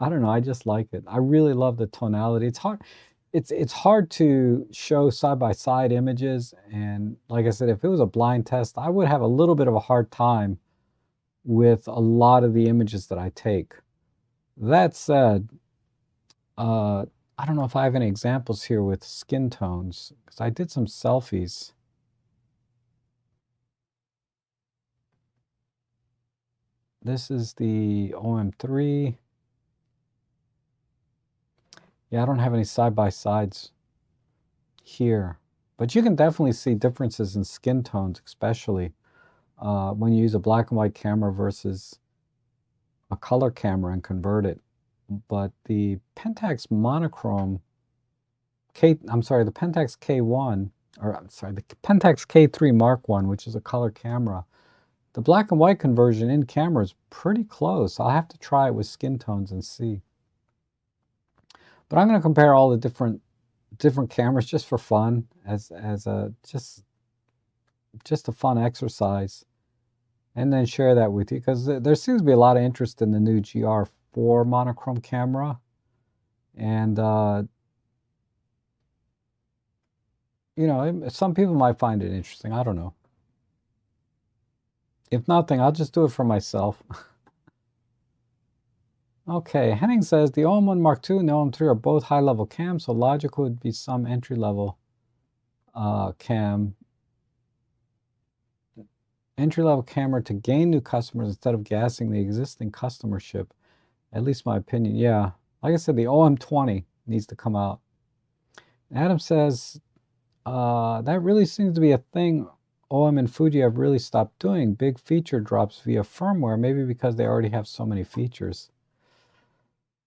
I don't know, I just like it. I really love the tonality. It's hard to show side-by-side images, and like I said, if it was a blind test, I would have a little bit of a hard time with a lot of the images that I take. That said, I don't know if I have any examples here with skin tones, because I did some selfies. This is the OM3. Yeah, I don't have any side-by-sides here, but you can definitely see differences in skin tones, especially when you use a black and white camera versus a color camera and convert it. But the Pentax monochrome the Pentax K1, or I'm sorry, the Pentax K3 Mark I, which is a color camera, the black and white conversion in camera is pretty close. I'll have to try it with skin tones and see. But I'm going to compare all the different cameras just for fun, as a just a fun exercise, and then share that with you, because there seems to be a lot of interest in the new GR4 monochrome camera, and you know, some people might find it interesting. I don't know. If nothing, I'll just do it for myself. Okay, Henning says the OM1 Mark II and the OM3 are both high-level cams, so logical would be some entry-level camera to gain new customers instead of gassing the existing customership. At least my opinion. Yeah, like I said, the OM20 needs to come out. Adam says that really seems to be a thing OM and Fuji have really stopped doing, big feature drops via firmware, maybe because they already have so many features.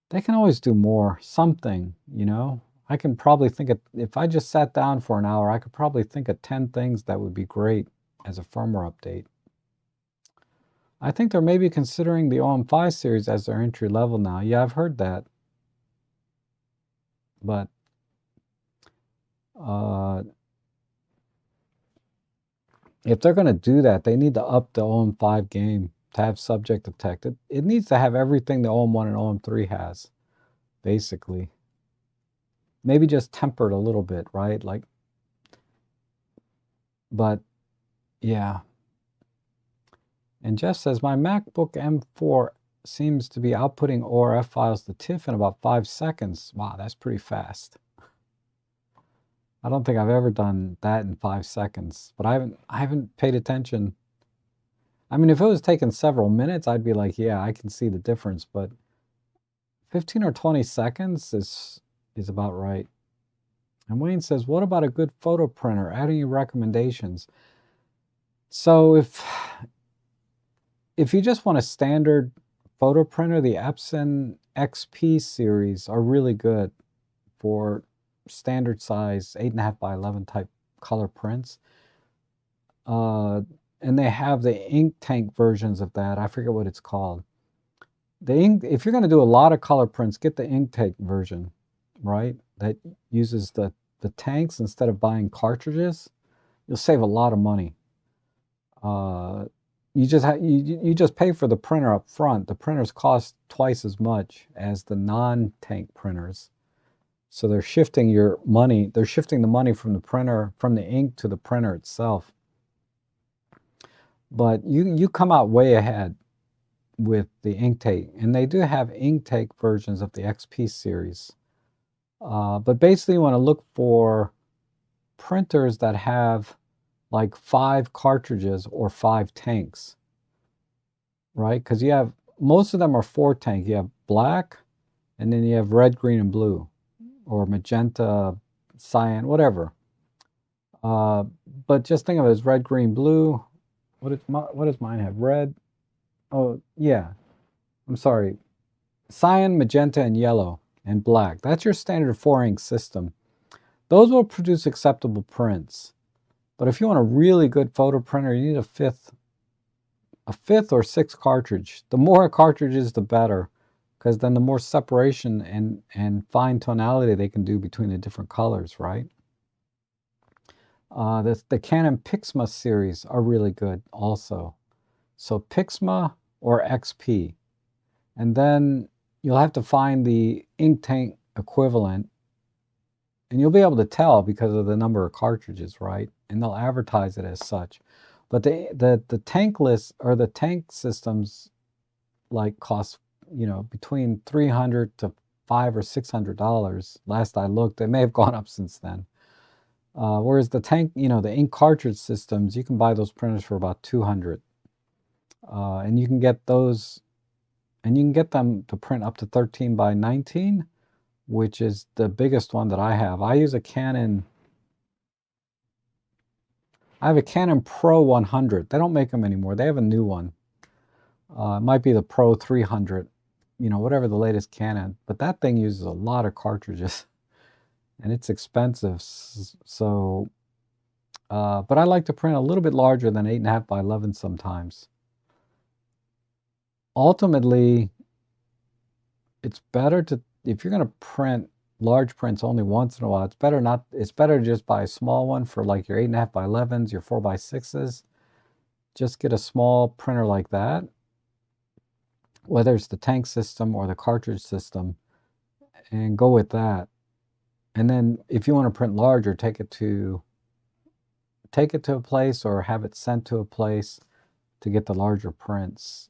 They can always do more, something, you know? I can probably think of, if I just sat down for an hour, I could probably think of 10 things that would be great as a firmware update. I think they're maybe considering the OM5 series as their entry level now. Yeah, I've heard that. But if they're going to do that, they need to up the OM5 game to have subject detect. It needs to have everything the OM1 and OM3 has, basically. Maybe just tempered a little bit, right? Like, but yeah. And Jeff says, my MacBook M4 seems to be outputting ORF files to TIFF in about 5 seconds. Wow, that's pretty fast. I don't think I've ever done that in 5 seconds, but I haven't paid attention. I mean, if it was taking several minutes, I'd be like, yeah, I can see the difference, but 15 or 20 seconds is about right. And Wayne says, what about a good photo printer? Add any recommendations? So if you just want a standard photo printer, the Epson XP series are really good. for standard size 8.5 by 11 type color prints. And they have the ink tank versions of that. I forget what it's called. The ink, if you're going to do a lot of color prints, get the ink tank version, right? That uses the tanks instead of buying cartridges. You'll save a lot of money. You just pay for the printer up front. The printers cost twice as much as the non-tank printers. So they're shifting your money. They're shifting the money from the printer, from the ink to the printer itself. But you come out way ahead with the Inktank, and they do have Inktank versions of the XP series. But basically, you want to look for printers that have like 5 cartridges or 5 tanks, right? Because you have, most of them are 4 tank. You have black, and then you have red, green, and blue, or magenta, cyan, whatever. But just think of it as red, green, blue. What does mine have? Red. Oh, yeah. I'm sorry. Cyan, magenta, and yellow, and black. That's your standard 4-ink system. Those will produce acceptable prints. But if you want a really good photo printer, you need a fifth or sixth cartridge. The more cartridges, the better, because then the more separation and fine tonality they can do between the different colors, right? The Canon Pixma series are really good also. So Pixma or XP. And then you'll have to find the Inktank equivalent. And you'll be able to tell because of the number of cartridges, right? And they'll advertise it as such. But the tankless or the tank systems like cost, between $300 to $500 or $600. Last I looked, they may have gone up since then. Whereas the tank, the ink cartridge systems, you can buy those printers for about $200. And you can get those, and you can get them to print up to 13 by 19, which is the biggest one that I have. I use a Canon. I have a Canon Pro 100. They don't make them anymore. They have a new one. It might be the Pro 300, whatever the latest Canon. But that thing uses a lot of cartridges. And it's expensive. So, but I like to print a little bit larger than 8.5 by 11 sometimes. Ultimately, it's better to, if you're going to print large prints only once in a while, it's better to just buy a small one for like your 8.5 by 11s, your 4 by 6s. Just get a small printer like that, whether it's the tank system or the cartridge system, and go with that. And then if you want to print larger, take it to a place or have it sent to a place to get the larger prints.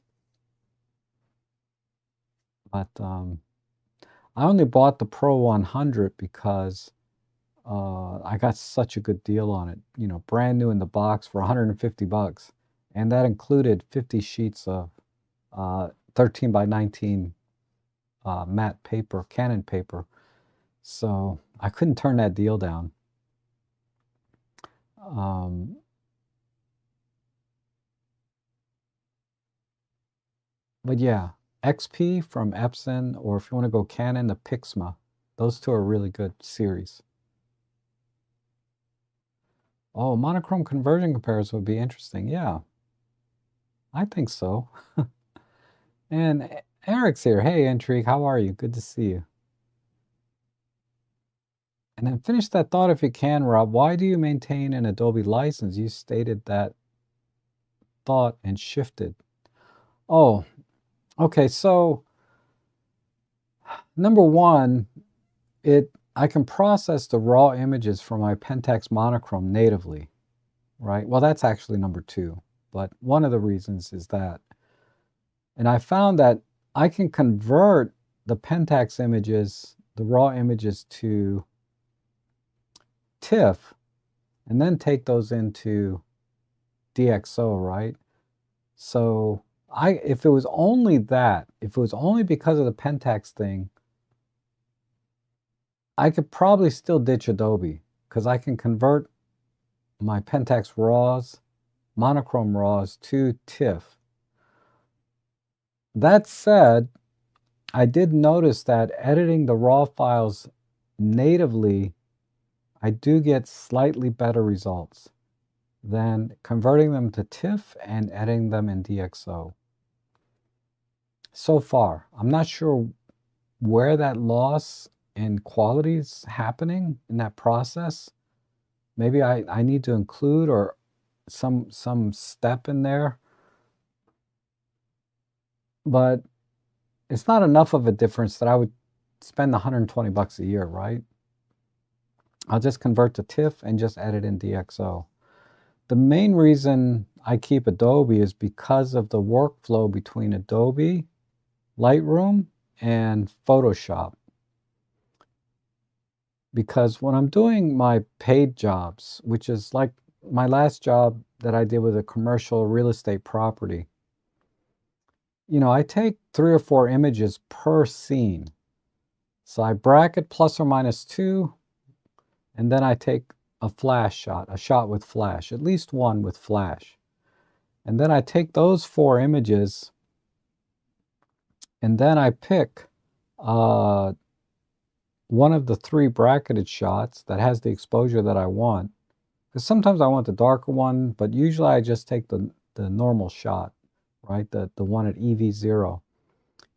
But I only bought the Pro 100 because I got such a good deal on it. Brand new in the box for $150, and that included 50 sheets of 13 by 19 matte paper, Canon paper. So I couldn't turn that deal down. But yeah, XP from Epson, or if you want to go Canon, the Pixma. Those two are really good series. Oh, monochrome conversion comparison would be interesting. Yeah, I think so. And Eric's here. Hey, Intrigue, how are you? Good to see you. And then finish that thought if you can, Rob. Why do you maintain an Adobe license? You stated that thought and shifted. Oh, okay. So number one, I can process the raw images from my Pentax monochrome natively, right? Well, that's actually number 2, but one of the reasons is that. And I found that I can convert the Pentax images, the raw images, to TIFF, and then take those into DxO, right? So if it was only that, if it was only because of the Pentax thing, I could probably still ditch Adobe because I can convert my Pentax RAWs, monochrome RAWs to TIFF. That said, I did notice that editing the RAW files natively, I do get slightly better results than converting them to TIFF and editing them in DxO. So far, I'm not sure where that loss in quality is happening in that process. Maybe I need to include or some step in there, but it's not enough of a difference that I would spend $120 a year, right? I'll just convert to TIFF and just edit in DxO. The main reason I keep Adobe is because of the workflow between Adobe, Lightroom, and Photoshop. Because when I'm doing my paid jobs, which is like my last job that I did with a commercial real estate property, I take 3 or 4 images per scene. So I bracket ±2, and then I take a flash shot, a shot with flash, at least one with flash. And then I take those 4 images, and then I pick one of the 3 bracketed shots that has the exposure that I want. Because sometimes I want the darker one, but usually I just take the normal shot, right? The one at EV0.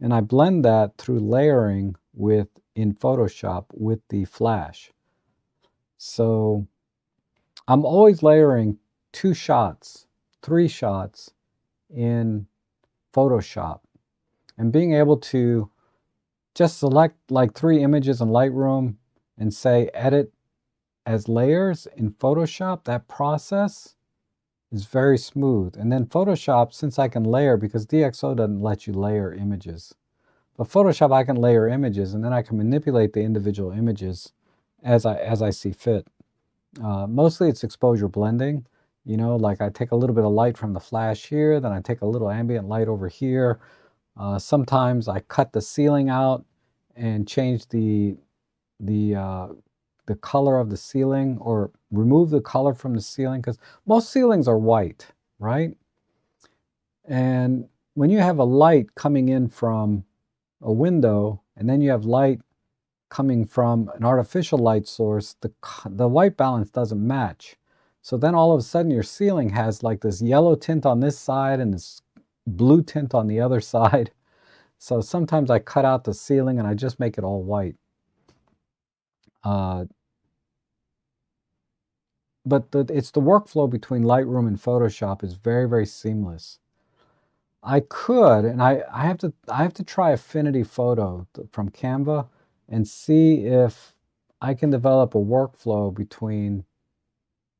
And I blend that through layering in Photoshop with the flash. So I'm always layering 2 shots, 3 shots in Photoshop. And being able to just select like 3 images in Lightroom and say edit as layers in Photoshop, that process is very smooth. And then Photoshop, since I can layer, because DxO doesn't let you layer images, but Photoshop I can layer images, and then I can manipulate the individual images as I see fit. Mostly it's exposure blending, like I take a little bit of light from the flash here, then I take a little ambient light over here. Sometimes I cut the ceiling out and change the color of the ceiling, or remove the color from the ceiling, because most ceilings are white, right? And when you have a light coming in from a window, and then you have light coming from an artificial light source, the white balance doesn't match. So then all of a sudden your ceiling has like this yellow tint on this side and this blue tint on the other side. So sometimes I cut out the ceiling and I just make it all white. But it's the workflow between Lightroom and Photoshop is very, very seamless. I could, and I have to try Affinity Photo from Canva and see if I can develop a workflow between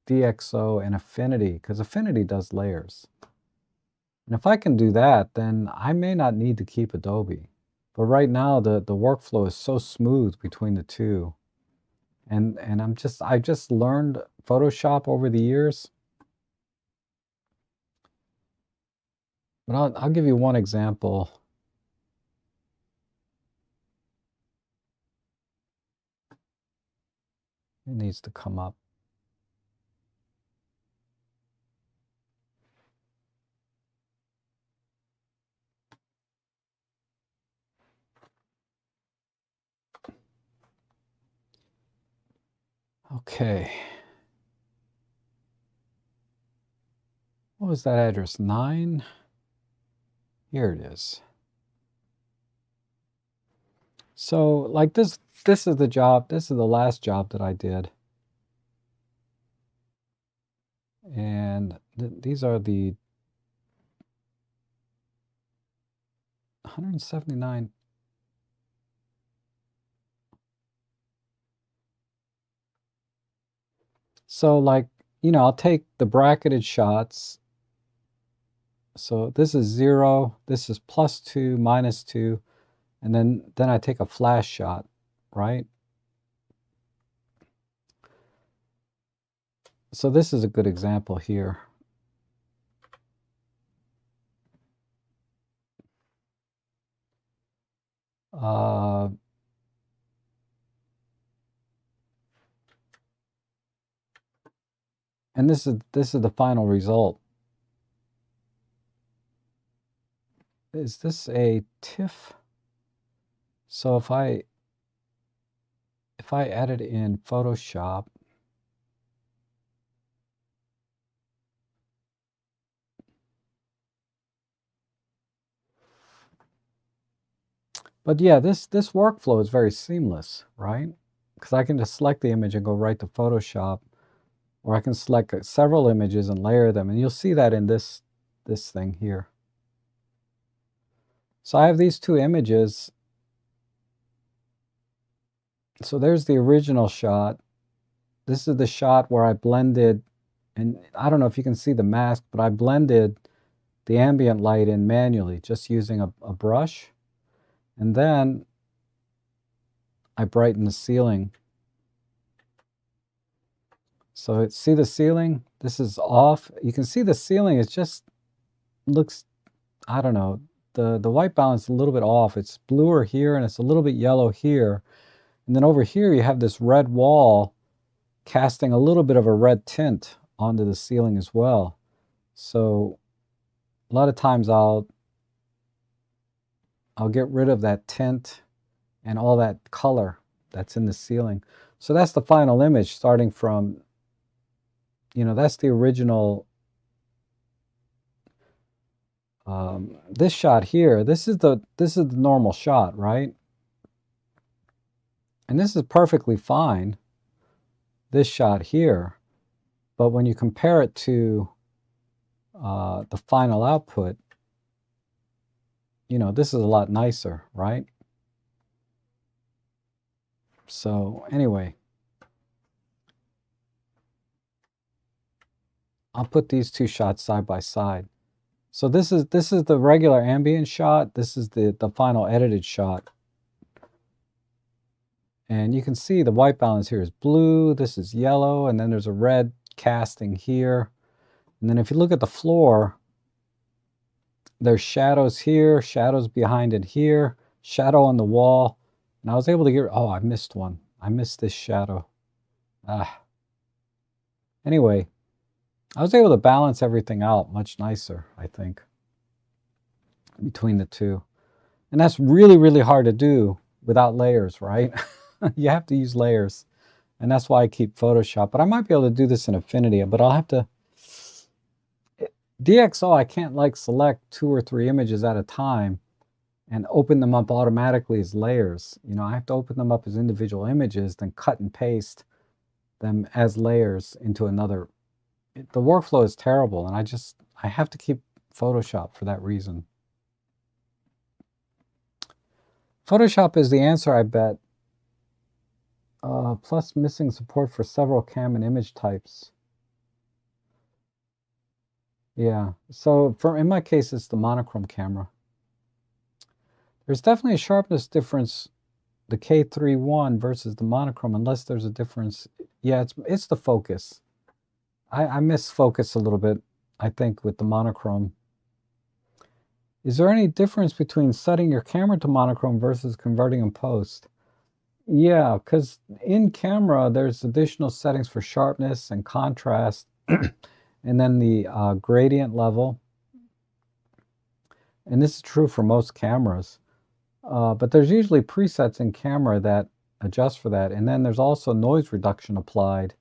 DxO and Affinity, because Affinity does layers. And if I can do that, then I may not need to keep Adobe. But right now the workflow is so smooth between the two. And I just learned Photoshop over the years. But I'll give you one example. It needs to come up. Okay. What was that address? 9? Here it is. So like this is the job. This is the last job that I did. And these are the 179. So like, I'll take the bracketed shots. So this is 0, this is +2, -2, and then I take a flash shot, right? So this is a good example here. And this is the final result. Is this a TIFF? So if I if I edit in Photoshop, but yeah, this workflow is very seamless, right? Because I can just select the image and go right to Photoshop, or I can select several images and layer them, and you'll see that in this thing here. So I have these two images. So there's the original shot. This is the shot where I blended, and I don't know if you can see the mask, but I blended the ambient light in manually, just using a brush. And then I brighten the ceiling. So see the ceiling? This is off. You can see the ceiling, it just looks, I don't know, the white balance is a little bit off. It's bluer here and it's a little bit yellow here. And then over here you have this red wall casting a little bit of a red tint onto the ceiling as well. So a lot of times I'll get rid of that tint and all that color that's in the ceiling. So that's the final image, starting from, that's the original. This shot here, this is the normal shot, right? And this is perfectly fine, this shot here. But when you compare it to the final output, this is a lot nicer, right? So anyway, I'll put these two shots side by side. So this is the regular ambient shot. This is the final edited shot. And you can see the white balance here is blue, this is yellow, and then there's a red casting here. And then if you look at the floor, there's shadows here, shadows behind it here, shadow on the wall. And I was able to get, oh, I missed one. I missed this shadow. Anyway, I was able to balance everything out much nicer, I think, between the two. And that's really, really hard to do without layers, right? You have to use layers. And that's why I keep Photoshop. But I might be able to do this in Affinity, but I'll have to... DxO, I can't select 2 or 3 images at a time and open them up automatically as layers. I have to open them up as individual images, then cut and paste them as layers into another. The workflow is terrible, and I have to keep Photoshop for that reason. Photoshop is the answer, I bet. Plus missing support for several cam and image types. Yeah, so in my case, it's the monochrome camera. There's definitely a sharpness difference, the K3.1 versus the monochrome, unless there's a difference. Yeah, it's the focus. I miss focus a little bit, I think, with the monochrome. Is there any difference between setting your camera to monochrome versus converting in post? Yeah, because in camera, there's additional settings for sharpness and contrast, and then the gradient level. And this is true for most cameras. But there's usually presets in camera that adjust for that. And then there's also noise reduction applied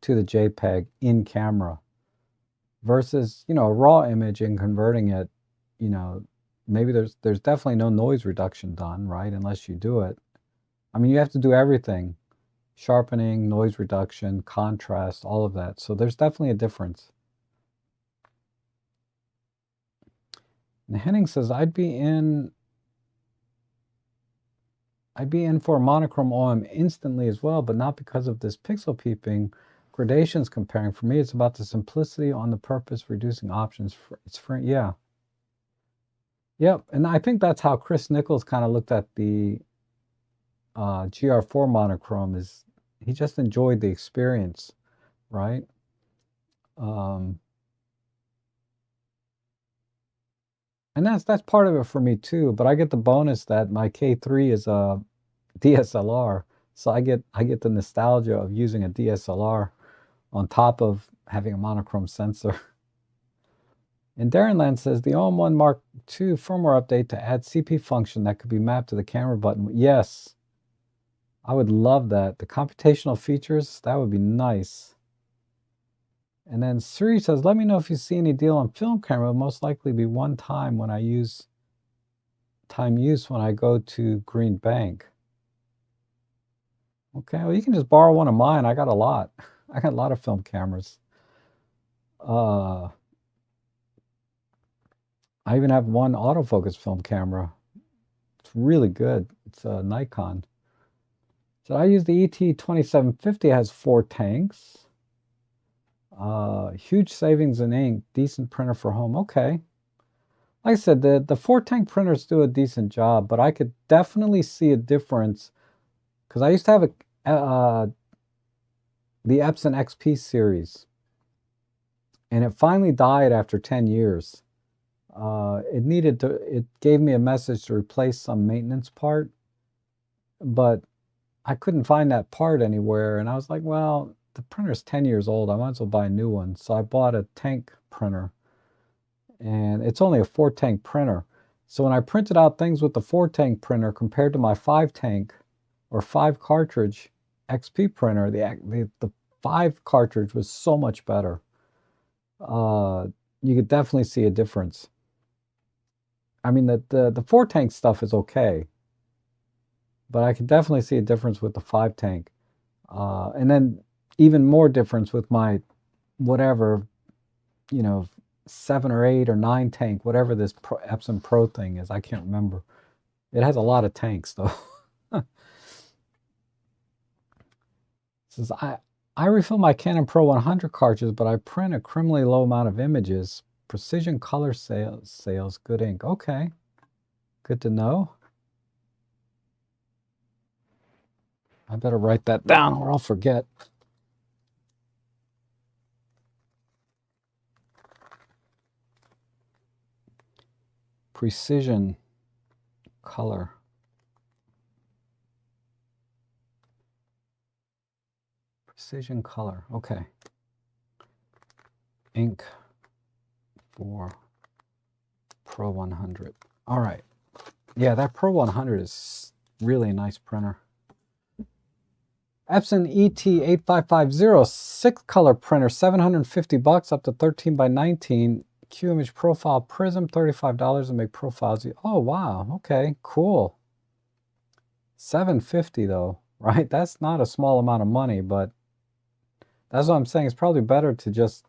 to the JPEG in camera versus, a raw image and converting it, maybe there's definitely no noise reduction done, right? Unless you do it. I mean, you have to do everything. Sharpening, noise reduction, contrast, all of that. So there's definitely a difference. And Henning says, I'd be in for a monochrome OM instantly as well, but not because of this pixel peeping gradations comparing. For me, it's about the simplicity on the purpose, reducing options. It's free. Yeah. Yep. And I think that's how Chris Nichols kind of looked at the GR4 monochrome. Is he just enjoyed the experience, right? And that's part of it for me too. But I get the bonus that my K3 is a DSLR, so I get the nostalgia of using a DSLR on top of having a monochrome sensor. And Darren Land says the OM1 Mark II firmware update to add CP function that could be mapped to the camera button. Yes. I would love that. The computational features, that would be nice. And then Siri says, let me know if you see any deal on film camera. It'll most likely be one time when I use time use when I go to Green Bank. Okay, well, you can just borrow one of mine. I got a lot. I got a lot of film cameras. I even have one autofocus film camera. It's really good. It's a Nikon. So I use the ET2750. It has 4 tanks. Huge savings in ink. Decent printer for home. Okay. Like I said, the 4-tank printers do a decent job, but I could definitely see a difference because I used to have the Epson XP series, and it finally died after 10 years. It gave me a message to replace some maintenance part, but I couldn't find that part anywhere, and I was like, well, the printer's 10 years old. I might as well buy a new one. So I bought a tank printer, and it's only a 4-tank printer. So when I printed out things with the 4-tank printer compared to my 5-tank or 5 cartridge XP printer, the 5 cartridge was so much better. You could definitely see a difference. I mean, the 4-tank stuff is okay, but I could definitely see a difference with the 5-tank. And then even more difference with my whatever, 7 or 8 or 9 tank, whatever this Epson Pro thing is. I can't remember. It has a lot of tanks though. It says I refill my Canon Pro 100 cartridges, but I print a criminally low amount of images. Precision color sales, good ink. Okay, good to know. I better write that down or I'll forget. Precision color. Precision color. Okay. Ink for Pro 100. All right. Yeah, that Pro 100 is really a nice printer. Epson ET8550 6-color printer, $750 up to 13 by 19. Q-Image profile prism, $35 to make profiles. Oh, wow. Okay, cool. $750 though, right? That's not a small amount of money, but that's what I'm saying. It's probably better to just,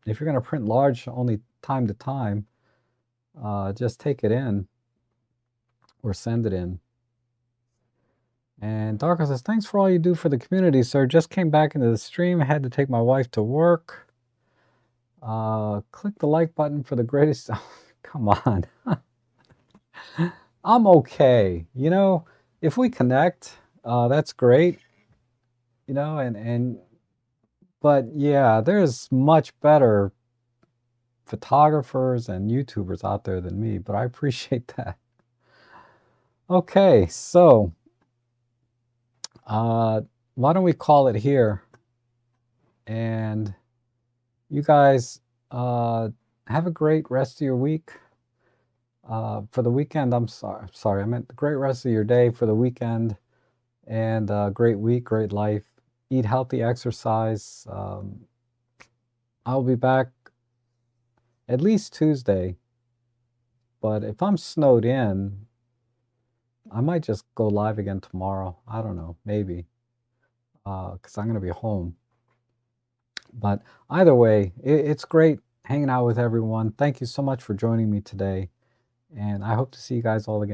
if you're going to print large only time to time, just take it in or send it in. And Darko says, thanks for all you do for the community, sir. Just came back into the stream. I had to take my wife to work. Click the like button for the greatest. Come on. I'm okay. If we connect, that's great. But yeah, there's much better photographers and YouTubers out there than me, but I appreciate that. Okay, so why don't we call it here? And you guys have a great rest of your week. For the weekend, I'm sorry, I meant the great rest of your day for the weekend, and great week, great life. Eat healthy, exercise. I'll be back at least Tuesday, but if I'm snowed in, I might just go live again tomorrow. I don't know, maybe, because I'm going to be home. But either way, it's great hanging out with everyone. Thank you so much for joining me today, and I hope to see you guys all again